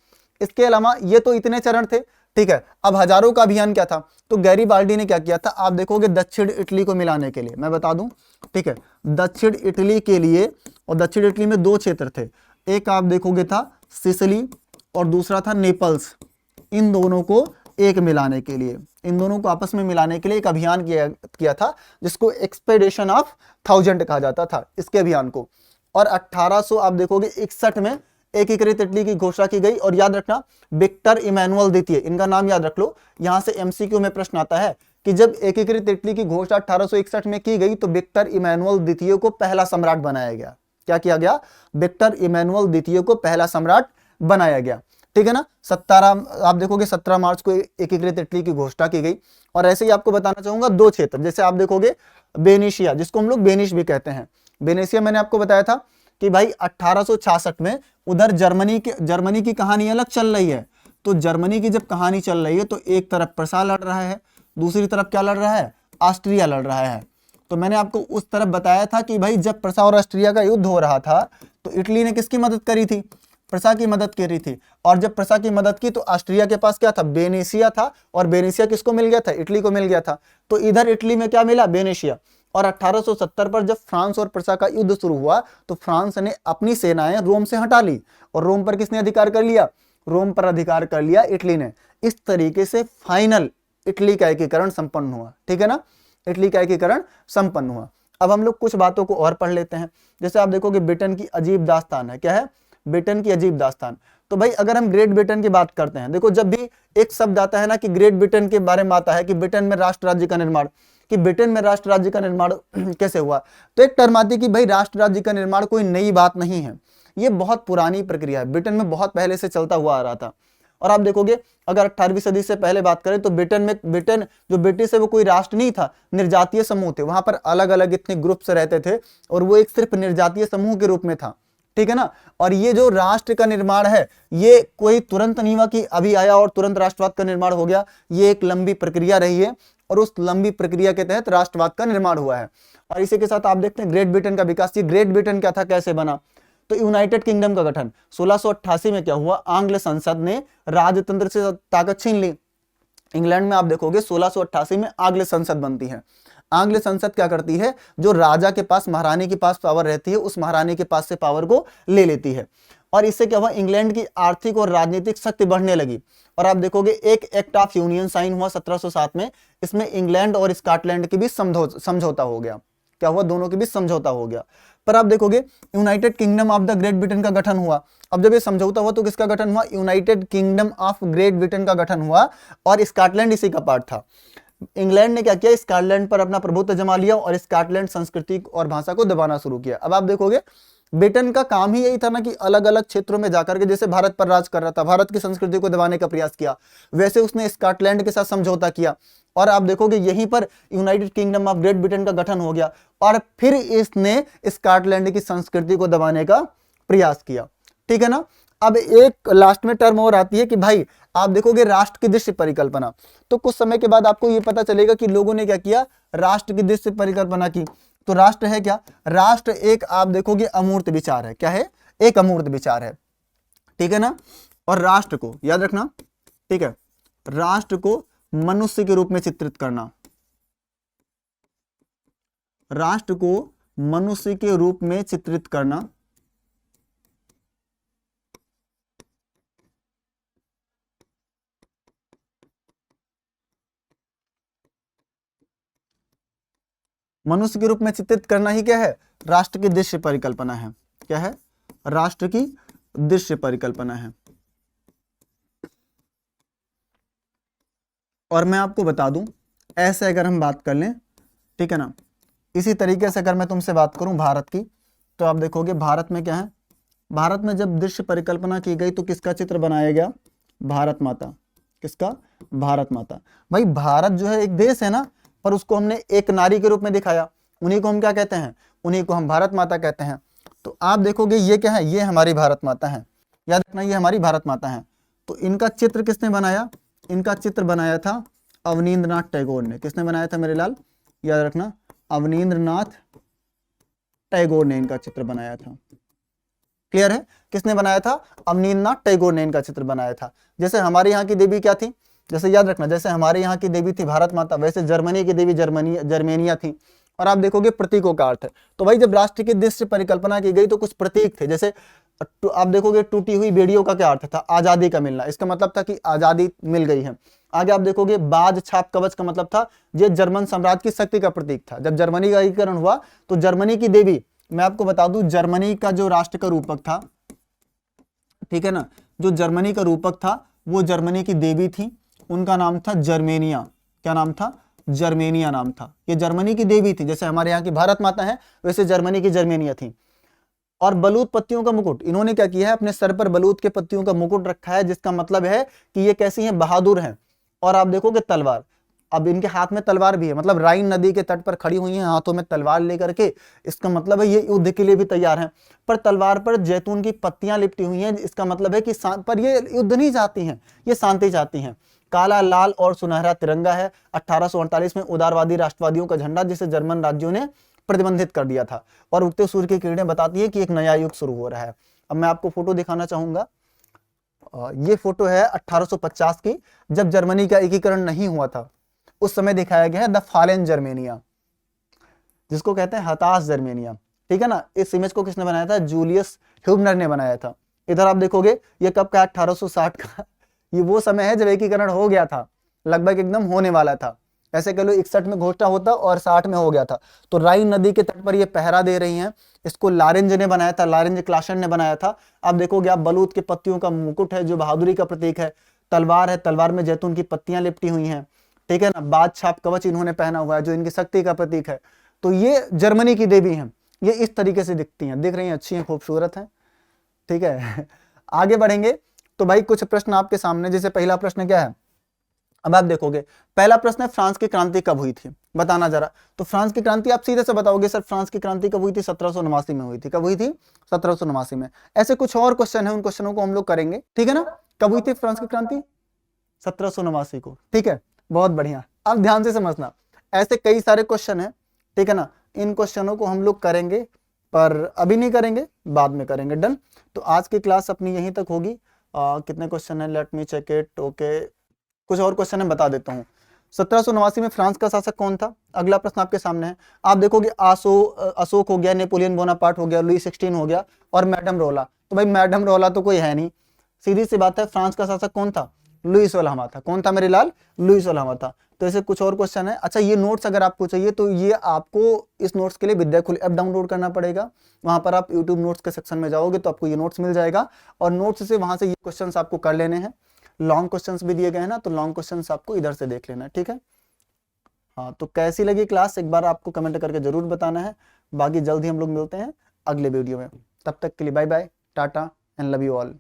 इसके अलावा ये तो इतने चरण थे, ठीक है। अब हजारों का अभियान क्या था? तो गैरिबाल्डी ने क्या किया था? आप देखोगे दक्षिण इटली को मिलाने के लिए, मैं बता दूं, ठीक है, दक्षिण इटली के लिए, और दक्षिण इटली में दो क्षेत्र थे, एक आप देखोगे था सिसिली और दूसरा था नेपल्स। इन दोनों को एक मिलाने के लिए, इन दोनों को आपस में मिलाने के लिए एक अभियान किया था, जिसको एक्सपेडिशन ऑफ 1000 कहा जाता था, इसके अभियान को। और 1800 आप देखोगे 61 में एकीकृत इटली की घोषणा की गई। और याद रखना, विक्टर इमैनुअल द्वितीय, इनका नाम याद रख लो, यहां से एमसीक्यू में प्रश्न आता है कि जब एकीकृत इटली की घोषणा 1861 में की गई तो विक्टर इमैनुअल द्वितीय को पहला सम्राट बनाया गया। क्या किया गया? विक्टर इमैनुअल द्वितीय को पहला सम्राट बनाया गया, ठीक है ना। 17 आप देखोगे 17 मार्च को एकीकृत इटली की घोषणा की गई। और ऐसे ही आपको बताना चाहूंगा दो क्षेत्र, जैसे आप देखोगे बेनिशिया, जिसको हम लोग बेनिश भी कहते हैं। बेनेशिया मैंने आपको बताया था कि भाई 1866 में उधर जर्मनी की कहानी अलग चल रही है। तो जर्मनी की जब कहानी चल रही है तो एक तरफ प्रसा लड़ रहा है, दूसरी तरफ क्या लड़ रहा है? ऑस्ट्रिया लड़ रहा है। तो मैंने आपको उस तरफ बताया था कि भाई जब प्रसा और ऑस्ट्रिया का युद्ध हो रहा था तो इटली ने किसकी मदद करी थी? प्रसा की मदद करी थी। और जब प्रसा की मदद की तो ऑस्ट्रिया के पास क्या था? बेनेशिया था। और बेनेशिया किसको मिल गया था? इटली को मिल गया था। तो इधर इटली में क्या मिला? बेनेशिया। और 1870 पर जब फ्रांस और प्रसा का युद्ध शुरू हुआ तो फ्रांस ने अपनी सेनाएं रोम से हटा ली, और रोम पर किसने अधिकार कर लिया? रोम पर अधिकार कर लिया इटली ने। इस तरीके से फाइनल इटली का एकीकरण संपन्न हुआ, ठीक है ना। इटली का एकीकरण संपन्न हुआ। अब हम लोग कुछ बातों को और पढ़ लेते हैं। जैसे आप देखोगे ब्रिटेन की अजीब दास्तान है, क्या है? ब्रिटेन की अजीब दास्तान। तो भाई अगर हम ग्रेट ब्रिटेन की बात करते हैं, देखो जब भी एक शब्द आता है ना कि ग्रेट ब्रिटेन के बारे में आता है कि ब्रिटेन में राष्ट्र राज्य का निर्माण, कि ब्रिटेन में राष्ट्र राज्य का निर्माण कैसे हुआ, तो एक टर्म आती है कि भाई राष्ट्र राज्य का निर्माण कोई नई बात नहीं है। ये बहुत पुरानी प्रक्रिया है, ब्रिटेन में बहुत पहले से चलता हुआ आ रहा था। और आप देखोगे अगर 18वीं सदी से पहले बात करें तो ब्रिटेन जो ब्रिटिश है वो कोई राष्ट्र नहीं था, निर्जातीय समूह थे, वहां पर अलग अलग इतने ग्रुप्स रहते थे और वो एक सिर्फ निर्जातीय समूह के रूप में था, ठीक है ना। और ये जो राष्ट्र का निर्माण है ये कोई तुरंत नहीं हुआ कि अभी आया और तुरंत राष्ट्रवाद का निर्माण हो गया, ये एक लंबी प्रक्रिया रही है और उस लंबी प्रक्रिया के तहत राष्ट्रवाद का निर्माण हुआ है। और इसी के साथ आप देखते हैं ग्रेट ब्रिटेन का विकास। ये ग्रेट ब्रिटेन क्या था, कैसे बना, तो यूनाइटेड किंगडम का गठन 1688 में क्या हुआ, आंग्ल संसद ने राजतंत्र से ताकत छीन ली। इंग्लैंड में आप देखोगे 1688 में आंग्ल संसद बनती है। आंग्ल संसद क्या करती है, जो राजा के पास महारानी के पास पावर रहती है उस महारानी के पास से पावर को ले लेती है। और इससे क्या हुआ, इंग्लैंड की आर्थिक और राजनीतिक शक्ति बढ़ने लगी। और आप देखोगे एक एक्ट ऑफ यूनियन साइन हुआ 1707 में, इसमें इंग्लैंड और स्कॉटलैंड के बीच समझौता हो गया। क्या हुआ, दोनों के बीच समझौता हो गया। पर आप देखोगे United kingdom of the great Britain का गठन हुआ। अब जब ये समझौता हुआ तो किसका गठन हुआ, United kingdom of great Britain का गठन हुआ और स्कॉटलैंड इसी का पार्ट था। इंग्लैंड ने क्या किया, स्कॉटलैंड पर अपना प्रभुत्व जमा लिया और स्कॉटलैंड संस्कृति और भाषा को दबाना शुरू किया। अब आप देखोगे ब्रिटेन का काम ही यही था ना कि अलग अलग क्षेत्रों में जाकर के, जैसे भारत पर राज कर रहा था, भारत की संस्कृति को दबाने का प्रयास किया, वैसे उसने स्कॉटलैंड के साथ समझौता किया। और आप देखोगे यहीं पर United kingdom of great Britain का गठन हो गया और फिर इसने स्कॉटलैंड की संस्कृति को दबाने का प्रयास किया, ठीक है ना। अब एक लास्ट में टर्म और आती है कि भाई आप देखोगे राष्ट्र की दृश्य परिकल्पना। तो कुछ समय के बाद आपको यह पता चलेगा कि लोगों ने क्या किया, राष्ट्र की दृश्य परिकल्पना की। तो राष्ट्र है क्या, राष्ट्र एक आप देखोगे अमूर्त विचार है। क्या है, एक अमूर्त विचार है, ठीक है ना। और राष्ट्र को याद रखना, ठीक है, राष्ट्र को मनुष्य के रूप में चित्रित करना, राष्ट्र को मनुष्य के रूप में चित्रित करना, मनुष्य के रूप में चित्रित करना ही क्या है, राष्ट्र की दृश्य परिकल्पना है। क्या है, राष्ट्र की दृश्य परिकल्पना है। और मैं आपको बता दूं, ऐसे अगर हम बात कर लें, ठीक है ना, इसी तरीके से अगर मैं तुमसे बात करूं भारत की, तो आप देखोगे भारत में क्या है, भारत में जब दृश्य परिकल्पना की गई तो किसका चित्र बनाया गया, भारत माता। किसका, भारत माता। भाई भारत जो है एक देश है ना, पर उसको हमने एक नारी के रूप में दिखाया, उन्हीं को हम क्या कहते हैं, उन्हीं को हम भारत माता कहते हैं। तो आप देखोगे ये क्या है, ये हमारी भारत माता है, याद रखना ये हमारी भारत माता है। तो इनका चित्र किसने बनाया, इनका चित्र बनाया था अवनींद्रनाथ टैगोर ने। किसने बनाया था मेरे लाल, याद रखना, अवनींद्रनाथ टैगोर ने इनका चित्र बनाया था। क्लियर है, किसने बनाया था, अवनींद्रनाथ टैगोर ने इनका चित्र बनाया था। जैसे हमारे यहाँ की देवी क्या थी, जैसे याद रखना, जैसे हमारे यहाँ की देवी थी भारत माता, वैसे जर्मनी की देवी जर्मेनिया थी। और आप देखोगे प्रतीकों का अर्थ है। तो भाई जब राष्ट्र की दृश्य परिकल्पना की गई तो कुछ प्रतीक थे, जैसे आप देखोगे टूटी हुई बेड़ियों का क्या अर्थ था, आजादी का मिलना, इसका मतलब था कि आजादी मिल गई है। आगे आप देखोगे बाज छाप कवच का मतलब था ये जर्मन साम्राज्य की शक्ति का प्रतीक था। जब जर्मनी का एकीकरण हुआ तो जर्मनी की देवी, मैं आपको बता दूं, जर्मनी का जो राष्ट्र का रूपक था, ठीक है ना, जो जर्मनी का रूपक था वो जर्मनी की देवी थी, उनका नाम था जर्मेनिया। क्या नाम था, जर्मेनिया नाम था। ये जर्मनी की देवी थी, जैसे हमारे यहाँ की भारत माता है वैसे जर्मनी की जर्मेनिया थी। और बलूत पत्तियों का मुकुट, इन्होंने क्या किया है, अपने सर पर बलूत के पत्तियों का मुकुट रखा है, जिसका मतलब है कि ये कैसी हैं, बहादुर हैं। और आप देखोगे तलवार, अब इनके हाथ में तलवार भी है, मतलब राइन नदी के तट पर खड़ी हुई हैं हाथों में तलवार लेकर के, इसका मतलब है ये युद्ध के लिए भी तैयार हैं। पर तलवार पर जैतून की पत्तियां लिपटी हुई हैं, इसका मतलब है कि पर ये युद्ध नहीं चाहती हैं, ये शांति चाहती हैं। काला, लाल और सुनहरा तिरंगा है। 1848 में उदारवादी राष्ट्रवादियों का झंडा, जिसे जर्मन राज्यों ने प्रतिबंधित कर दिया था। और उगते सूर्य की किरणें बताती है कि एक नया युग शुरू हो रहा है। अब मैं आपको फोटो दिखाना चाहूंगा, ये फोटो है 1850 की, जब जर्मनी का एकीकरण नहीं हुआ था, उस समय दिखाया गया है द फॉलन जर्मेनिया, जिसको कहते हैं हताश जर्मेनिया, ठीक है ना। इस इमेज को किसने बनाया था, जूलियस ह्यूबनर ने बनाया था। इधर आप देखोगे ये कब का, 1860 का, ये वो समय है जब एकीकरण हो गया था, लगभग एकदम होने वाला था। ऐसे कह लो 61 में घोषणा होता और 60 में हो गया था। तो राइन नदी के तट पर ये पहरा दे रही हैं। इसको लारेंज ने बनाया था, लारेंज क्लासन ने बनाया था। आप देखोगे आप, बलूत के पत्तियों का मुकुट है जो बहादुरी का प्रतीक है, तलवार है, तलवार में जैतून की पत्तियां लिपटी हुई हैं, ठीक है ना। बाज छाप कवच इन्होंने पहना हुआ है जो इनकी शक्ति का प्रतीक है। तो ये जर्मनी की देवी हैं, ये इस तरीके से दिखती हैं, दिख रही हैं, अच्छी हैं, खूबसूरत हैं, ठीक है। आगे बढ़ेंगे तो भाई कुछ प्रश्न आपके सामने, जैसे पहला प्रश्न क्या है, अब आप देखोगे पहला प्रश्न है फ्रांस की क्रांति कब हुई थी, बताना जरा। तो फ्रांस की क्रांति आप सीधे से बताओगे सर फ्रांस की क्रांति कब हुई थी, 1789 में हुई थी। कब हुई थी, 1789 में। ऐसे कुछ और क्वेश्चन है, उन क्वेश्चनों को हम लोग करेंगे, ठीक है ना। कब हुई थी फ्रांस की क्रांति, 1789 को, ठीक है, बहुत बढ़िया। अब ध्यान से समझना, ऐसे कई सारे क्वेश्चन है, ठीक है ना, इन क्वेश्चनों को हम लोग करेंगे, पर अभी नहीं करेंगे, बाद में करेंगे, डन। तो आज की क्लास अपनी यहीं तक होगी। कितने क्वेश्चन है, let me check it, okay, कुछ और क्वेश्चन है, बता देता हूँ। 1789 में फ्रांस का शासक कौन था, अगला प्रश्न आपके सामने है। आप देखोगे अशोक हो गया, नेपोलियन बोनापार्ट हो गया, लुई 16 हो गया और मैडम रोला। तो भाई मैडम रोला तो कोई है नहीं, सीधी सी बात है, फ्रांस का शासक कौन था, लुई 16वां था। कौन था मेरे लाल, लुई 16वां था। तो ऐसे कुछ और क्वेश्चन है। अच्छा, ये नोट्स अगर आपको चाहिए तो ये आपको इस नोट्स के लिए विद्याकुल ऐप डाउनलोड करना पड़ेगा। वहां पर आप यूट्यूब नोट्स के सेक्शन में जाओगे तो आपको ये नोट्स मिल जाएगा, और नोट्स से वहां से ये क्वेश्चंस आपको कर लेने हैं। लॉन्ग क्वेश्चंस भी दिए गए हैं ना, तो लॉन्ग क्वेश्चंस आपको इधर से देख लेना है, ठीक है। हाँ, तो कैसी लगी क्लास एक बार आपको कमेंट करके जरूर बताना है। बाकी जल्द ही हम लोग मिलते हैं अगले वीडियो में, तब तक के लिए bye bye, tata and love you all.